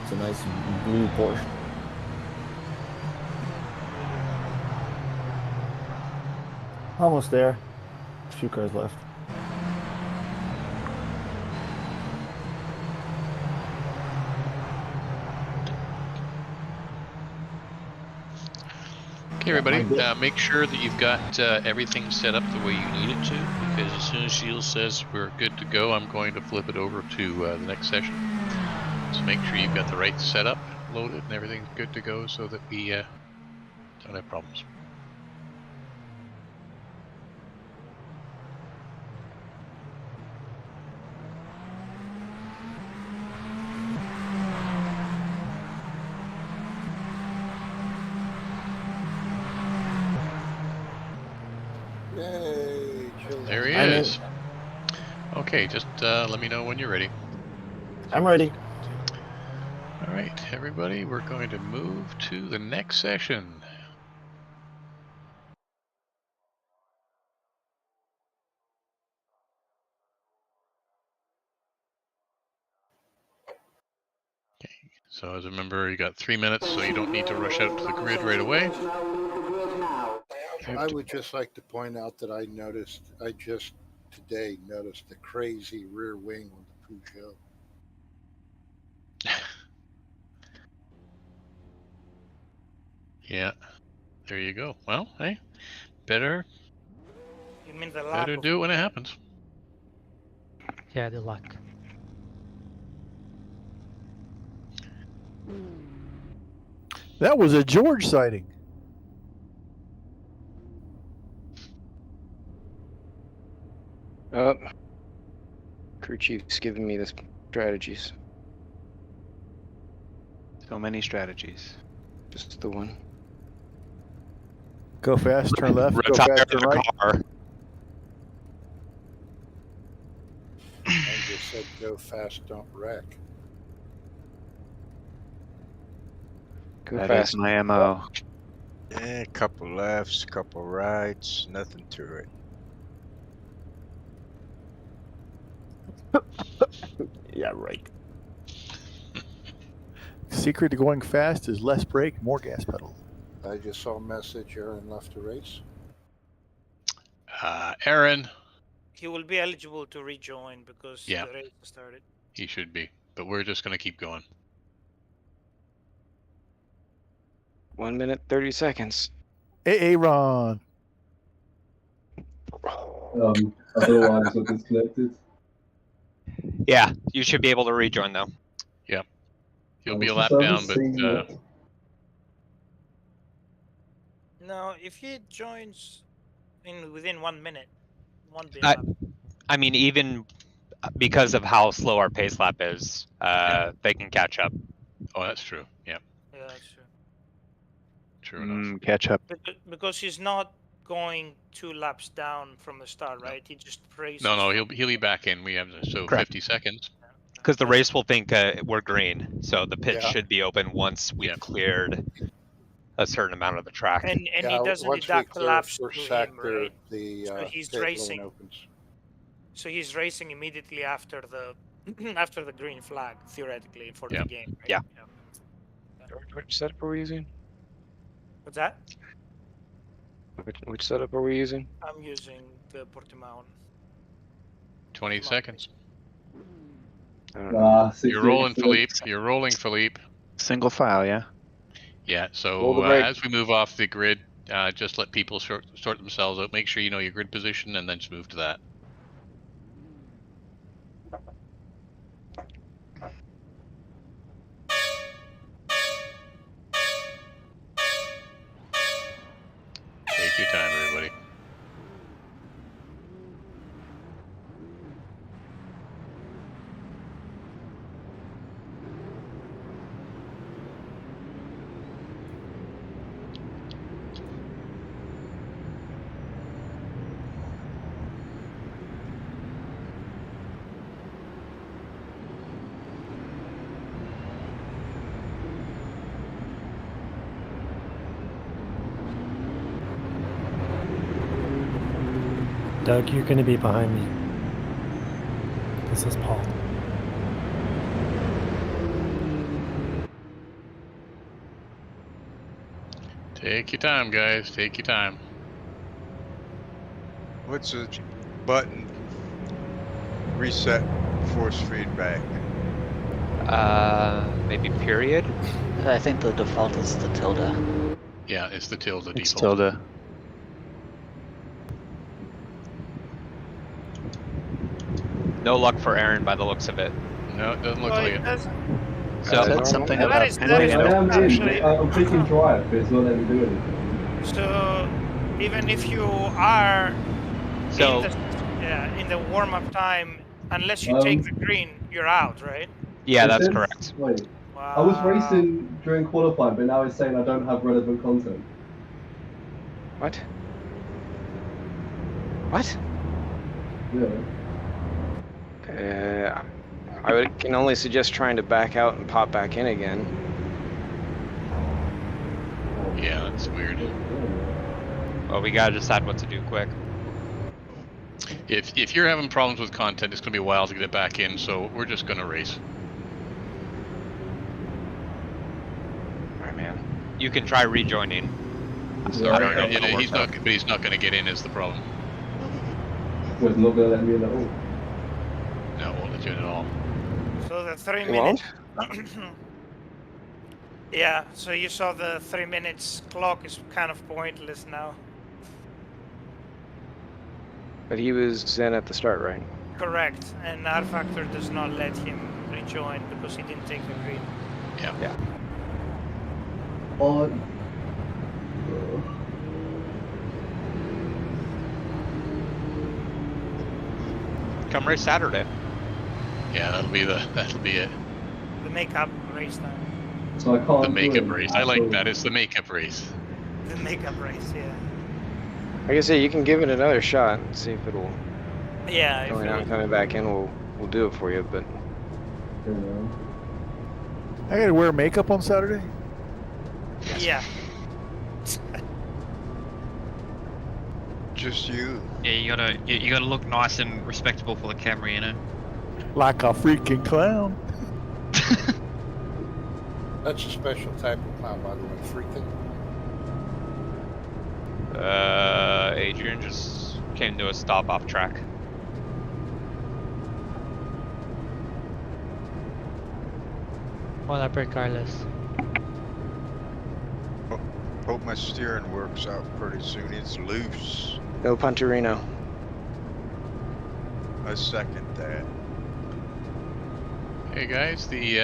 It's a nice blue Porsche. Almost there. A few cars left. Okay, everybody, make sure that you've got everything set up the way you need it to, because as soon as Shield says we're good to go, I'm going to flip it over to the next session. So make sure you've got the right setup loaded and everything's good to go so that we don't have problems. Yay, There he is. Okay, just let me know when you're ready. I'm ready. All right, everybody, we're going to move to the next session. Okay, so as a member, you got 3 minutes, so you don't need to rush out to the grid right away. I would just like to point out that I just today noticed the crazy rear wing on the Peugeot. Yeah, there you go. Well, hey, better You mean the do it when it happens. Yeah, the luck. That was a George sighting. Crew chief's giving me the strategies. So many strategies. Just the one. Go fast, turn left, go Retire fast, turn the right. car. I just said go fast, don't wreck. Go That fast. is my MO. A couple lefts, couple rights, nothing to it. Yeah, right. Secret to going fast is less brake, more gas pedal. I just saw a message Aaron left the race. Aaron. He will be eligible to rejoin because the race started. He should be, but we're just going to keep going. 1 minute, 30 seconds. Aaron. Otherwise, what disconnected? Yeah, you should be able to rejoin though. Yep. You'll be a lap down, but No, if he joins within 1 minute, won't be. I mean, even because of how slow our pace lap is, they can catch up. Oh, that's true. Yeah. Yeah, that's true. True enough. Catch up. Because he's not going 2 laps down from the start, right? He just races. No, he'll be back in. We have 50 seconds. Because the race will think we're green, so the pit should be open once we've cleared a certain amount of the track. And he doesn't deduct laps to him, right? So he's pit lane racing. opens. So he's racing immediately after the after the green flag, theoretically, for the game. Right? Yeah. Which setup are we using? What's that? Which setup are we using? I'm using the Portimao. 20 seconds. You're rolling, Philippe. You're rolling, Philippe. Single file, yeah. Yeah. Roll the So brake. as we move off the grid, just let people sort themselves out. Make sure you know your grid position, and then just move to that. Take your time, everybody. Doug, you're going to be behind me. This is Paul. Take your time, guys. Take your time. What's the button? Reset force feedback. Maybe period. I think the default is the tilde. Yeah, it's the tilde It's default. tilde. No luck for Aaron by the looks of it. No, it doesn't look Oh, like it it. doesn't. So Said something that about is- I that is am actually- in. I'm clicking drive, but it's not letting me do anything. So even if you are So- in the warm-up time, unless you take the green, you're out, right? yeah, It that's says- correct. Wait, I was racing during qualifying, but now it's saying I don't have relevant content. What? What? Yeah. Can only suggest trying to back out and pop back in again. Yeah, that's weird. Well, we gotta decide what to do quick. If you're having problems with content, it's gonna be a while to get it back in. So we're just gonna race. Alright, man. You can try rejoining. He's not gonna get in. Is the problem? Well, it's not going to let me in at all. No, it won't let you in at all. So the 3 It minutes. Yeah. So you saw the 3 minutes clock is kind of pointless now. But he was in at the start, right? Correct. And R Factor does not let him rejoin because he didn't take the green. Yeah. On. Come race Saturday. Yeah, that'll be it. The makeup race time. So I can't The do makeup it. race. I like that. It's the makeup race. The makeup race, yeah. Like I say, you can give it another shot and see if it'll. Yeah. If Going it out and coming back in, we'll do it for you. But I gotta wear makeup on Saturday? yeah. Just you. Yeah, you gotta look nice and respectable for the camera, you know. Like a freaking clown. That's a special type of clown, by the way. Freaking. Adrian just came to a stop off track. One upper Carlos. Hope my steering works out pretty soon. It's loose. no Punterino. I second that. Hey guys, the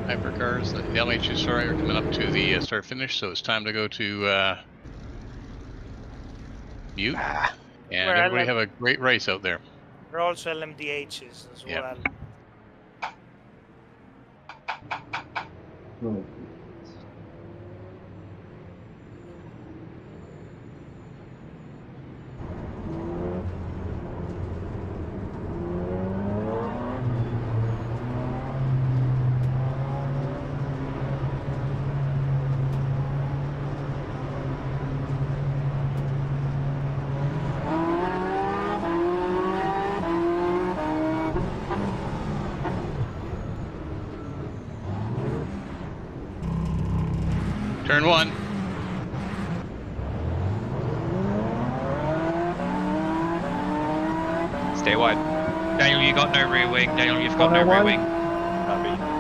Hypercars, the LHSRI are coming up to the start finish, so it's time to go to mute. And We're everybody at- have a great race out there. We're also LMDHs as Yep. well. Oh. Turn one. Stay wide. Daniel, you got no rear wing. Daniel, you've got no rear wing. Copy.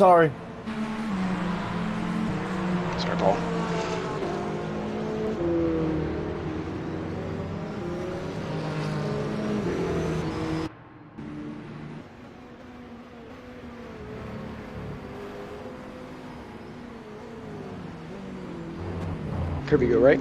Sorry. Sorry, Paul. Kirby, go right.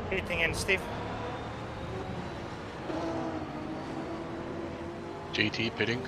Anything in, Steve? JT pitting.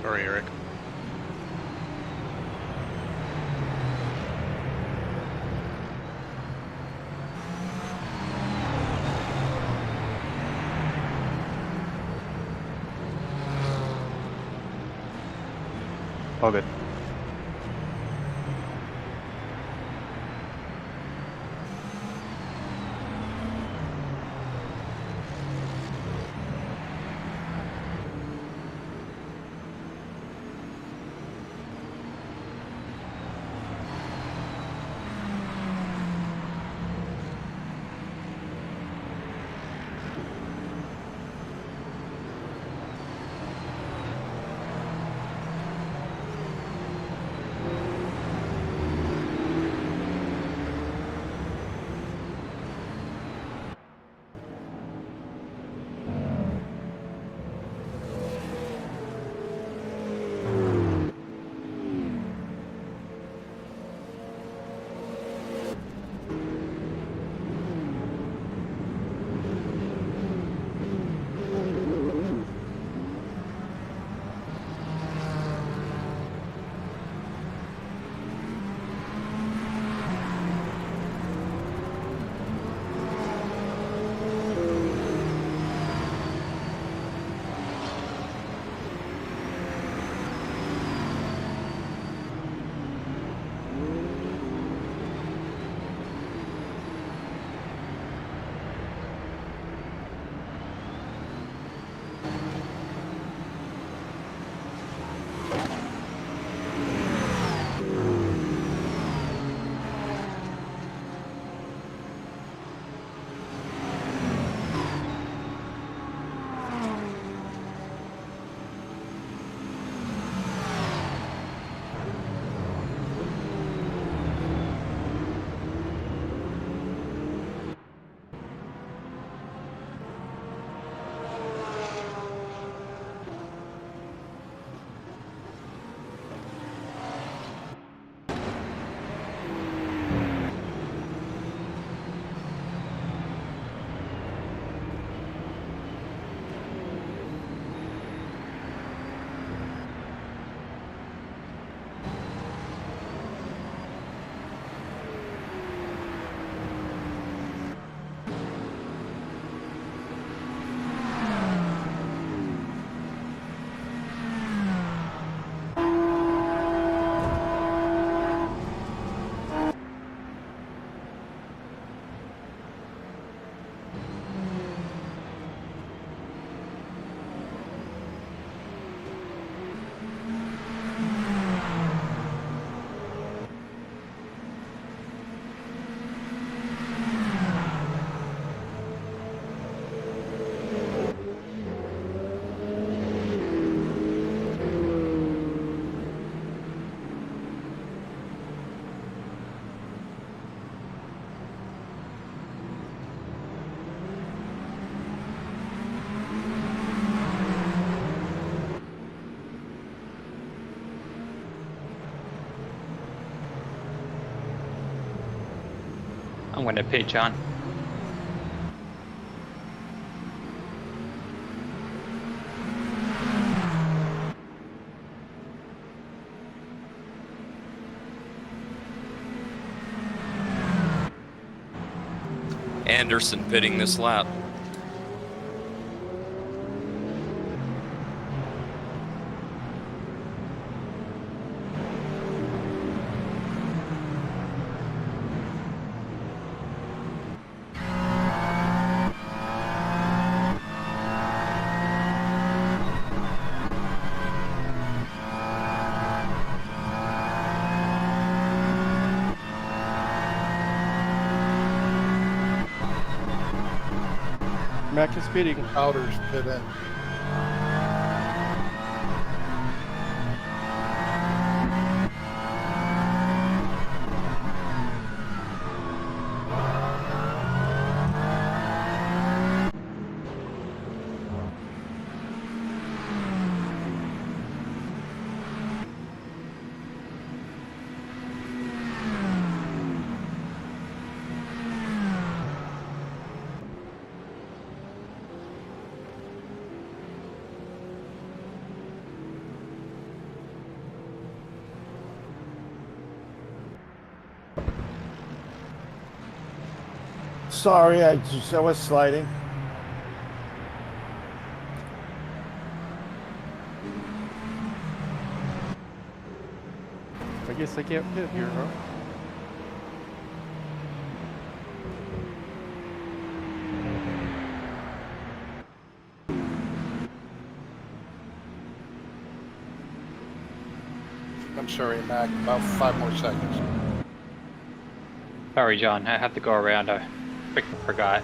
Sorry, Eric. All good. I'm going to pitch on. Anderson pitting this lap. Mac is speeding. Powders pit in. sorry, I was sliding. I guess I can't pit here, huh? I'm sorry, Mac. About 5 more seconds. Sorry, John. I have to go around. I freaking forgot.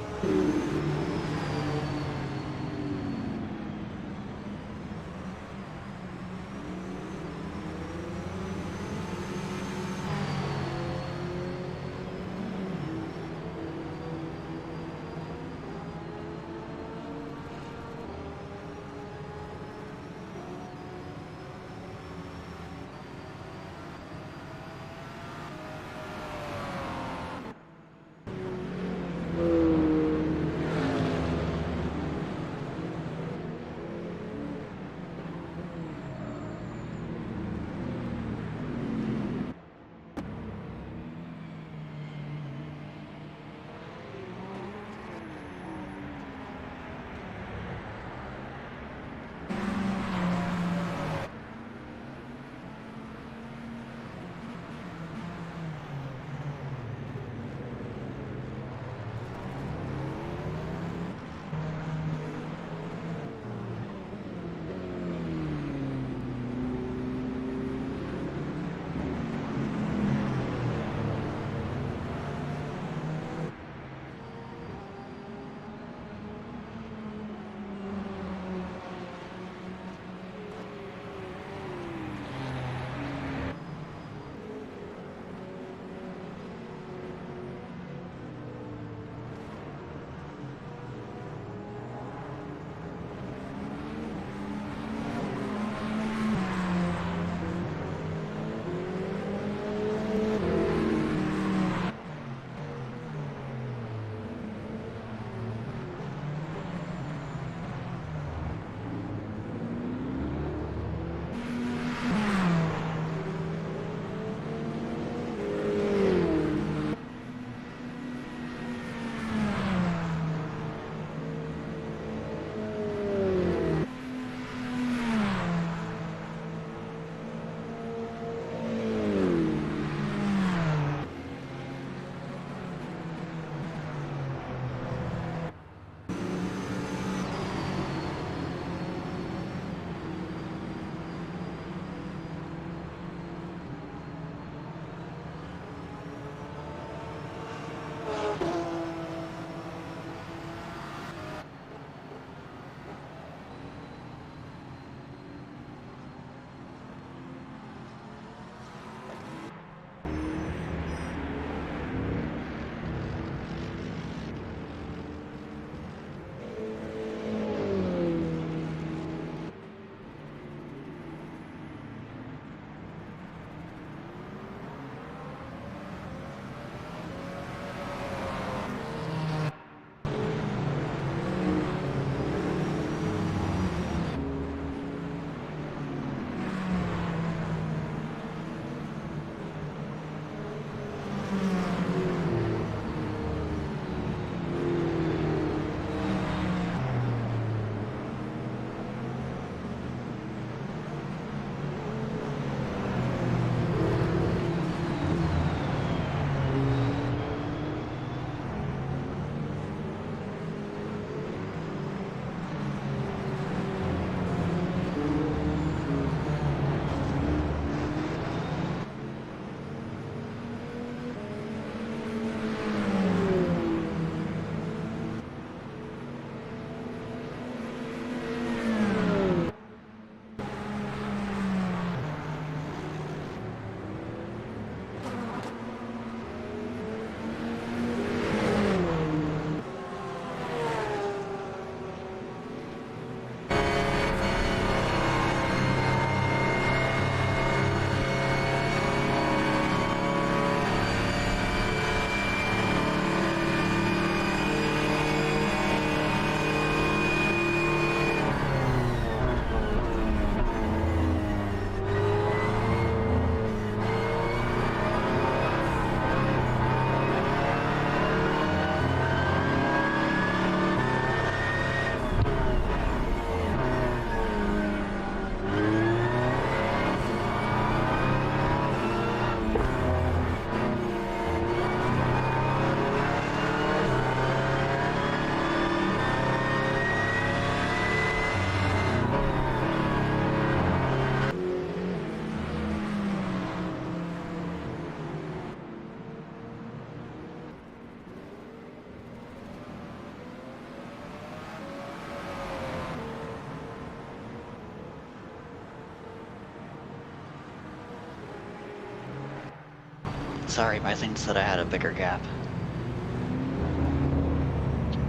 Sorry, my thing said I had a bigger gap.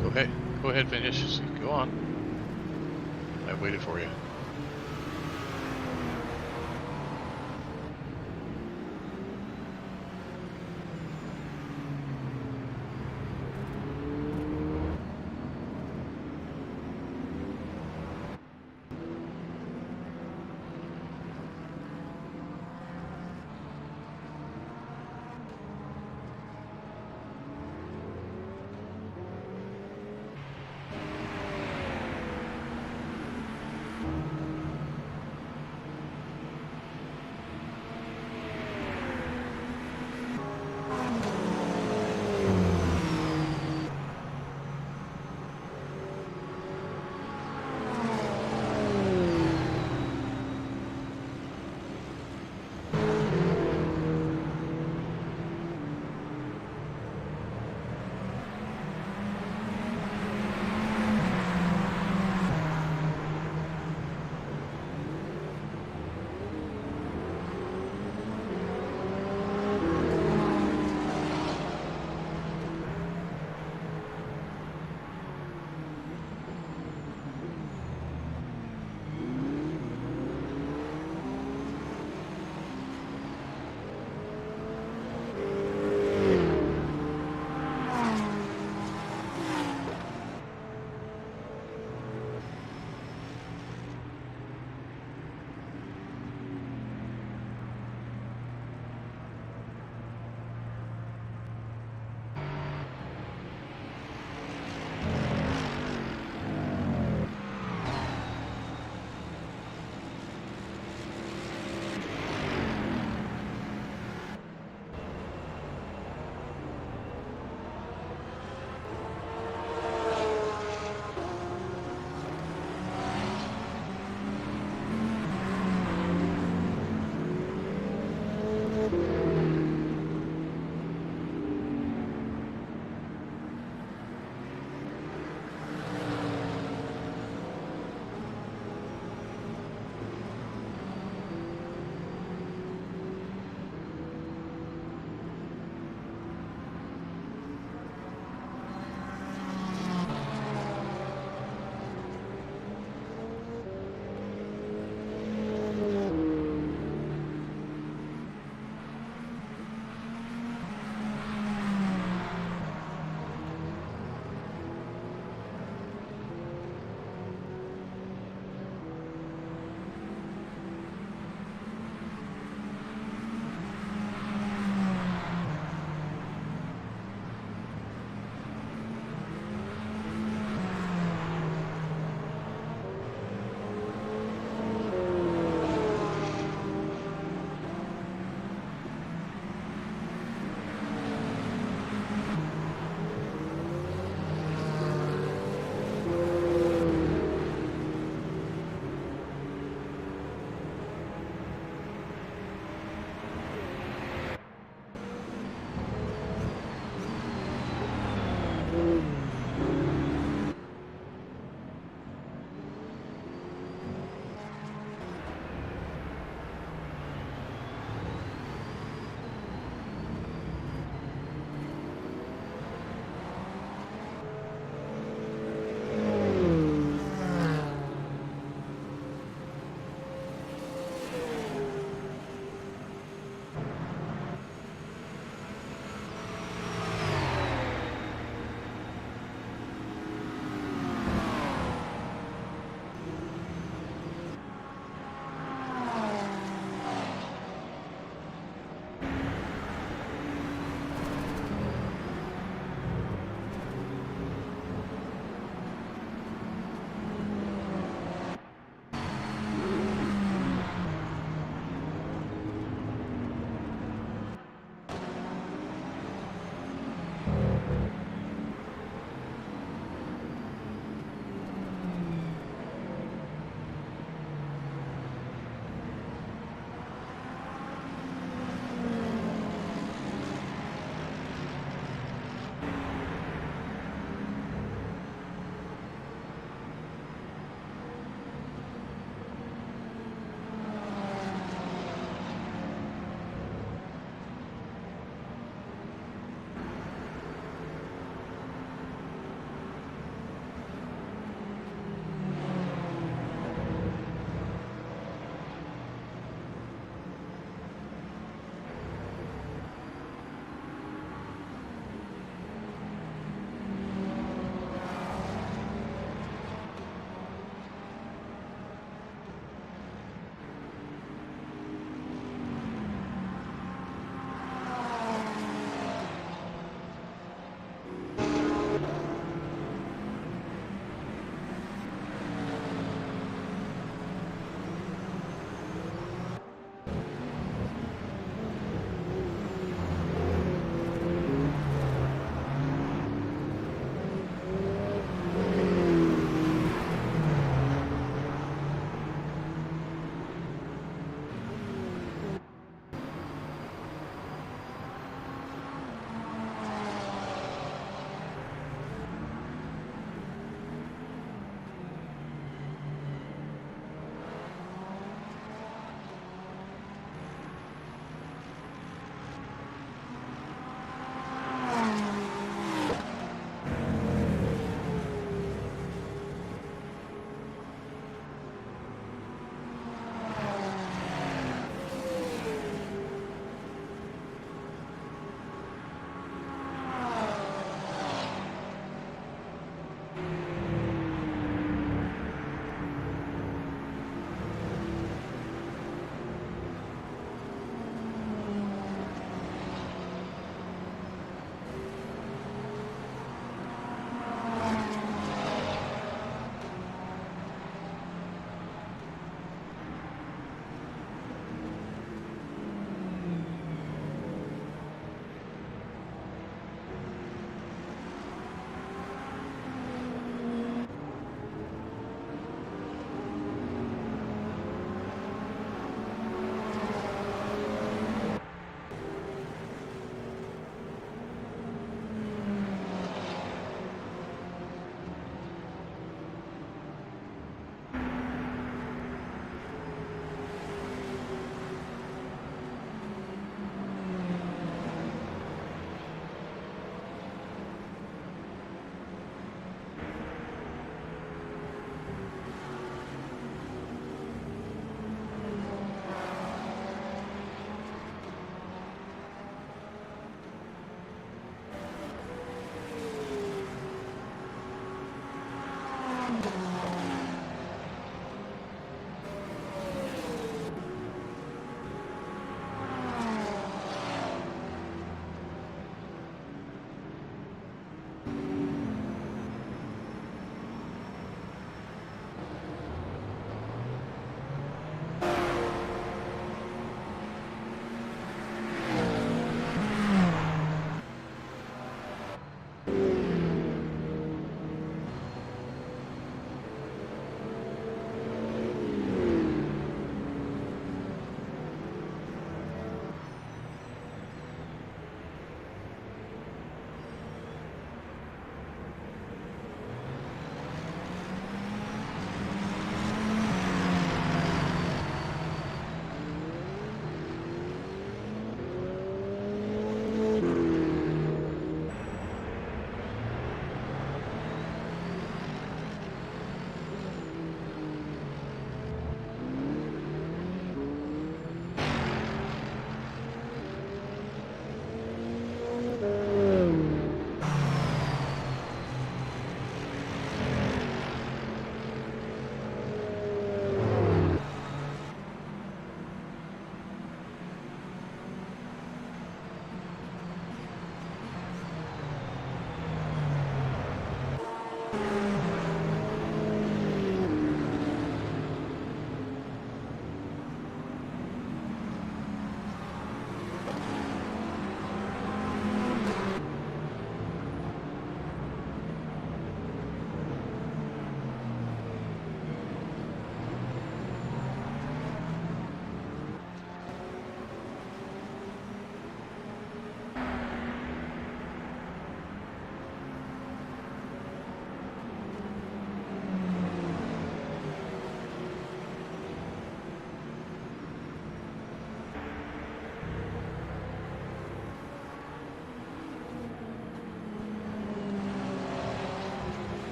Go ahead. Go ahead, finish. Go on. I waited for you.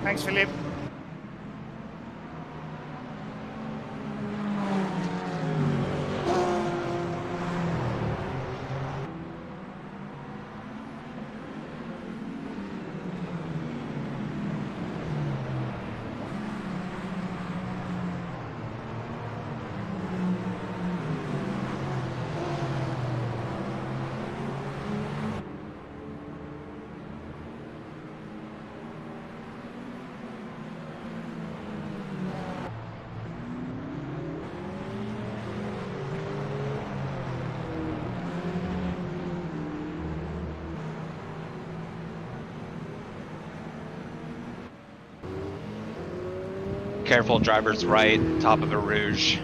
Thanks, Philip. Careful, driver's right, top of a rouge.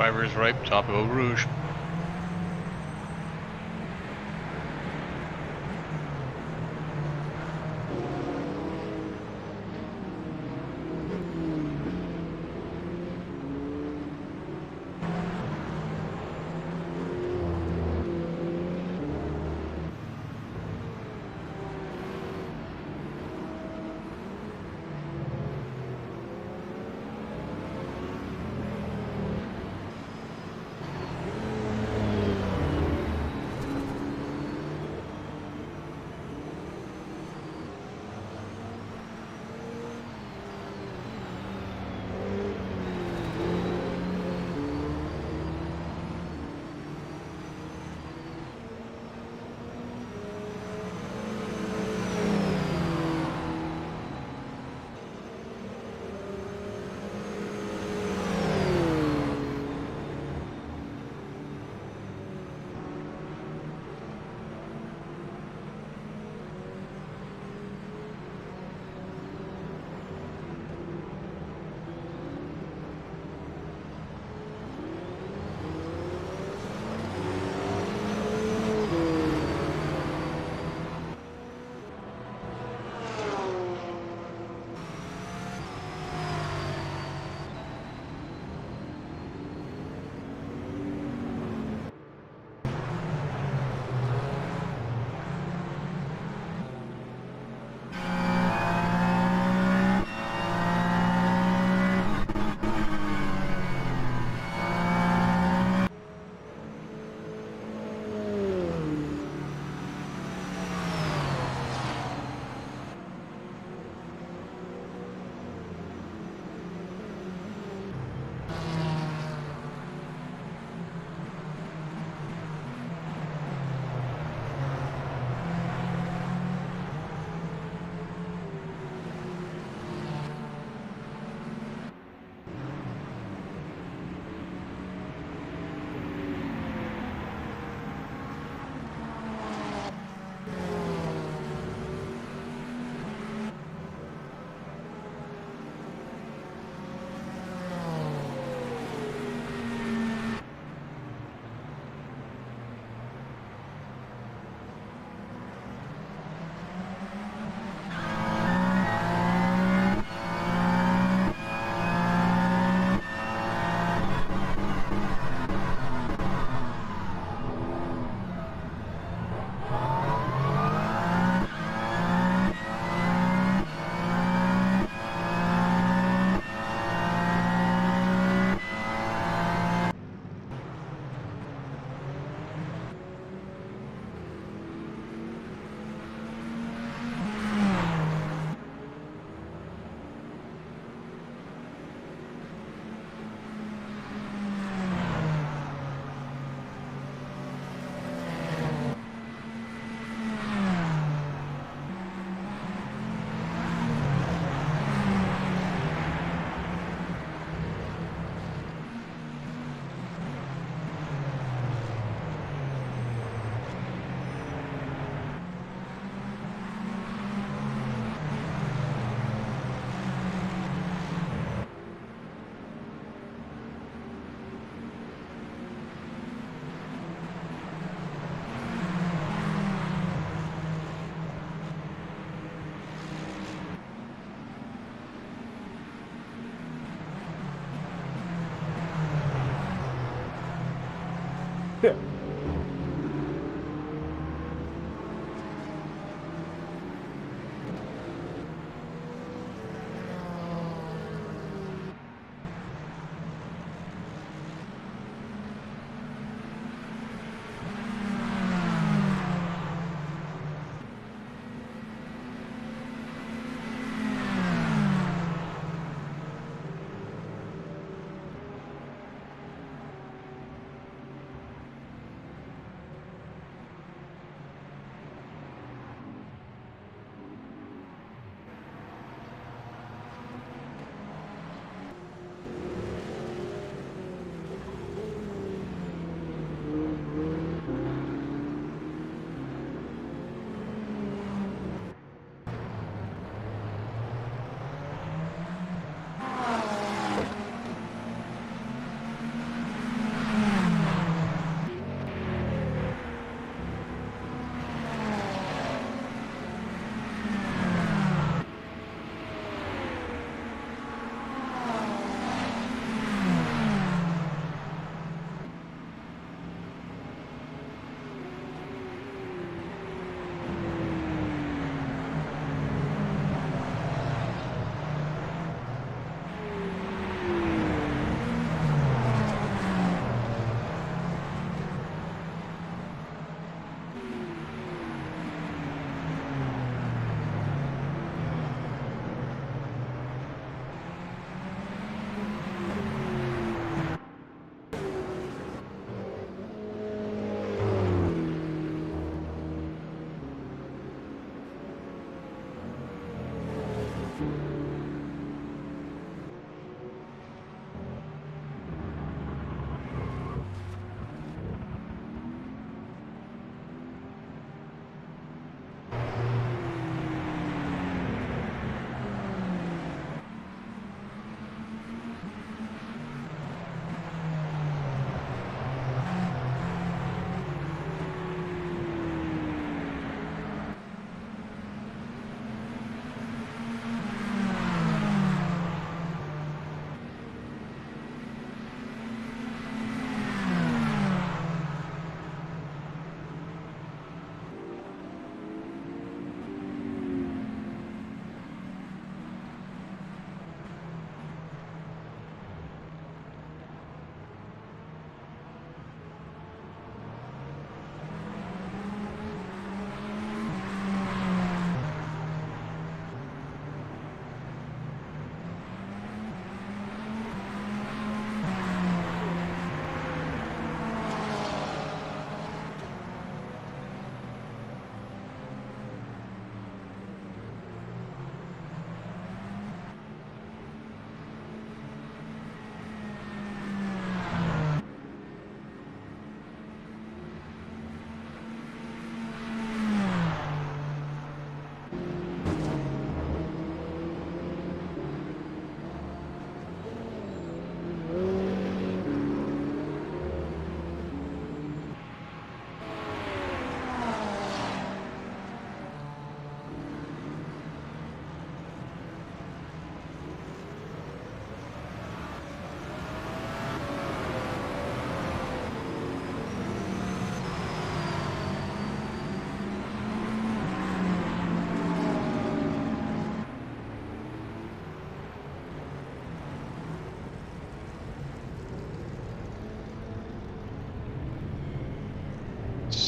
Driver's right, top of Eau Rouge.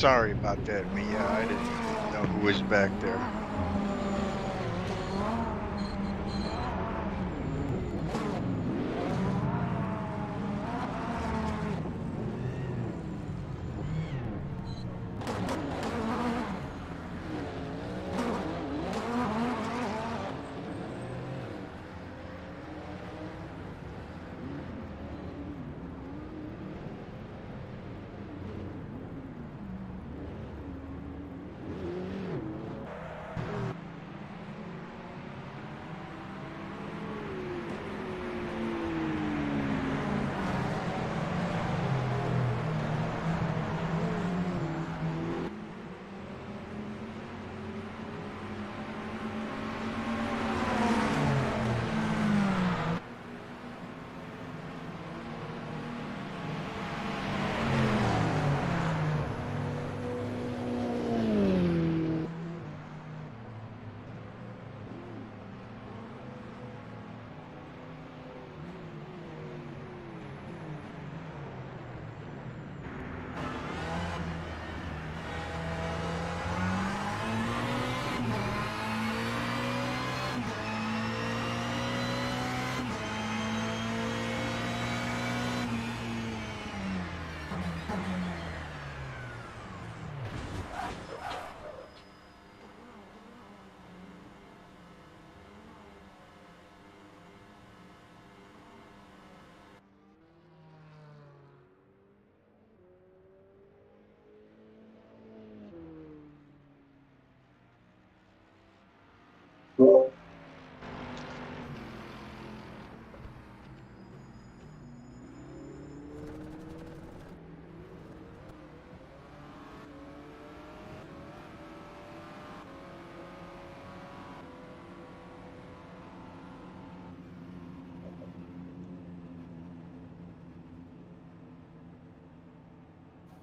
Sorry about that, Mia. I didn't know who was back there.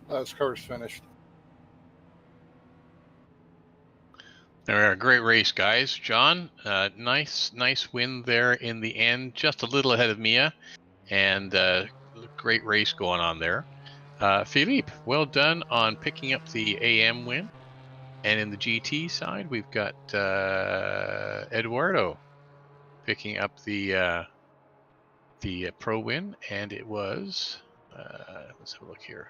This car's finished. There, great race, guys. John, nice win there in the end, just a little ahead of Mia, and great race going on there. Philippe, well done on picking up the AM win, and in the GT side, we've got Eduardo picking up the pro win, and it was let's have a look here.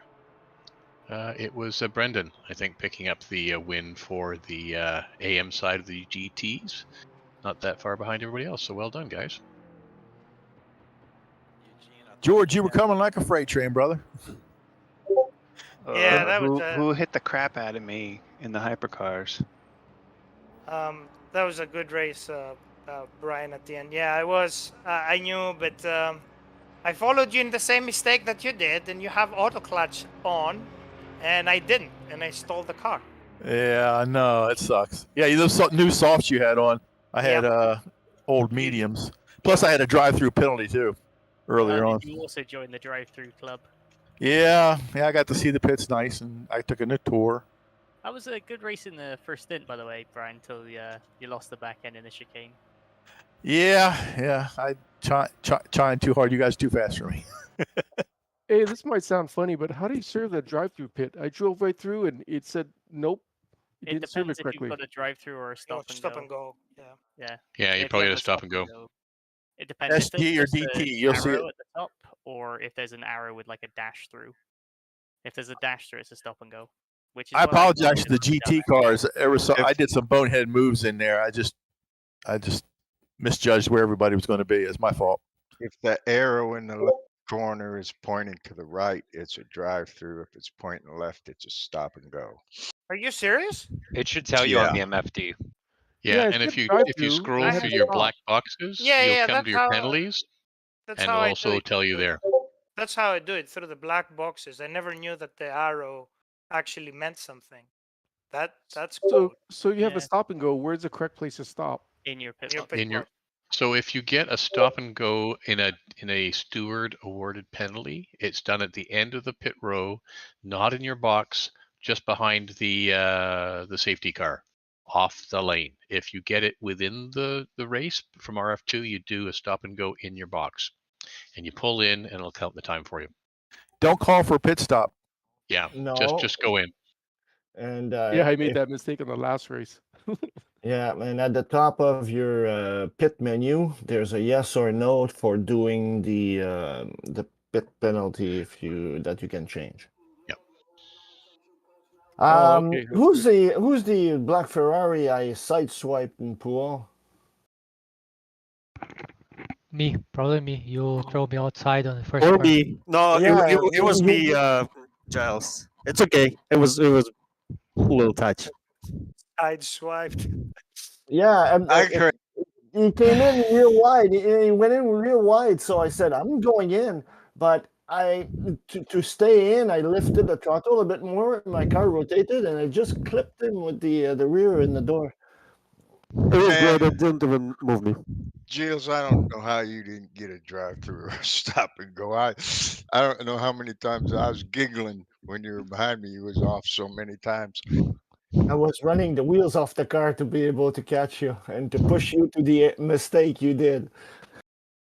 It was Brendan, I think, picking up the win for the AM side of the GTs. Not that far behind everybody else, so well done, guys. George, you were coming like a freight train, brother. Yeah, that was who hit the crap out of me in the hypercars? that was a good race, Brian. At the end, yeah, I was. I knew, but I followed you in the same mistake that you did, and you have auto clutch on, and I didn't, and I stole the car. Yeah, I know. It sucks. Yeah, those new softs you had on. I had old mediums. Plus, I had a drive-through penalty, too, earlier on. You also joined the drive-through club. Yeah, I got to see the pits nice, and I took a tour. That was a good race in the first stint, by the way, Brian, until you lost the back end in the chicane. Yeah. I trying too hard. You guys too fast for me. Hey, this might sound funny, but how do you serve that drive-through pit? I drove right through and it said nope. It didn't serve depends it if correctly. you've got a drive-through or a stop and go. Yeah. Yeah, you probably had a stop and go. It depends. SG or DT, you'll see it. At the top, or if there's an arrow with like a dash through. If there's a dash through, it's a stop and go. Which is I apologize to the GT cars. I did some bonehead moves in there. I just misjudged where everybody was going to be. It's my fault. If the arrow in the left corner is pointing to the right, it's a drive-through. If it's pointing left, it's a stop and go. Are you serious? It should tell you on the MFD. Yeah, and if you scroll through your black boxes, you'll come to your penalties, and it'll also tell you there. That's how I do it, through the black boxes. I never knew that the arrow actually meant something. That's cool. So you have a stop and go. Where's the correct place to stop? In your pit. So if you get a stop and go in a steward awarded penalty, it's done at the end of the pit row, not in your box, just behind the safety car, off the lane. If you get it within the race from RF2, you do a stop and go in your box, and you pull in, and it'll count the time for you. Don't call for a pit stop. Yeah, No. just go in. And yeah, I made that mistake in the last race. Yeah, and at the top of your pit menu, there's a yes or no for doing the pit penalty that you can change. Yep. Okay, who's the black Ferrari I sideswiped in pool? Me, probably me. You throw me outside on the first Or part. me. No, Yeah, it was me, Giles. It's okay. It was a little touch. I'd swiped. Yeah, he came in real wide. He went in real wide, so I said, I'm going in. But to stay in, I lifted the throttle a bit more. My car rotated, and I just clipped him with the rear in the door. It was good. It didn't even move me. Giles, I don't know how you didn't get a drive-through or a stop and go. I don't know how many times I was giggling when you were behind me. You was off so many times. I was running the wheels off the car to be able to catch you and to push you to the mistake you did.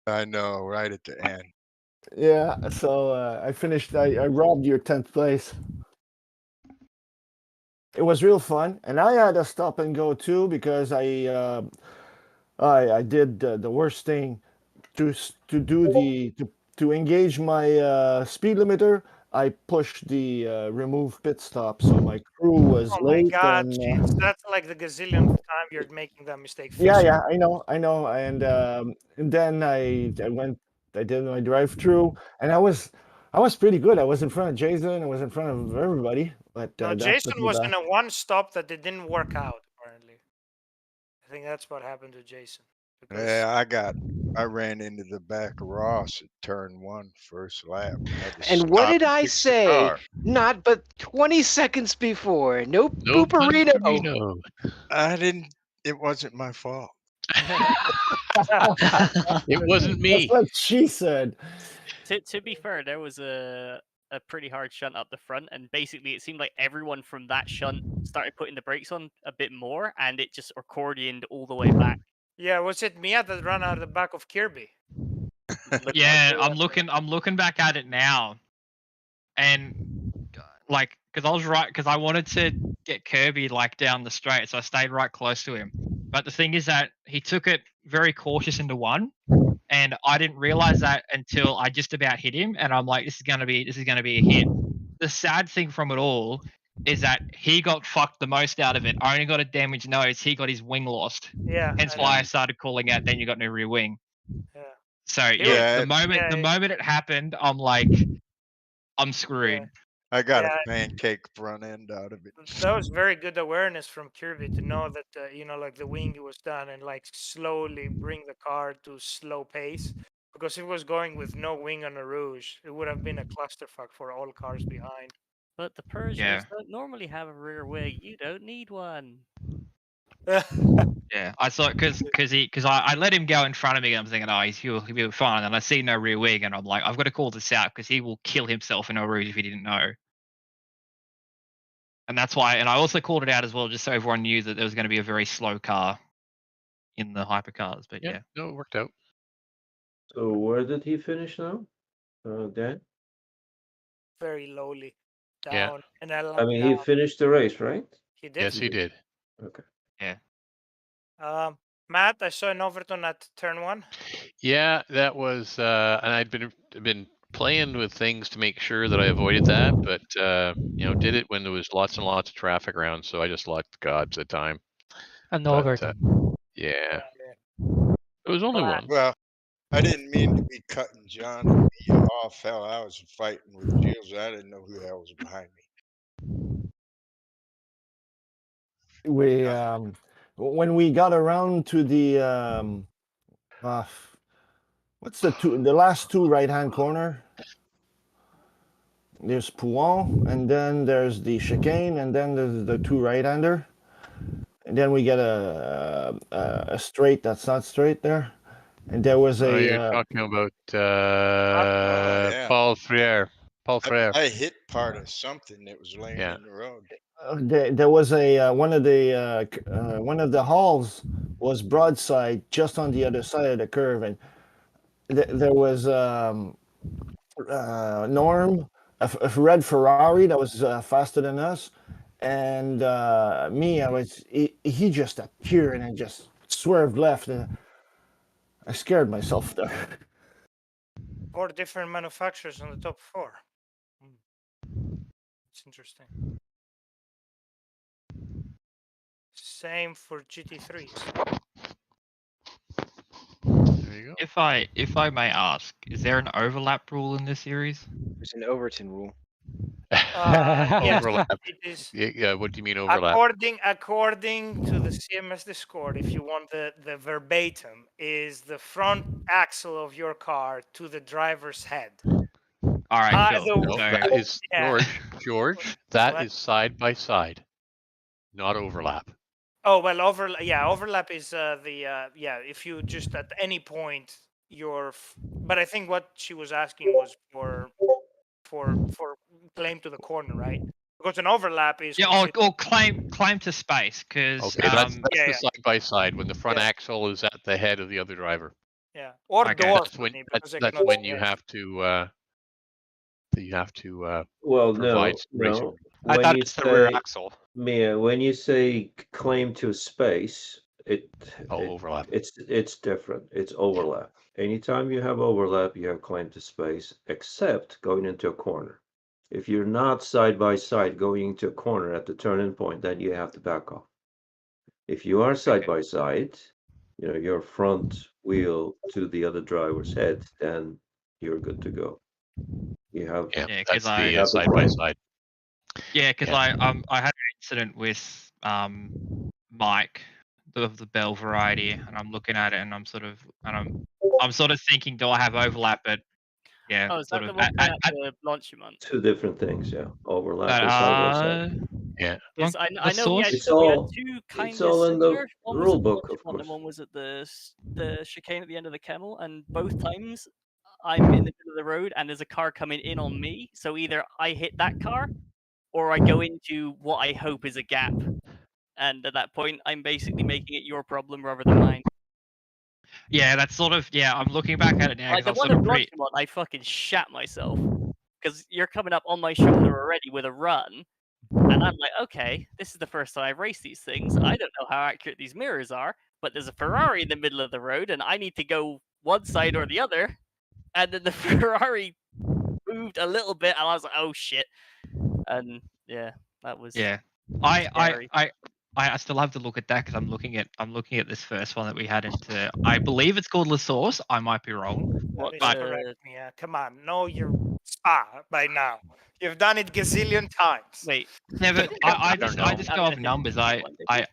I know, right at the end. Yeah, so I finished. I robbed your 10th place. It was real fun, and I had a stop and go too because I did the worst thing to engage my speed limiter. I pushed the remove pit stop, so my crew was late. Oh my God, and, jeez, that's like the gazillionth time you're making that mistake. Yeah, I know, and then I did my drive-through, and I was pretty good. I was in front of Jason. I was in front of everybody. But no, Jason was in a one stop that it didn't work out. Apparently, I think that's what happened to Jason. Yeah, I ran into the back of Ross at turn 1, first lap. And what did I say? Not but 20 seconds before. Nope, Pooperino. I didn't. It wasn't my fault. It wasn't me. That's what she said. To be fair, there was a a pretty hard shunt up the front, and basically it seemed like everyone from that shunt started putting the brakes on a bit more, and it just accordioned all the way back. Yeah, was it Mia that ran out of the back of Kirby? Yeah, I'm looking back at it now, and like, because I wanted to get Kirby like down the straight, so I stayed right close to him. But the thing is that he took it very cautious into one, and I didn't realize that until I just about hit him, and I'm like, this is gonna be a hit. The sad thing from it all is that he got fucked the most out of it. I only got a damaged nose. He got his wing lost. Yeah. Hence why I started calling out. Then you got no rear wing. Yeah. So yeah, the moment it happened, I'm like, I'm screwed. I got a pancake front end out of it. That was very good awareness from Kirby to know that you know, like the wing was done and like slowly bring the car to slow pace. Because if it was going with no wing on a Rouge, it would have been a clusterfuck for all cars behind. But the Peugeots Yeah. don't normally have a rear wing. You don't need one. Yeah, I thought because I let him go in front of me, and I'm thinking, oh, he'll be fine, and I see no rear wing, and I'm like, I've got to call this out because he will kill himself in a Rouge if he didn't know. And that's why, and I also called it out as well, just so everyone knew that there was going to be a very slow car in the Hypercars. But yeah, no, it worked out. So where did he finish now, Dan? Very lowly down. Yeah. And I mean, he finished the race, right? He did. Yes, he did. Okay. Yeah. Matt, I saw an Overton at turn 1. Yeah, that was, and I'd been playing with things to make sure that I avoided that, but you know, did it when there was lots and lots of traffic around, so I just locked gods at the time. And Overton. Yeah. It was only one. Well, I didn't mean to be cutting John off. Hell, I was fighting with Shields. I didn't know who the hell was behind me. We when we got around to the what's the last two right-hand corner? There's Pouin, and then there's the chicane, and then there's the two right-hander, and then we get a straight that's not straight there, and there was a. You're talking about Paul Frere. Paul Frere. I hit part of something that was laying in the road. There was a one of the halls was broadside just on the other side of the curve, and there was Norm, a red Ferrari that was faster than us, and me. He just appeared and just swerved left, and I scared myself there. 4 different manufacturers on the top 4. It's interesting. Same for GT3s. There you go. If I may ask, is there an overlap rule in this series? There's an Overton rule. Yes, Overlap. it is. Yeah, what do you mean overlap? According to the CMS Discord, if you want the verbatim, is the front axle of your car to the driver's head. All right, cool. No, that is George. That is side by side, not overlap. Oh well, overlap is if you just at any point but I think what she was asking was for claim to the corner, right? Because an overlap is or claim to space, because okay, that's the side by side when the front axle is at the head of the other driver. Yeah, or door. That's when you have to. Well, provide no. space. I thought it's the rear axle. Mia, when you say claim to space, overlap. It's different. It's overlap. Anytime you have overlap, you have claim to space, except going into a corner. If you're not side by side going into a corner at the turn-in point, then you have to back off. If you are side by side, your front wheel to the other driver's head, then you're good to go. You have that's the side by side. Yeah, because I had an incident with Mike of the Bell variety, and I'm looking at it, and I'm sort of thinking, do I have overlap? But yeah, Oh, is that the one at the launch month? Two different things, yeah. Overlap and side by side. Yeah. Yes, I know we had It's two kind it's of all in the similar. One was rule at the book, launch of one, and course. one was at the chicane at the end of the kennel, and both times I'm in the middle of the road and there's a car coming in on me. So either I hit that car, or I go into what I hope is a gap. And at that point, I'm basically making it your problem rather than mine. Yeah, that's sort of, yeah, I'm looking back at it now. Like the 'cause one I'm in sort of pretty, Blanchimont, I fucking shat myself. Because you're coming up on my shoulder already with a run. And I'm like, okay, this is the first time I've raced these things. I don't know how accurate these mirrors are, but there's a Ferrari in the middle of the road, and I need to go one side or the other. And then the Ferrari moved a little bit, and I was like, oh shit. And yeah, that was yeah. scary. I still have to look at that because I'm looking at this first one that we had into. I believe it's called La Source. I might be wrong. What But correct me? Come on, know your spa by now. You've done it gazillion times. Wait, never. I just know. go off numbers. I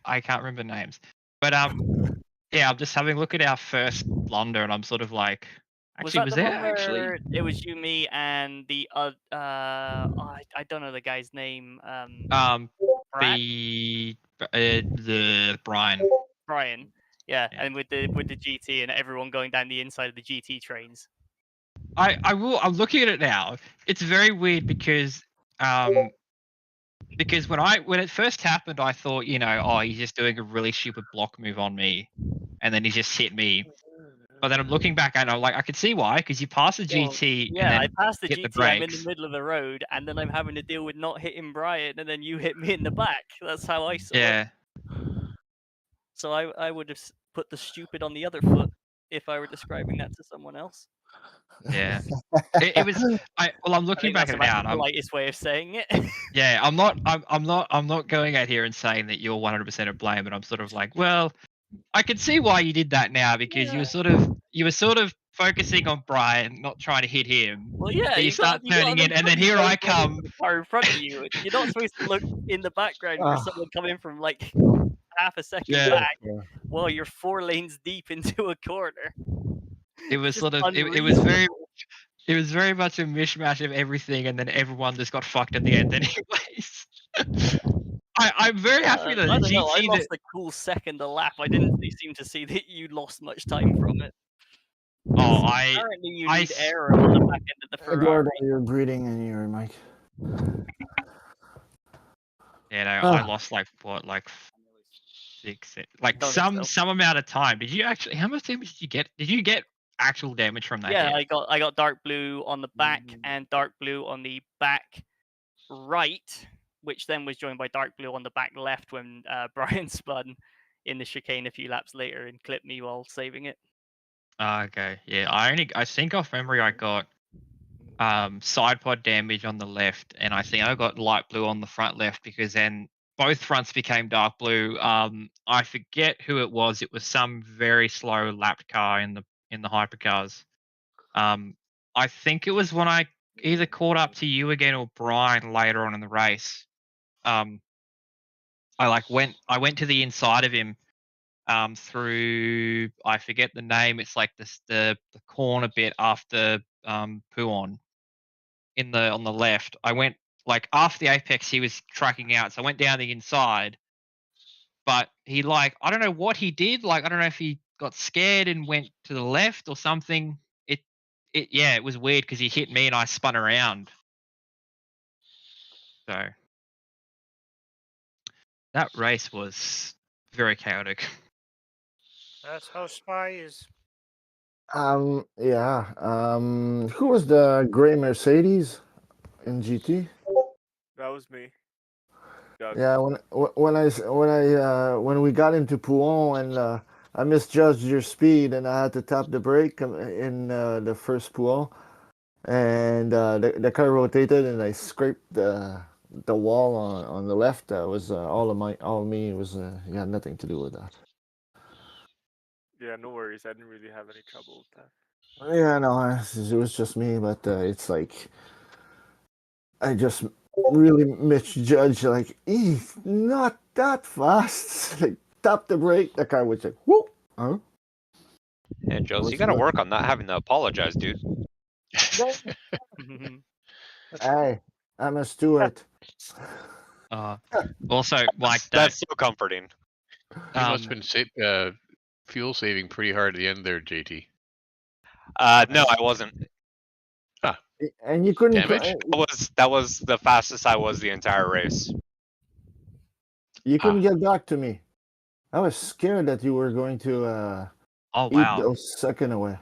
can't remember names. But yeah, I'm just having a look at our first blunder, and I'm sort of like, actually, was that the there one where actually? it was you, me, and the I don't know the guy's name. Brad? The Brian. Brian. Yeah, and with the GT and everyone going down the inside of the GT trains. I'm looking at it now. It's very weird because when it first happened, I thought, he's just doing a really stupid block move on me, and then he just hit me. But then I'm looking back and I'm like, I can see why, because you pass the GT. Yeah, and then I passed the hit GT. The I'm in brakes. the middle of the road, and then I'm having to deal with not hitting Brian, and then you hit me in the back. That's how I saw it. So I would have put the stupid on the other foot if I were describing that to someone else. Yeah. It was. I'm looking back at it now. That's the politest way of saying it. Yeah, I'm not going out here and saying that you're 100% to blame, but I'm sort of like, well, I can see why you did that now because you were sort of focusing on Brian, not trying to hit him. Well, yeah, so you start turning in, and then here I come. The car in front of you. You're not supposed to look in the background for someone coming from like half a second back while you're 4 lanes deep into a corner. It was sort of it was very much a mishmash of everything, and then everyone just got fucked at the end, anyways. I'm very happy that I don't know, I GT lost a cool second a lap. I didn't seem to see that you lost much time from it. Oh, apparently you need air on the back end of the Ferrari. Eduardo, you're breathing in your mic. Yeah, no, I lost like 6, like some amount of time. Did you actually? How much damage did you get? Did you get actual damage from that? Yeah, hit? I got dark blue on the back and dark blue on the back right, which then was joined by dark blue on the back left when Brian spun in the chicane a few laps later and clipped me while saving it. Okay, yeah. I think off memory I got side pod damage on the left, and I think I got light blue on the front left because then both fronts became dark blue. I forget who it was. It was some very slow lapped car in the Hypercars. I think it was when I either caught up to you again or Brian later on in the race. I went to the inside of him through, I forget the name. It's like the corner bit after Puon on the left. I went like after the apex he was tracking out, so I went down the inside. But he I don't know what he did. I don't know if he got scared and went to the left or something. It was weird because he hit me and I spun around. So that race was very chaotic. That's how Spy is. Yeah. Who was the gray Mercedes in GT? That was me. Yeah, when we got into Pouon and I misjudged your speed and I had to tap the brake in the first Pouon, and the car rotated and I scraped the wall on the left. That was all me. It was you had nothing to do with that. Yeah, no worries. I didn't really have any trouble with that. Yeah, no, it was just me, but it's like I just really misjudged. Like, not that fast. Like, tap the brake. The car was like, whoop. Huh? And Jones, you gotta work on not having to apologize, dude. Hey, I'm a steward. Also, like that's so comforting. You must have been fuel saving pretty hard at the end there, JT. No, I wasn't. And you couldn't. Damage. That was the fastest I was the entire race. You couldn't get back to me. I was scared that you were going to eat those second away.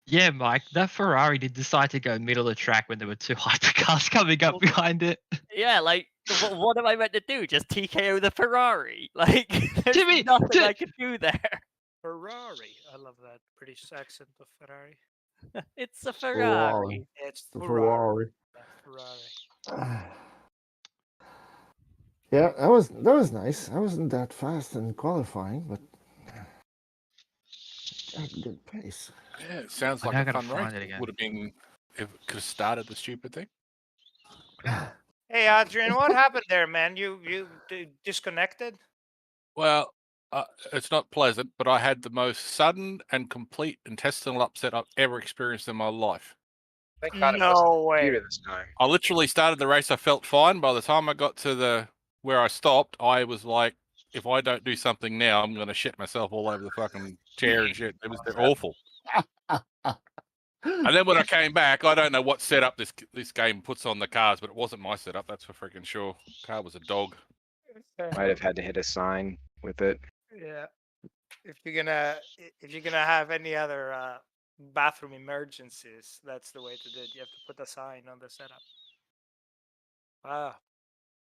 Yeah, Mike, that Ferrari did decide to go middle of the track when there were two hypercars coming up behind it. Yeah, like, what am I meant to do? Just TKO the Ferrari? Like, there's nothing I could do there. Ferrari. I love that British accent of Ferrari. It's a Ferrari. It's Ferrari. Ferrari. Yeah, that was nice. I wasn't that fast in qualifying, but had good pace. Yeah, it sounds like a fun race. It would have been if it could have started the stupid thing. Hey, Adrian, what happened there, man? You disconnected? Well, it's not pleasant, but I had the most sudden and complete intestinal upset I've ever experienced in my life. Thank God No way. this time. I literally started the race. I felt fine. By the time I got to where I stopped, I was like, if I don't do something now, I'm going to shit myself all over the fucking chair and shit. They're awful. And then when I came back, I don't know what setup this game puts on the cars, but it wasn't my setup. That's for freaking sure. Car was a dog. Might have had to hit a sign with it. Yeah. If you're gonna have any other bathroom emergencies, that's the way to do it. You have to put a sign on the setup. Wow.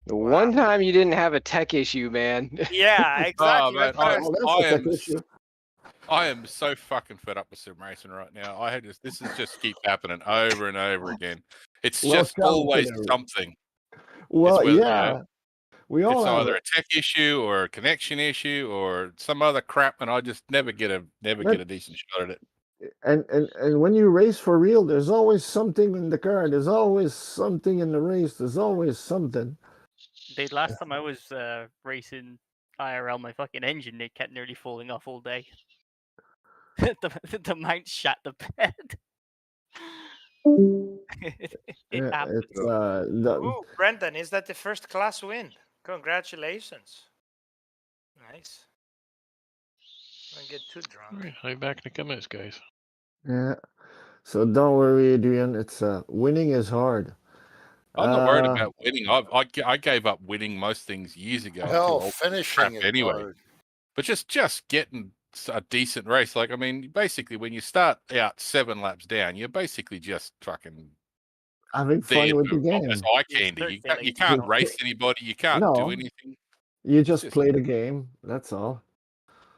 The one time you didn't have a tech issue, man. Yeah, exactly. Oh, man, I am so fucking fed up with sim racing right now. This is just keep happening over and over again. It's just always something. Well, yeah. We all it's have either a tech issue or a connection issue or some other crap, and I just never get a decent shot at it. And when you race for real, there's always something in the car. There's always something in the race. There's always something. The last time I was racing IRL, my fucking engine, it kept nearly falling off all day. the mount shot the bed. it happens. Ooh, Brendan, is that the first class win? Congratulations. Nice. Don't get too drunk. Right, I'm back in the comments, guys. Yeah. So don't worry, Adrian. It's winning is hard. I'm not worried about winning. I gave up winning most things years ago. Hell, finishing is anyway. hard. But just getting a decent race, like I mean, basically when you start out 7 laps down, you're basically just fucking having fun with the game. That's eye candy. You can't race anybody. You can't do anything. You just play the game. That's all.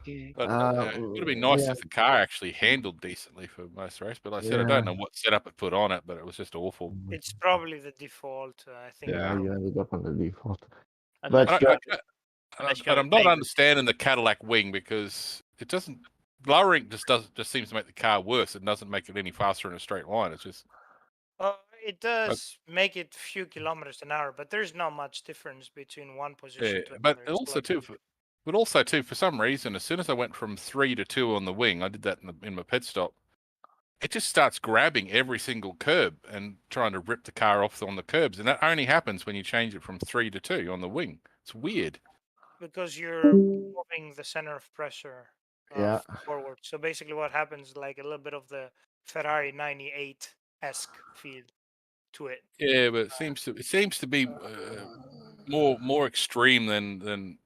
But it would have been nice if the car actually handled decently for most race. But like I said, I don't know what setup it put on it, but it was just awful. It's probably the default. I think. Yeah, you ended up on the default. But I'm not understanding the Cadillac wing because it doesn't. Lowering just seems to make the car worse. It doesn't make it any faster in a straight line. It's just. It does make it few kilometers an hour, but there's not much difference between one position to but another. also too, for some reason, as soon as I went from 3 to 2 on the wing, I did that in my pit stop. It just starts grabbing every single curb and trying to rip the car off on the curbs, and that only happens when you change it from 3 to 2 on the wing. It's weird. Because you're moving the center of pressure forward. So basically, what happens, like a little bit of the Ferrari 98-esque feel to it. Yeah, but it seems to be more extreme than.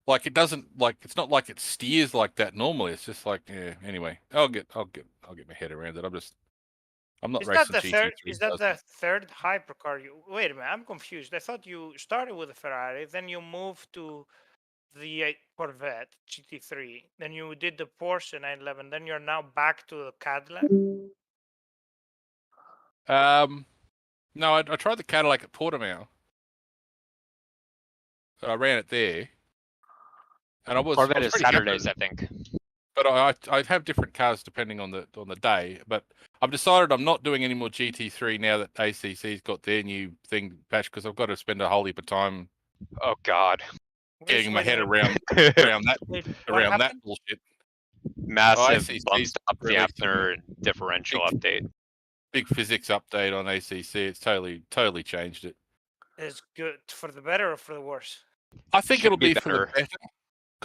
Like it doesn't it's not like it steers like that normally. It's just like anyway. I'll get my head around it. I'm not racing GT3. Is that the third hypercar? Wait a minute, I'm confused. I thought you started with a Ferrari, then you moved to the Corvette GT3, then you did the Porsche 911, then you're now back to the Cadillac. No, I tried the Cadillac at Portimao. I ran it there. And Corvette is Saturdays, I think. But I have different cars depending on the day. But I've decided I'm not doing any more GT3 now that ACC's got their new thing patched because I've got to spend a whole heap of time. Oh God, getting my head around that bullshit. Massive bumped up the after differential update. Big physics update on ACC. It's totally changed it. Is good for the better or for the worse? I think it'll be for the better.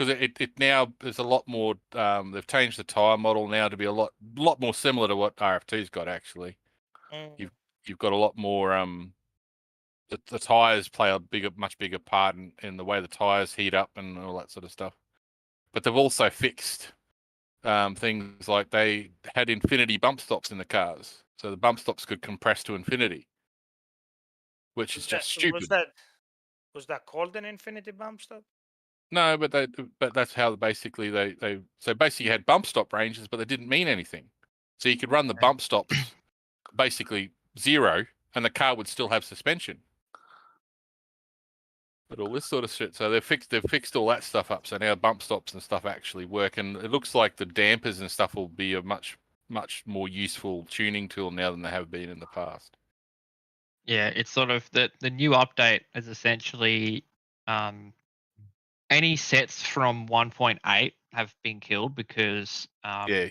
because it now there's a lot more. They've changed the tire model now to be a lot more similar to what RFT's got actually. You've got a lot more. The tires play a much bigger part in the way the tires heat up and all that sort of stuff. But they've also fixed things like they had infinity bump stops in the cars, so the bump stops could compress to infinity, which is just stupid. Was that called an infinity bump stop? No, but that's how basically they you had bump stop ranges, but they didn't mean anything. So you could run the bump stops basically 0, and the car would still have suspension. But all this sort of shit. So they've fixed all that stuff up. So now bump stops and stuff actually work, and it looks like the dampers and stuff will be a much more useful tuning tool now than they have been in the past. Yeah, it's sort of the new update is essentially any sets from 1.8 have been killed because you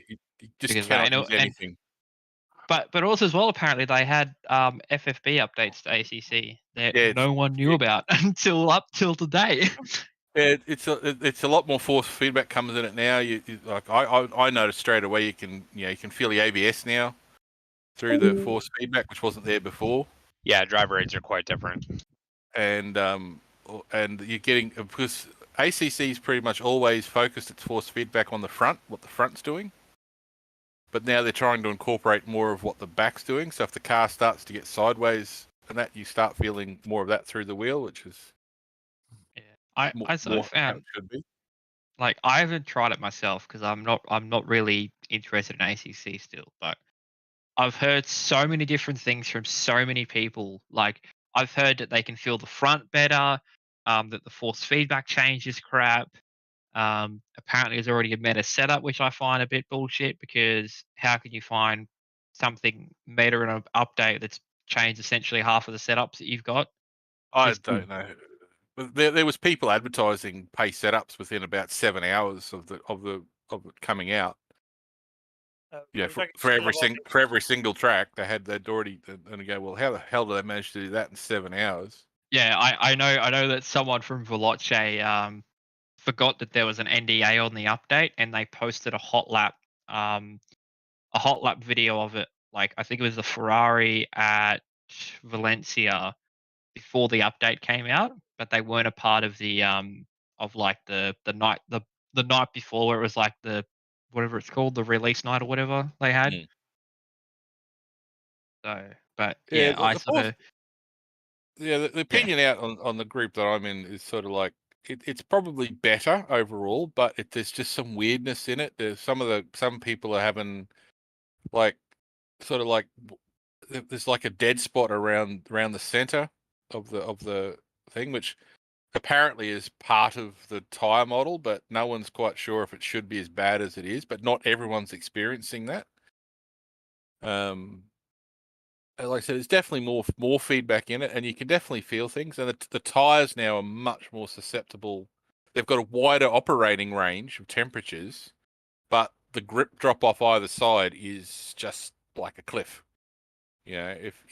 just cannot use anything. But also as well, apparently they had FFB updates to ACC that no one knew about until up till today. Yeah, it's a lot more force feedback comes in it now. You like I noticed straight away you can feel the ABS now through the force feedback, which wasn't there before. Yeah, driver aids are quite different. And you're getting, because ACC's pretty much always focused its force feedback on the front, what the front's doing. But now they're trying to incorporate more of what the back's doing. So if the car starts to get sideways and that, you start feeling more of that through the wheel, which is I sort of found, like, I haven't tried it myself because I'm not really interested in ACC still, but I've heard so many different things from so many people. Like, I've heard that they can feel the front better, that the force feedback change is crap. Apparently there's already a meta setup, which I find a bit bullshit, because how can you find something meta in an update that's changed essentially half of the setups that you've got? I don't know. There was people advertising pay setups within about 7 hours of it coming out. Yeah, for every single track they'd already, and go, well, how the hell did they manage to do that in 7 hours? Yeah, I know that someone from Veloce forgot that there was an NDA on the update, and they posted a hot lap video of it. Like, I think it was the Ferrari at Valencia before the update came out, but they weren't a part of the the night before, where it was like the whatever it's called, the release night or whatever they had. So, but yeah, the opinion out on the group that I'm in is sort of like it's probably better overall, but there's just some weirdness in it. There's some people are having like sort of like there's like a dead spot around the center of the thing, which apparently is part of the tire model, but no one's quite sure if it should be as bad as it is. But not everyone's experiencing that. Like I said, there's definitely more feedback in it, and you can definitely feel things. And the tires now are much more susceptible. They've got a wider operating range of temperatures, but the grip drop off either side is just like a cliff. You know, if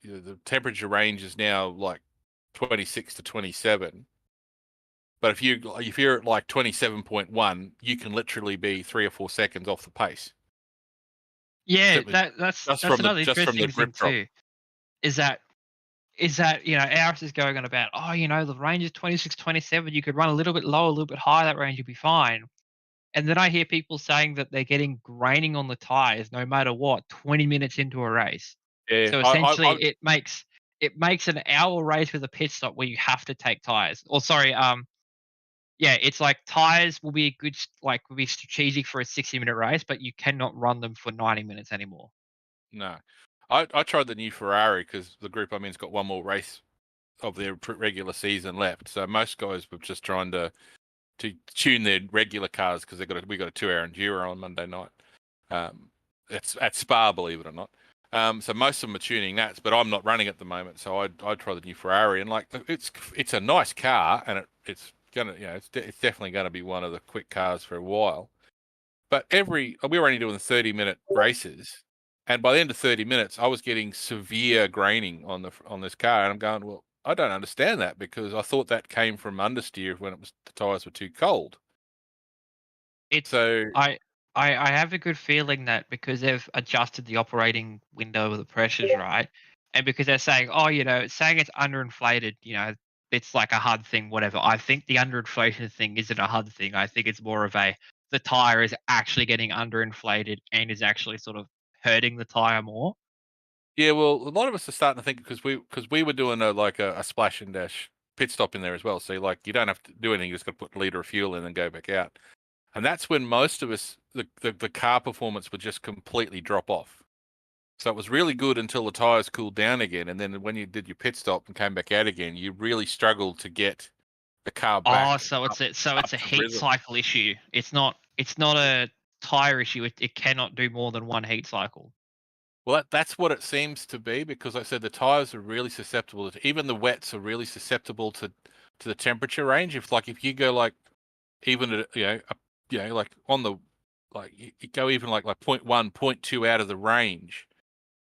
the temperature range is now like 26 to 27, but if you're at like 27.1, you can literally be 3 or 4 seconds off the pace. Yeah, that's another interesting thing too. Is that ours is going on about, the range is 26, 27. You could run a little bit lower, a little bit higher. That range would be fine. And then I hear people saying that they're getting graining on the tires no matter what 20 minutes into a race. Yeah, so essentially, it makes an hour race with a pit stop where you have to take tires. Or sorry, it's like tires will be will be strategic for a 60-minute race, but you cannot run them for 90 minutes anymore. No, I tried the new Ferrari because the group I'm in's got one more race of their regular season left. So most guys were just trying to tune their regular cars because we got a 2-hour enduro on Monday night. It's at Spa, believe it or not. So most of them are tuning that, but I'm not running at the moment. So I tried the new Ferrari, and like it's a nice car, and it's definitely going to be one of the quick cars for a while. But we were only doing 30-minute races, and by the end of 30 minutes, I was getting severe graining on this car, and I'm going, well, I don't understand that, because I thought that came from understeer when the tires were too cold. So I have a good feeling that because they've adjusted the operating window of the pressures, right? And because they're saying, oh, saying it's underinflated, it's like a HUD thing, whatever. I think the underinflation thing isn't a HUD thing. I think it's more of the tire is actually getting underinflated and is actually sort of hurting the tire more. Yeah, well, a lot of us are starting to think because we were doing a splash and dash pit stop in there as well. So you don't have to do anything; you just got to put a liter of fuel in and go back out. And that's when most of us, the car performance would just completely drop off. So it was really good until the tires cooled down again, and then when you did your pit stop and came back out again, you really struggled to get the car back. Oh, so it's a heat cycle issue. It's not a tire issue. It cannot do more than one heat cycle. Well, that's what it seems to be, because like I said the tires are really susceptible. Even the wets are really susceptible to the temperature range. If you go even at, on the you go even like 0.1, 0.2 out of the range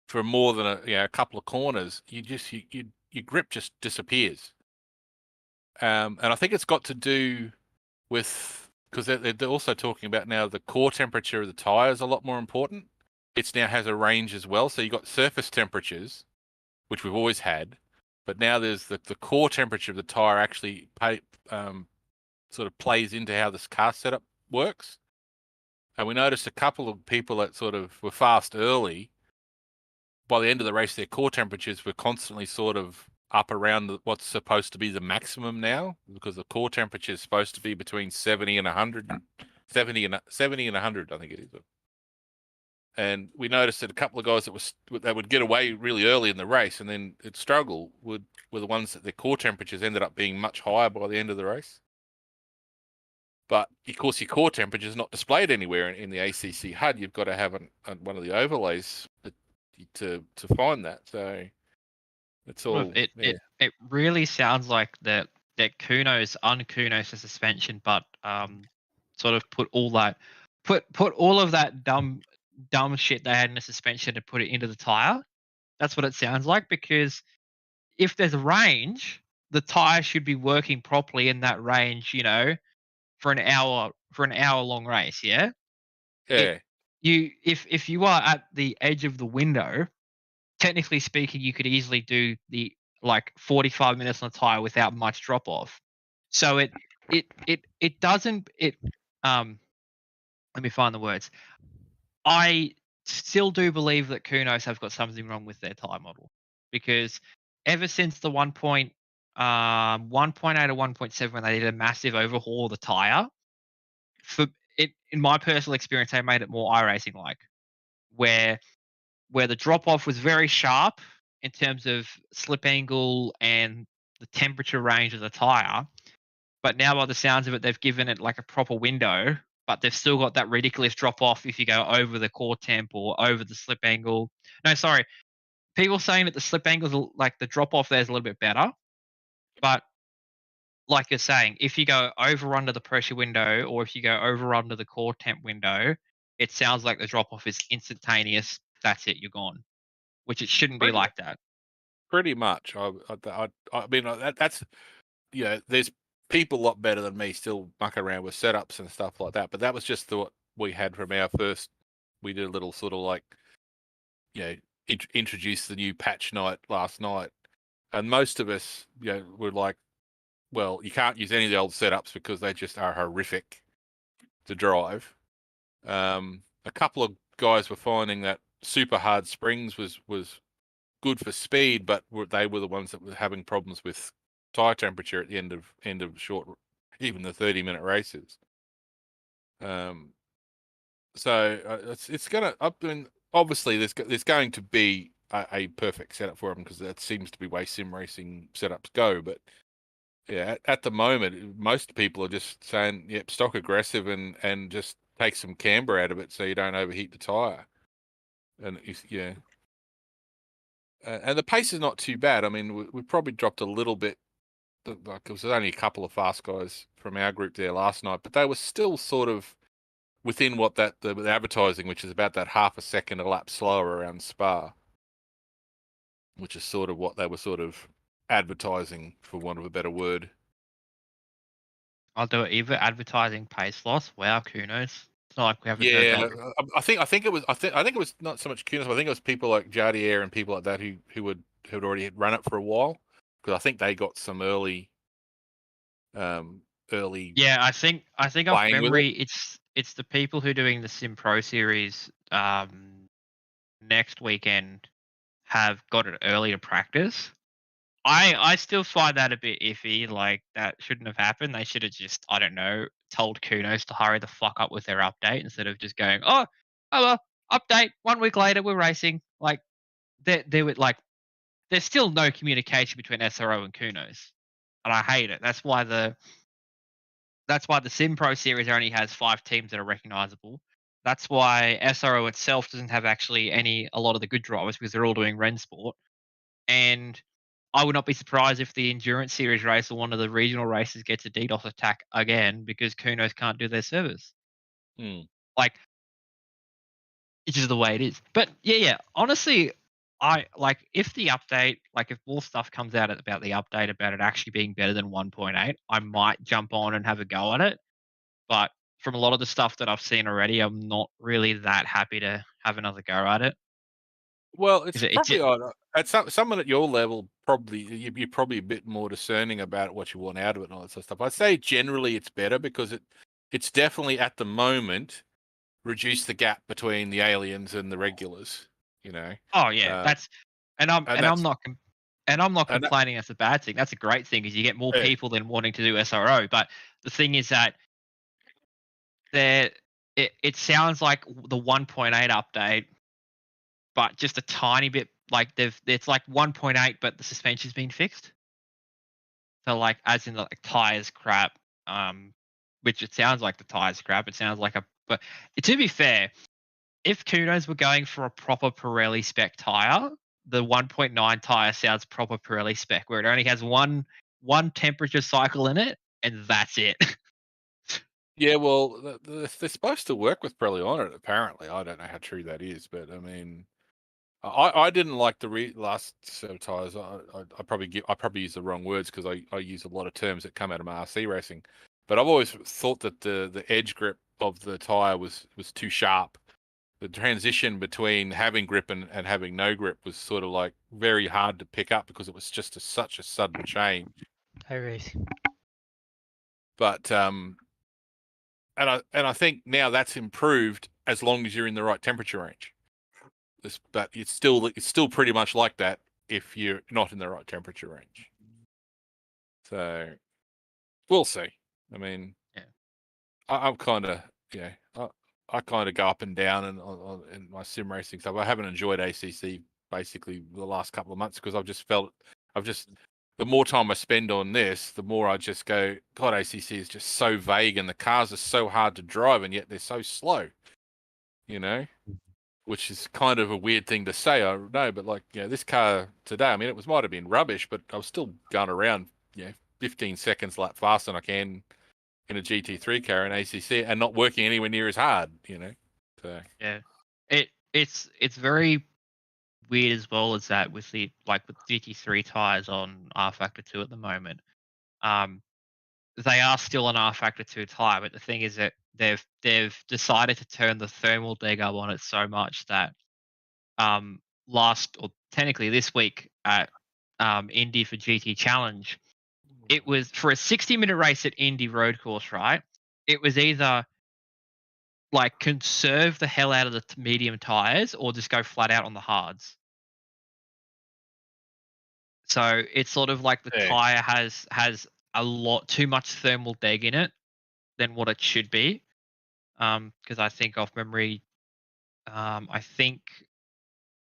for more than a couple of corners, your grip just disappears. And I think it's got to do with, because they're also talking about now the core temperature of the tire is a lot more important. It now has a range as well. So you've got surface temperatures, which we've always had, but now there's the core temperature of the tire actually sort of plays into how this car setup works. And we noticed a couple of people that sort of were fast early. By the end of the race, their core temperatures were constantly sort of up around what's supposed to be the maximum now, because the core temperature is supposed to be between 70 and 100, 70 and 100, I think it is. And we noticed that a couple of guys that would get away really early in the race and then it'd struggle were the ones that their core temperatures ended up being much higher by the end of the race. But of course, your core temperature is not displayed anywhere in the ACC HUD. You've got to have one of the overlays to find that. So it's all. It really sounds like that Kuno's un-Kuno's the suspension, but sort of put all of that dumb shit they had in the suspension and put it into the tire. That's what it sounds like, because if there's a range, the tire should be working properly in that range, for an hour long race, yeah? Yeah. If you are at the edge of the window, technically speaking, you could easily do the 45 minutes on the tire without much drop off. So it doesn't let me find the words. I still do believe that Kunos have got something wrong with their tire model, because ever since the 1.8 or 1.7, when they did a massive overhaul of the tire, in my personal experience, they made it more iRacing like, where the drop off was very sharp in terms of slip angle and the temperature range of the tire. But now, by the sounds of it, they've given it like a proper window, but they've still got that ridiculous drop off if you go over the core temp or over the slip angle. No, sorry. People saying that the slip angles, like the drop off there, is a little bit better. But like you're saying, if you go over under the pressure window or if you go over under the core temp window, it sounds like the drop off is instantaneous. That's it, you're gone. Which it shouldn't be like that. Pretty much. I mean, that's, there's people a lot better than me still mucking around with setups and stuff like that. But that was just what we had from our first. We did a little sort of introduce the new patch night last night, and most of us, were like, well, you can't use any of the old setups because they just are horrific to drive. A couple of guys were finding that super hard springs was good for speed, but they were the ones that were having problems with tire temperature at the end of short, even the 30-minute races. So it's gonna. I mean, obviously, there's going to be a perfect setup for them, because that seems to be way sim racing setups go. But yeah, at the moment, most people are just saying, "Yep, stock aggressive and just take some camber out of it so you don't overheat the tire." And and the pace is not too bad. I mean, we probably dropped a little bit. Like, there was only a couple of fast guys from our group there last night, but they were still sort of within what the advertising, which is about that half a second a lap slower around Spa, which is sort of what they were sort of advertising, for want of a better word. I'll do it either advertising pay slots. Wow, kudos. It's not like we haven't heard Yeah, that. I think it was not so much Kunis, but I think it was people like Jardier and people like that who'd already run it for a while, because I think they got some early. Yeah, I think off playing with memory, it's the people who are doing the Sim Pro series next weekend have got it early to practice. I still find that a bit iffy. Like, that shouldn't have happened. They should have just, I don't know, told Kunos to hurry the fuck up with their update instead of just going, oh well, update 1 week later we're racing. Like, they would like, there's still no communication between SRO and Kunos, and I hate it. That's why the Sim Pro series only has 5 teams that are recognizable. That's why SRO itself doesn't have actually a lot of the good drivers, because they're all doing Rensport. And I would not be surprised if the endurance series race or one of the regional races gets a DDoS attack again, because Kunos can't do their servers. Like, it's just the way it is. But yeah. Honestly, I like, if the update, like if more stuff comes out about the update about it actually being better than 1.8, I might jump on and have a go at it. But from a lot of the stuff that I've seen already, I'm not really that happy to have another go at it. Well, it's It's probably at someone at your level, probably you're probably a bit more discerning about what you want out of it and all that sort of stuff. I'd say generally it's better, because it's definitely at the moment reduced the gap between the aliens and the regulars. You know. Oh yeah, that's and I'm not complaining that's a bad thing. That's a great thing, because you get more Yeah. people than wanting to do SRO. But the thing is that it sounds like the 1.8 update, but just a tiny bit, like it's like 1.8, but the suspension's been fixed. So like, as in like tires crap, which it sounds like the tires crap. It sounds like but to be fair, if Kunos were going for a proper Pirelli spec tire, the 1.9 tire sounds proper Pirelli spec, where it only has one temperature cycle in it, and that's it. Yeah, well, they're supposed to work with Pirelli on it. Apparently, I don't know how true that is, but I mean, I didn't like the last set of tires. I probably use the wrong words, because I use a lot of terms that come out of my RC racing. But I've always thought that the edge grip of the tire was too sharp. The transition between having grip and having no grip was sort of like very hard to pick up, because it was just such a sudden change. Hi, Race. But and I think now that's improved, as long as you're in the right temperature range. But it's still pretty much like that if you're not in the right temperature range. So we'll see. I mean, I'm kind of I kind of go up and down in my sim racing stuff. I haven't enjoyed ACC basically the last couple of months, because the more time I spend on this, the more I just go, God, ACC is just so vague, and the cars are so hard to drive, and yet they're so slow. You know, which is kind of a weird thing to say, I know, but like, this car today, I mean, it might have been rubbish, but I was still going around, 15 seconds lap faster than I can in a GT3 car in ACC, and not working anywhere near as hard, So yeah, it's very weird as well as that with the with GT3 tires on R Factor 2 at the moment. They are still an R Factor 2 tire, but the thing is that they've decided to turn the thermal degub on it so much that technically this week at Indy for GT Challenge, it was for a 60-minute race at Indy road course, right? It was either like conserve the hell out of the medium tires, or just go flat out on the hards. So it's sort of like the tire has a lot too much thermal deg in it than what it should be. Because I think off memory, I think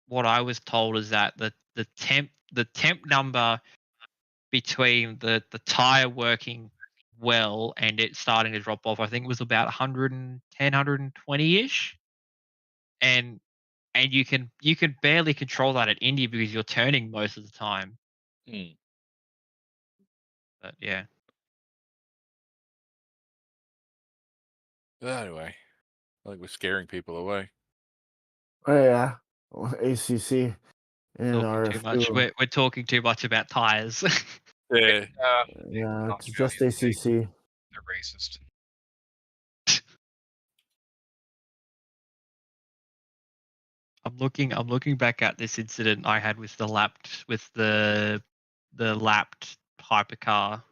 what I was told is that the temp number between the tire working well and it starting to drop off, I think it was about 110, 120-ish. And you can barely control that at Indy, because you're turning most of the time. But yeah. Anyway, I think we're scaring people away. Oh yeah, ACC and Talking too much. RF2. We're talking too much about tires. Yeah. Yeah, it's just ACC. They're racist. I'm looking back at this incident I had with the lapped hypercar.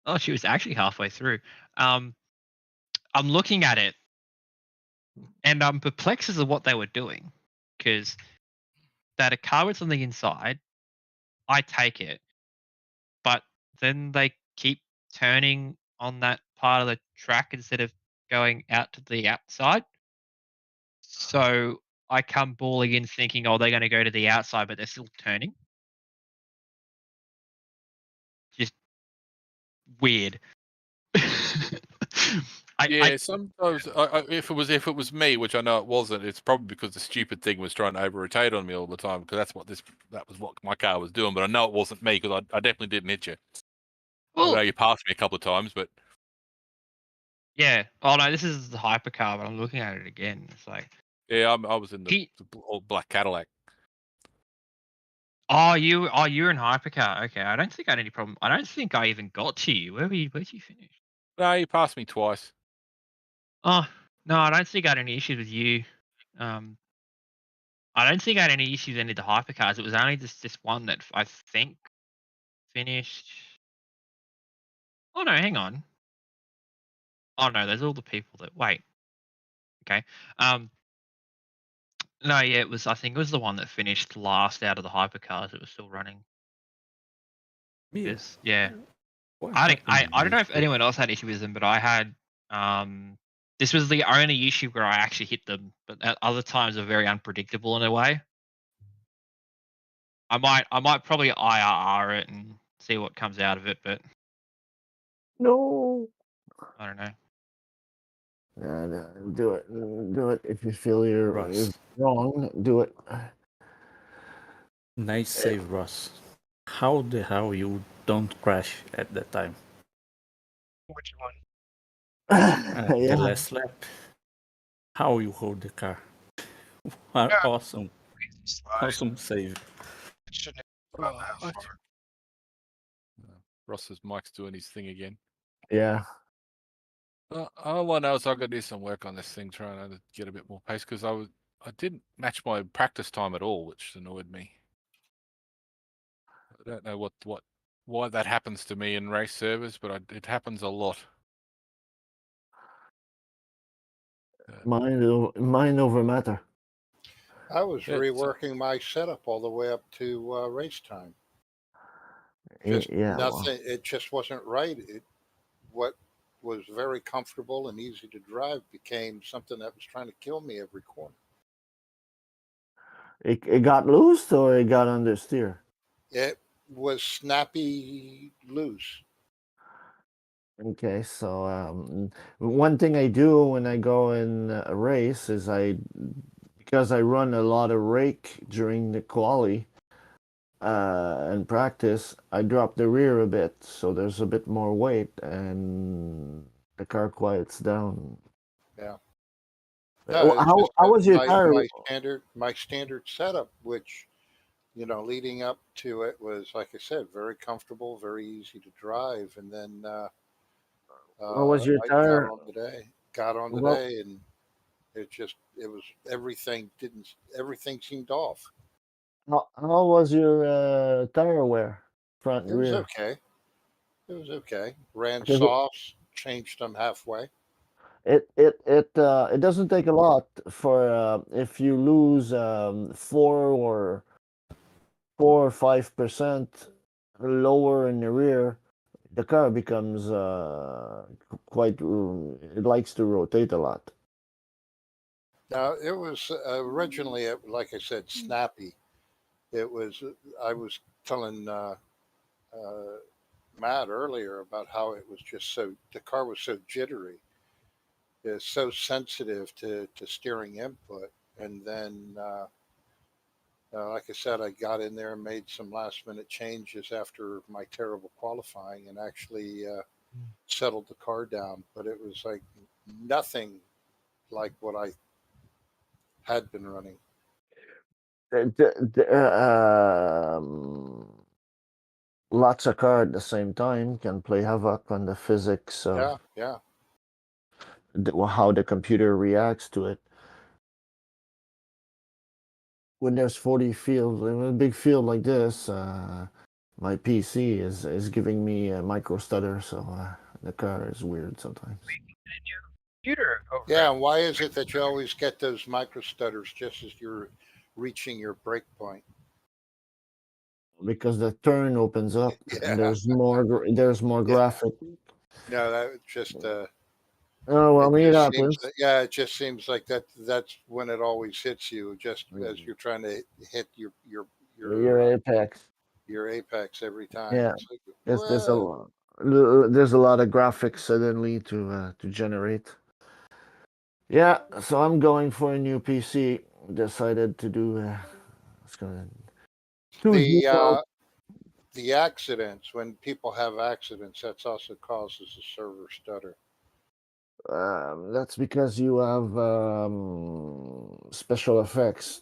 Oh, she was actually halfway through. I'm looking at it, and I'm perplexed as to what they were doing, because that a car was on the inside, I take it, but then they keep turning on that part of the track instead of going out to the outside. So I come balling in thinking, oh, they're going to go to the outside, but they're still turning. Just weird. Sometimes if it was me, which I know it wasn't, it's probably because the stupid thing was trying to over rotate on me all the time, because that was what my car was doing. But I know it wasn't me, because I definitely didn't hit you. Well, I know you passed me a couple of times, but yeah. Oh no, this is the hypercar, but I'm looking at it again. It's like, yeah, I was in the old black Cadillac. oh, you're in hypercar. Okay, I don't think I had any problem. I don't think I even got to you. Where'd you finish? No, you passed me twice. Oh no, I don't think I had any issues with you. I don't think I had any issues with any of the hypercars. It was only this one that I think finished. Oh no, hang on. Oh no, there's all the people that wait. Okay. No, yeah, it was. I think it was the one that finished last out of the hypercars that was still running. Yes. Yeah. I don't know if anyone else had issue with them, but I had. This was the only issue where I actually hit them, but at other times are very unpredictable in a way. I might probably IRR it and see what comes out of it, but No. I don't know. No, do it. Do it. If you feel you're wrong, do it. Nice save, Ross. How the hell you don't crash at that time? Which one? The last lap. How you hold the car? Awesome. Awesome save. Ross's mic's doing his thing again. Yeah. All I know is I've got to do some work on this thing, trying to get a bit more pace, because I didn't match my practice time at all, which annoyed me. I don't know why that happens to me in race servers, but it happens a lot. Mind over matter. I was reworking my setup all the way up to race time. Just nothing. It just wasn't right. What was very comfortable and easy to drive became something that was trying to kill me every corner. It got loose or it got understeer? It was snappy loose. Okay, so one thing I do when I go in a race is because I run a lot of rake during the quali and practice, I drop the rear a bit so there's a bit more weight and the car quiets down. Yeah. How was your tire? My standard setup, which leading up to it was, like I said, very comfortable, very easy to drive, and then what was your tire? Got on the day, and it was everything seemed off. How was your tire wear, front and rear? It was okay. Ran softs, changed them halfway. It doesn't take a lot for if you lose 4 or 5% lower in the rear, the car becomes it likes to rotate a lot. Now it was originally, like I said, snappy. It was. I was telling Matt earlier about how it was just the car was so jittery. It's so sensitive to steering input, and then like I said, I got in there and made some last minute changes after my terrible qualifying, and actually settled the car down. But it was like nothing like what I had been running. lots of cards at the same time can play havoc on the physics of Yeah. how the computer reacts to it. When there's 40 fields in a big field like this, my PC is giving me a micro stutter, so the car is weird sometimes. Computer. Yeah, and why is it that you always get those micro stutters just as you're reaching your break point? Because the turn opens up Yeah. and there's more graphic. No, that just Oh well, it it just seems happens. it just seems like that's when it always hits you, just as you're trying to hit Your apex. your apex every time. Yeah, It's like, there's a whoa. lot. There's a lot of graphics suddenly to generate. Yeah, so I'm going for a new PC. Decided to do. It's gonna. The accidents, when people have accidents, that's also causes a server stutter. That's because you have special effects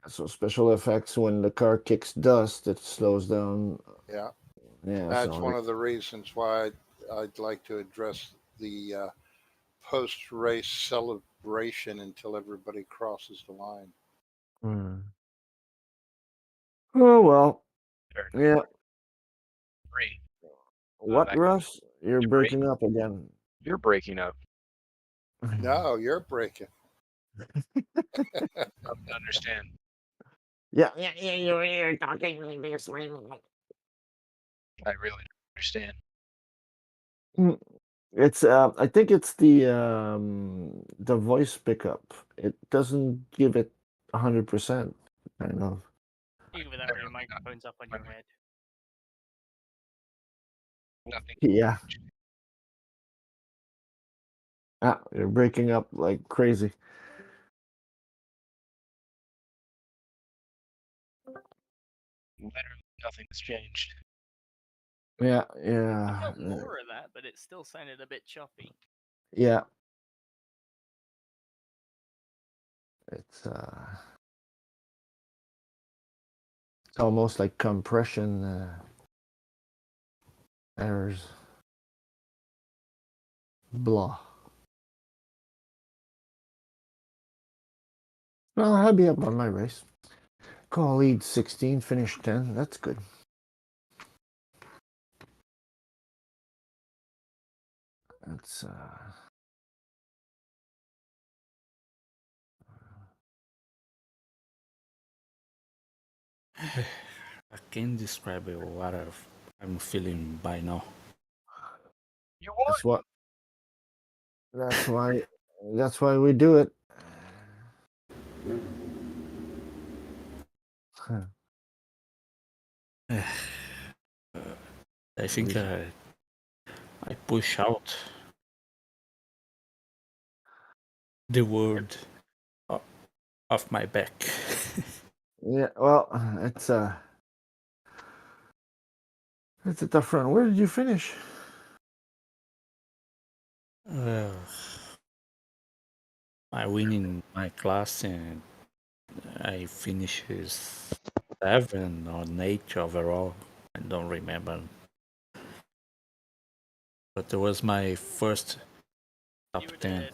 so special effects, when the car kicks dust, it slows down. Yeah. Yeah, That's so one of the reasons why I'd like to address the post-race celebration until everybody crosses the line. Oh well. Yeah. Three. What, that- Russ? You're breaking up again. You're breaking up. No, you're breaking. I understand. Yeah, you're talking like this. I really understand. It's I think it's the voice pickup. It doesn't give it 100%, kind of. Even without your microphones up on your head. Nothing. Yeah. You're breaking up like crazy. Literally nothing's changed. Yeah, I yeah. felt more of that, but it still sounded a bit choppy. Yeah. It's almost like compression errors. Blah. Well, I'll be up on my race. Call lead 16, finish 10. That's good. That's I can't describe what I'm feeling by now. That's what. That's why we do it. I think I push out the word off my back. Yeah, well, it's a tough run. Where did you finish? I win in my class and I finish 7 or 8 overall. I don't remember. But it was my first top 10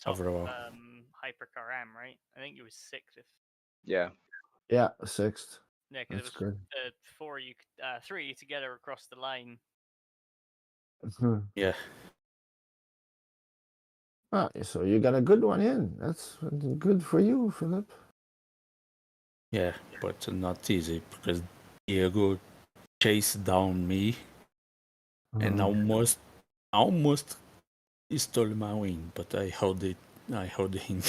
overall. Hypercar AM, right? I think you was 6th. Yeah. Yeah, 6th. Yeah, because That's it was good. 3 together across the line. Yeah. So you got a good one in. That's good for you, Philip. Yeah, but not easy because Diego chased down me and almost stole my win, but I held him.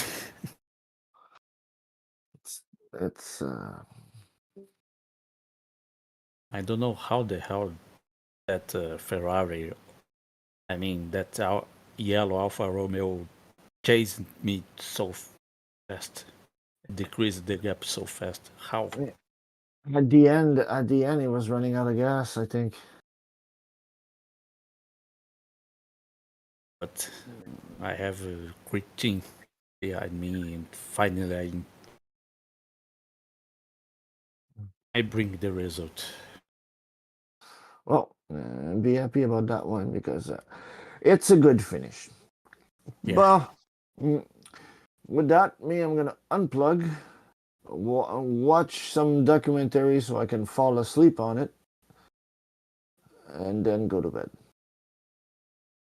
It's I don't know how the hell that Ferrari, I mean that yellow Alfa Romeo chased me so fast, decreased the gap so fast. How? At the end, he was running out of gas, I think. But I have a great team behind me, and finally I bring the result. Well, be happy about that one because it's a good finish. Yeah. Well, with that, I'm gonna unplug, watch some documentary so I can fall asleep on it, and then go to bed.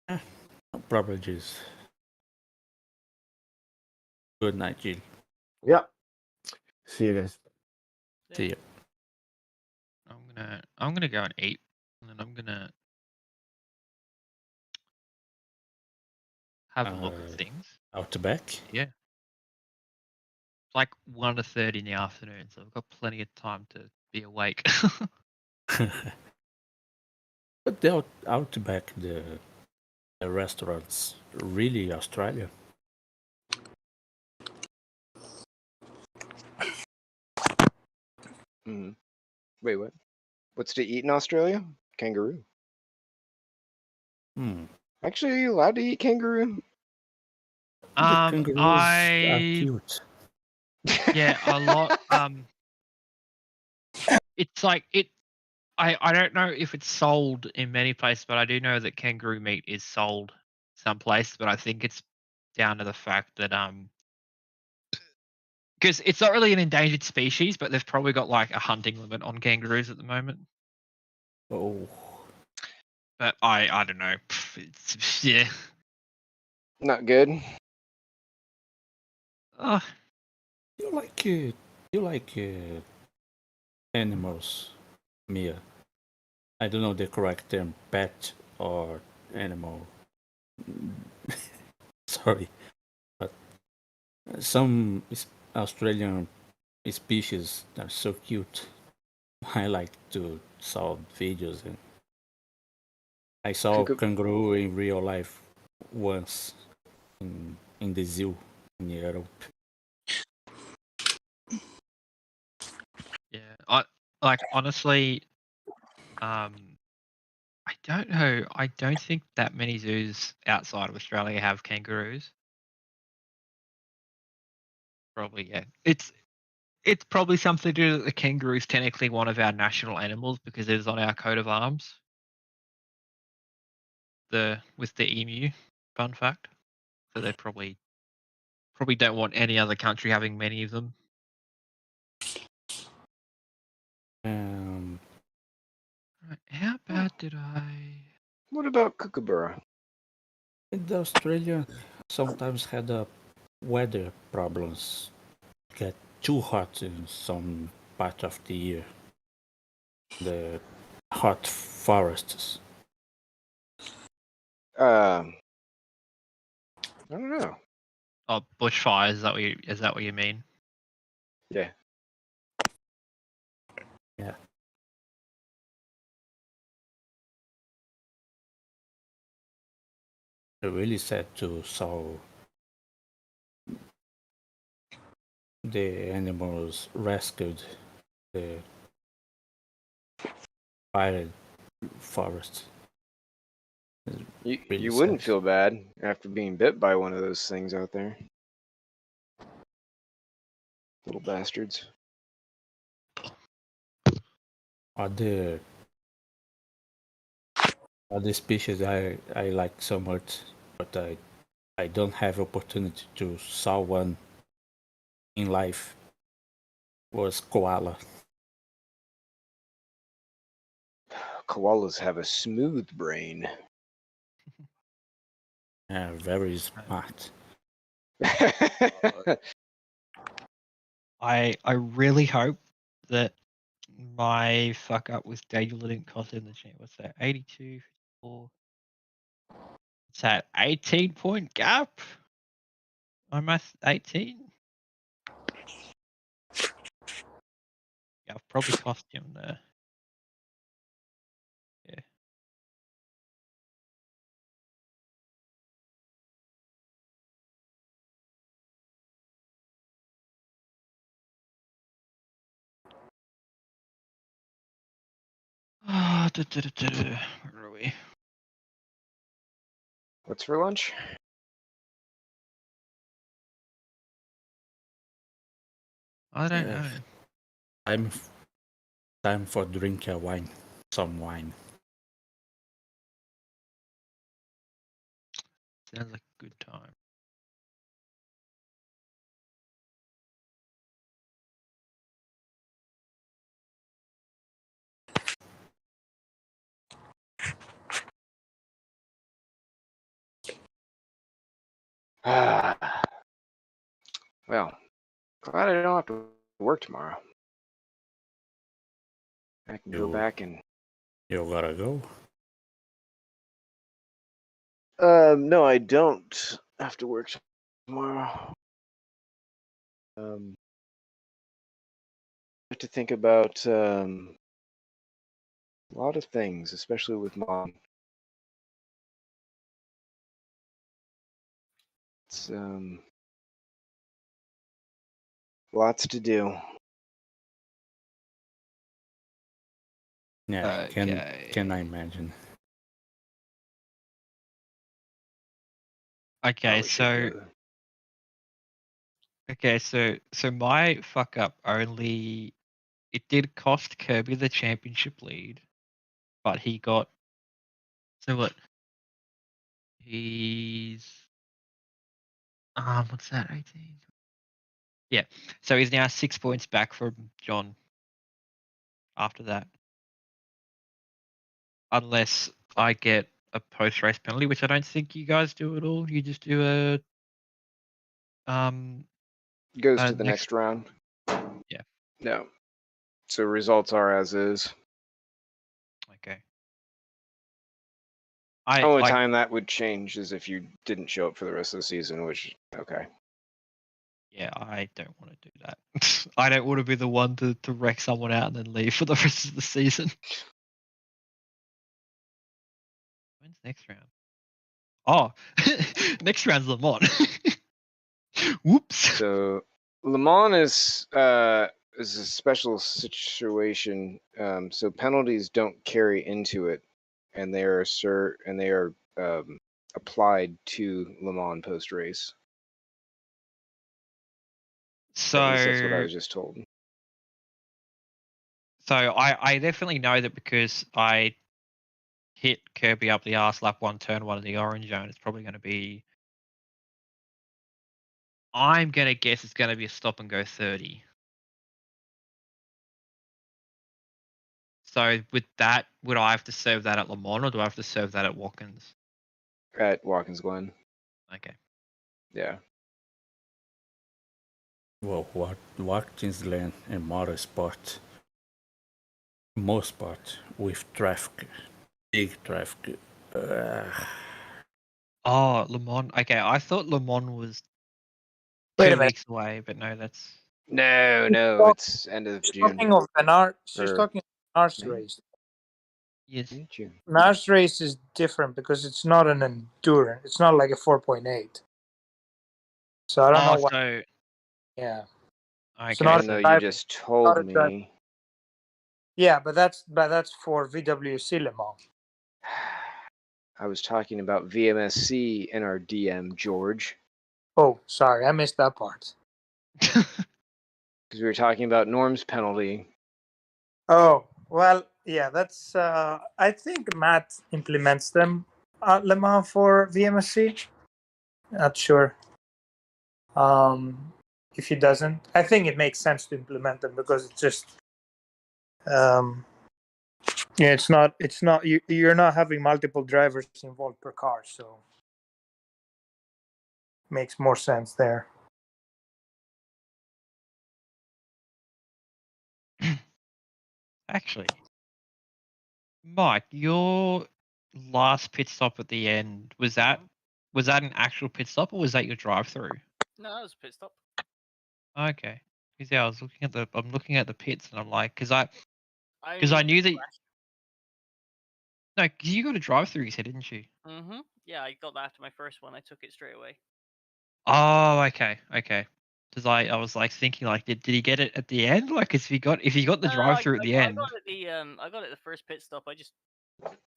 No problem, Juice. Good night, Jill. Yep. See you guys. See you. I'm gonna go and eat, and then I'm gonna have a look at things. Out the back? Yeah. It's like 1:30 in the afternoon, so I've got plenty of time to be awake. But the out the back, the restaurants, really Australia. Wait, what? What's to eat in Australia? Kangaroo. Actually, are you allowed to eat kangaroo? Kangaroos are cute. Yeah, a lot. It's like it. I don't know if it's sold in many places, but I do know that kangaroo meat is sold someplace. But I think it's down to the fact that because it's not really an endangered species, but they've probably got like a hunting limit on kangaroos at the moment. Oh. But I don't know. It's, yeah. Not good. You like animals, Mia? I don't know the correct term, pet or animal. Sorry, but some Australian species are so cute. I like to saw videos, and I saw kangaroo in real life once in the zoo in Europe. Yeah, I honestly, I don't know. I don't think that many zoos outside of Australia have kangaroos. Probably, yeah. It's probably something to do that the kangaroo is technically one of our national animals because it is on our coat of arms. With the emu, fun fact. So they probably don't want any other country having many of them. Right, how bad did I? What about kookaburra? The Australia sometimes had weather problems. Get too hot in some part of the year. The hot forests. I don't know. Oh, bushfires. Is that what you mean? Yeah. Yeah. Really sad to saw the animals rescued the fire forest. You wouldn't feel bad after being bit by one of those things out there. Little bastards. Other species I like so much, but I don't have opportunity to saw one in life. Was koala. Koalas have a smooth brain. Yeah, very smart. I really hope that my fuck up with Daniel didn't cost him the chance. What's that? 82 4. It's that 18-point gap. I'm at 18. Yeah, I've probably cost him there. Yeah. Where are we? What's for lunch? I don't know. Time for drink a wine. Some wine. Sounds like a good time. Well, glad I don't have to work tomorrow. I can go back and. You gotta go. No, I don't have to work tomorrow. I have to think about a lot of things, especially with mom. It's lots to do. Yeah, can I imagine? Okay, so my fuck up only it did cost Kirby the championship lead, but he got so what? He's what's that? 18. Yeah, so he's now 6 points back from John. After that, unless I get a post race penalty, which I don't think you guys do at all. You just do a Goes to the next round. Yeah. No. So results are as is. Okay. Only time that would change is if you didn't show up for the rest of the season, which okay. Yeah, I don't want to do that. I don't want to be the one to wreck someone out and then leave for the rest of the season. When's next round? Oh, next round's Le Mans. Whoops. So Le Mans is a special situation. So penalties don't carry into it, and they are applied to Le Mans post race. So at least that's what I was just told. So I definitely know that because I hit Kirby up the arse lap 1, turn 1 in the orange zone, it's probably going to be. I'm going to guess it's going to be a stop and go 30. So with that, would I have to serve that at Le Mans or do I have to serve that at Watkins? At Watkins Glen. Okay. Yeah. Well, Watkins Glen and Motorsport, most part with traffic, big traffic. Oh, Le Mans. Okay, I thought Le Mans was Wait a 2 minute. weeks away, but no, that's. No, it's end of June. Talking of the NARS, she's Or talking of NARS May? race. Yes. June. NARS race is different because it's not an endurance. It's not like a 4.8. So I don't know what. So, Yeah. okay, So not Even though a you drive- just not told a drive- me. Yeah, but that's for VWC Le Mans. I was talking about VMSC in our DM, George. Oh, sorry, I missed that part. Because we were talking about Norm's penalty. Oh, well, yeah, that's. I think Matt implements them at Le Mans for VMSC. Not sure. If he doesn't, I think it makes sense to implement them because it's just. Yeah, it's not. You're not having multiple drivers involved per car, so makes more sense there. Actually, Mike, your last pit stop at the end was that an actual pit stop or was that your drive-through? No, that was a pit stop. Okay, because yeah, I'm looking at the pits and I'm like, because I I knew that. No, 'cause you got a drive-through, you said, didn't you? Mm-hmm. Yeah, I got that after my first one. I took it straight away. Oh, okay. Because I was like thinking like, did he get it at the end? Like, if he got the drive-through at the end. I got it the first pit stop. I just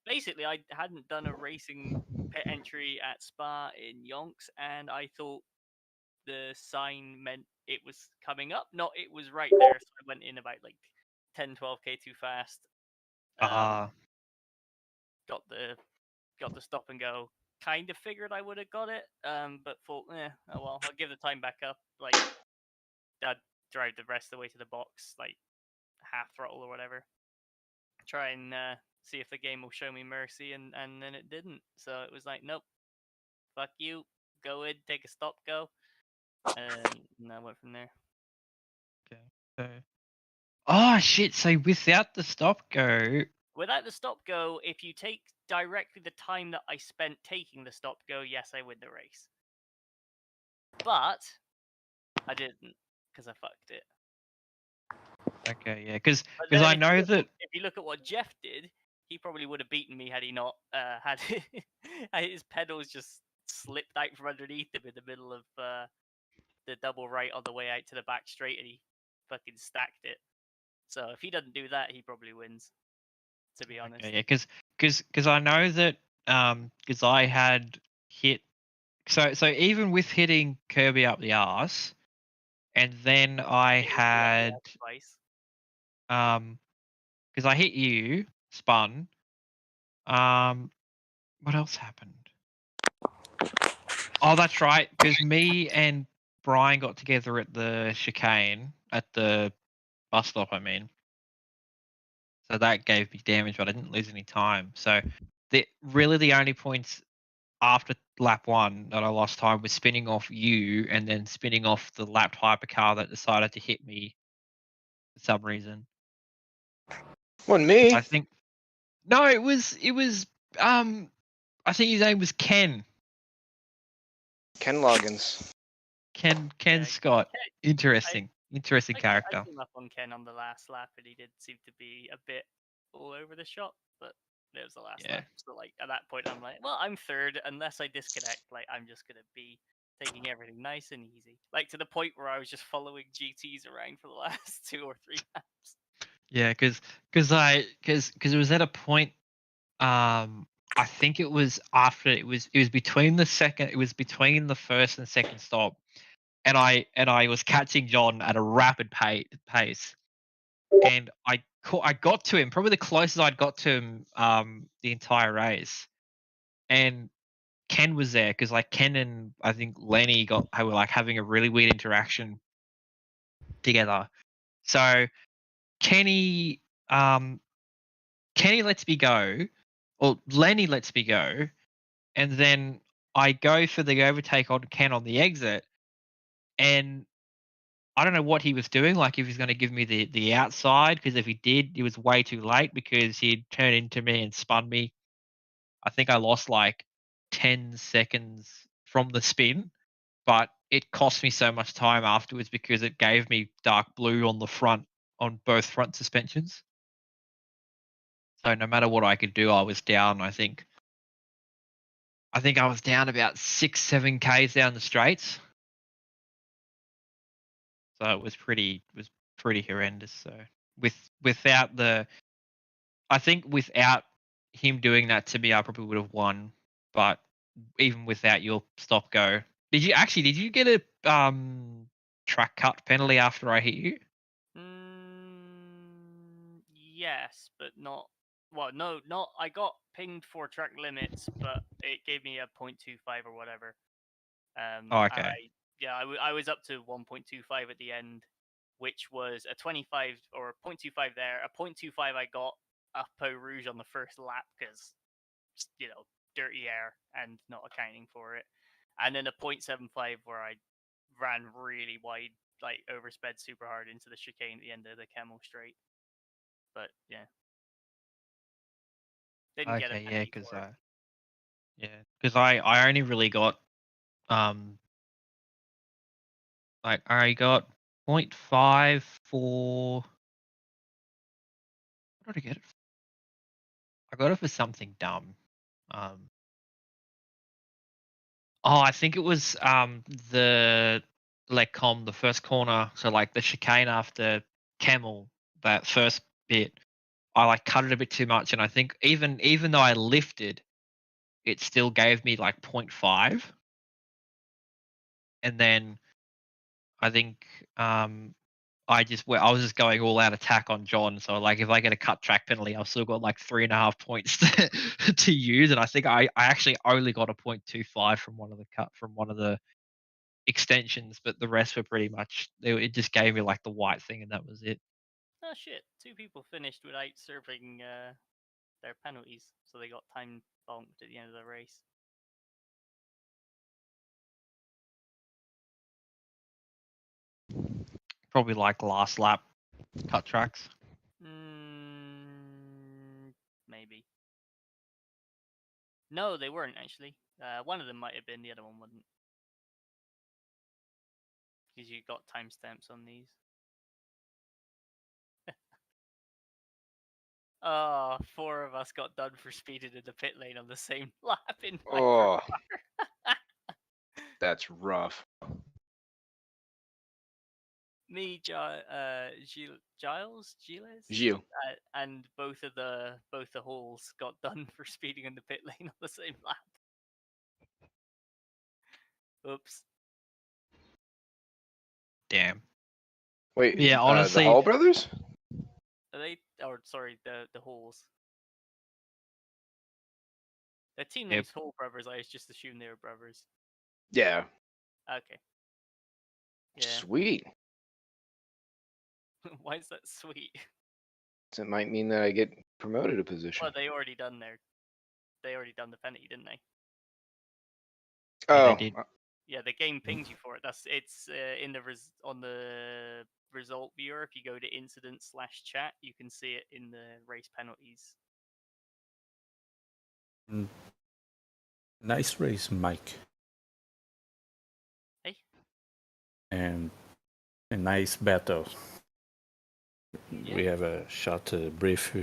basically I hadn't done a racing pit entry at Spa in Yonks, and I thought the sign meant it was coming up. Not it was right there, so I went in about like 10, 12k too fast. Ah. Got the stop and go. Kind of figured I would have got it, but thought, oh well, I'll give the time back up. Like, I'd drive the rest of the way to the box, like half throttle or whatever. Try and see if the game will show me mercy, and then it didn't. So it was like, nope, fuck you, go in, take a stop, go, and I went from there. Okay. So. Oh shit! So without the stop go. Without the stop go, if you take directly the time that I spent taking the stop go, yes, I win the race. But I didn't because I fucked it. Okay, yeah, because then I if know you look that. if you look at what Jeff did, he probably would have beaten me had he not had his pedals just slipped out from underneath him in the middle of the double right on the way out to the back straight, and he fucking stacked it. So if he doesn't do that, he probably wins. To be honest. Yeah, because I know that because I had hit so even with hitting Kirby up the arse, and then I had twice. Because I hit you, spun. What else happened? Oh, that's right. Because me and Brian got together at the chicane at the bus stop. I mean. So that gave me damage, but I didn't lose any time. So really the only points after lap 1 that I lost time was spinning off you and then spinning off the lapped hypercar that decided to hit me for some reason. Wasn't me. I think. No, it was I think his name was Ken. Ken Loggins. Ken Scott. Interesting character. I came up on Ken on the last lap, and he did seem to be a bit all over the shop, but it was the last lap. So like at that point, I'm like, well, I'm third. Unless I disconnect, like I'm just gonna be taking everything nice and easy. Like to the point where I was just following GTs around for the last 2 or 3 laps. Yeah, because it was at a point. I think it was after it was between the first and second stop, and I was catching John at a rapid pace, and I got to him probably the closest I'd got to him the entire race, and Ken was there because like Ken and I think Lenny were like having a really weird interaction together. So Kenny lets me go, or Lenny lets me go, and then I go for the overtake on Ken on the exit, and I don't know what he was doing, like if he's going to give me the outside, because if he did, it was way too late because he'd turned into me and spun me. I think I lost like 10 seconds from the spin, but it cost me so much time afterwards because it gave me dark blue on the front, on both front suspensions. So no matter what I could do, I was down, I think I was down about 6-7 Ks down the straights. So it was pretty horrendous. So without him doing that to me, I probably would have won. But even without your stop go, did you get a track cut penalty after I hit you? Yes, but not. Well, no, not. I got pinged for track limits, but it gave me a 0.25 or whatever. Oh, okay. I was up to 1.25 at the end, which was a 25 or a 0.25 there. A 0.25 I got up Eau Rouge on the first lap because, dirty air and not accounting for it. And then a 0.75 where I ran really wide, like oversped super hard into the chicane at the end of the Camel Straight. But yeah. Didn't get a penalty for it. Because I only really got like I got 0.5 for what did I get it for? I got it for something dumb. I think it was the Lecom, the first corner, so like the chicane after Camel, that first bit. I like cut it a bit too much, and I think even though I lifted, it still gave me like 0.5. And then I think I was just going all out attack on John. So like, if I get a cut track penalty, I've still got like 3.5 points to use, and I think I actually only got a 0.25 from one of the extensions, but the rest were pretty much it just gave me like the white thing, and that was it. Oh shit! 2 people finished without serving their penalties, so they got time bonked at the end of the race. Probably like last lap cut tracks. Maybe. No, they weren't actually. One of them might have been, the other one wouldn't. Because you got timestamps on these. Oh, 4 of us got done for speeding in the pit lane on the same lap in Oh, Hypercar. that's rough. Me, Giles, Gilles. and both the halls got done for speeding in the pit lane on the same lap. Oops. Damn. Wait, yeah, honestly, the Hall brothers? Are they? Or sorry, the halls. Their team name's Hall Brothers. I just assumed they were brothers. Yeah. Okay. Yeah. Sweet. Why is that sweet? So it might mean that I get promoted a position. Well, they already done the penalty, didn't they? Oh. Yeah, the game pings you for it. It's in the on the result viewer. If you go to incident/chat, you can see it in the race penalties. Nice race, Mike. Hey. And a nice battle. Yeah. We have a short, brief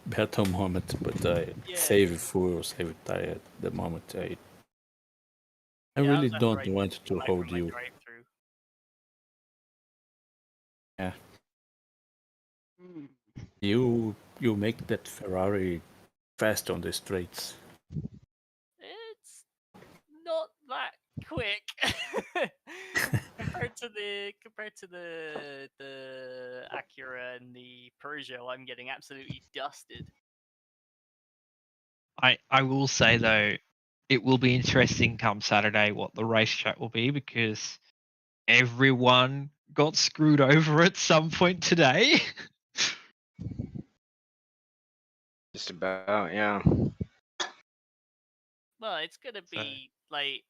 battle moment, but I save fuel, save tire at the moment. I really don't want to hold you. Yeah. You make that Ferrari fast on the straights. It's not that quick compared to the Acura and the Peugeot. I'm getting absolutely dusted. I will say though, it will be interesting come Saturday what the racetrack will be, because everyone got screwed over at some point today. Just about, yeah. Well, it's gonna be like,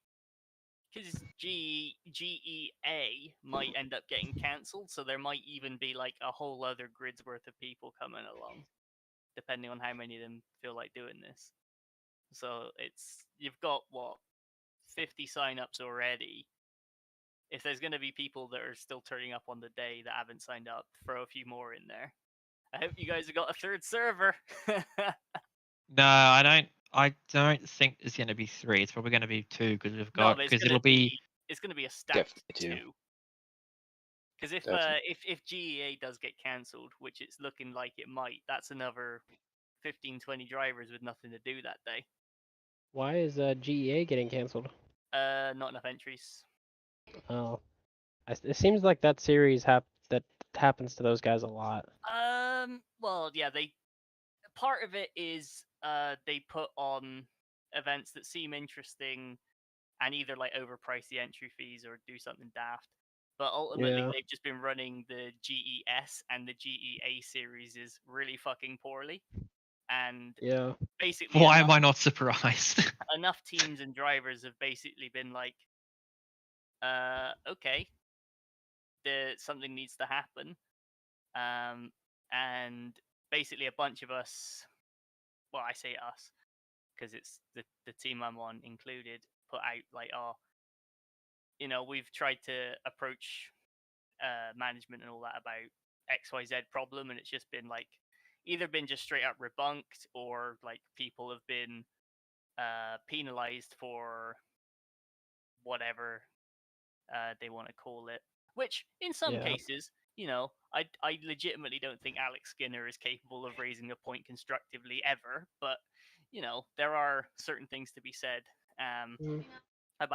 because GEA might end up getting cancelled, so there might even be like a whole other grid's worth of people coming along, depending on how many of them feel like doing this. So you've got what, 50 signups already. If there's going to be people that are still turning up on the day that haven't signed up, throw a few more in there. I hope you guys have got a third server. No, I don't think there's going to be 3. It's probably going to be 2, because we've got it's going to be a stacked 2. Because if GEA does get cancelled, which it's looking like it might, that's another 15-20 drivers with nothing to do that day. Why is GEA getting cancelled? Not enough entries. Oh, it seems like that series that happens to those guys a lot. Well, yeah, part of it is they put on events that seem interesting and either like overprice the entry fees or do something daft. But ultimately, they've just been running the GES and the GEA series is really fucking poorly. And basically, why am I not surprised? Enough teams and drivers have basically been like, okay, something needs to happen. And basically a bunch of us, well, I say us, because it's the team I'm on included, put out like, we've tried to approach management and all that about XYZ problem, and it's just been like, either been just straight up rebunked, or like people have been penalized for whatever they want to call it, which in some cases, I legitimately don't think Alex Skinner is capable of raising a point constructively ever, but there are certain things to be said.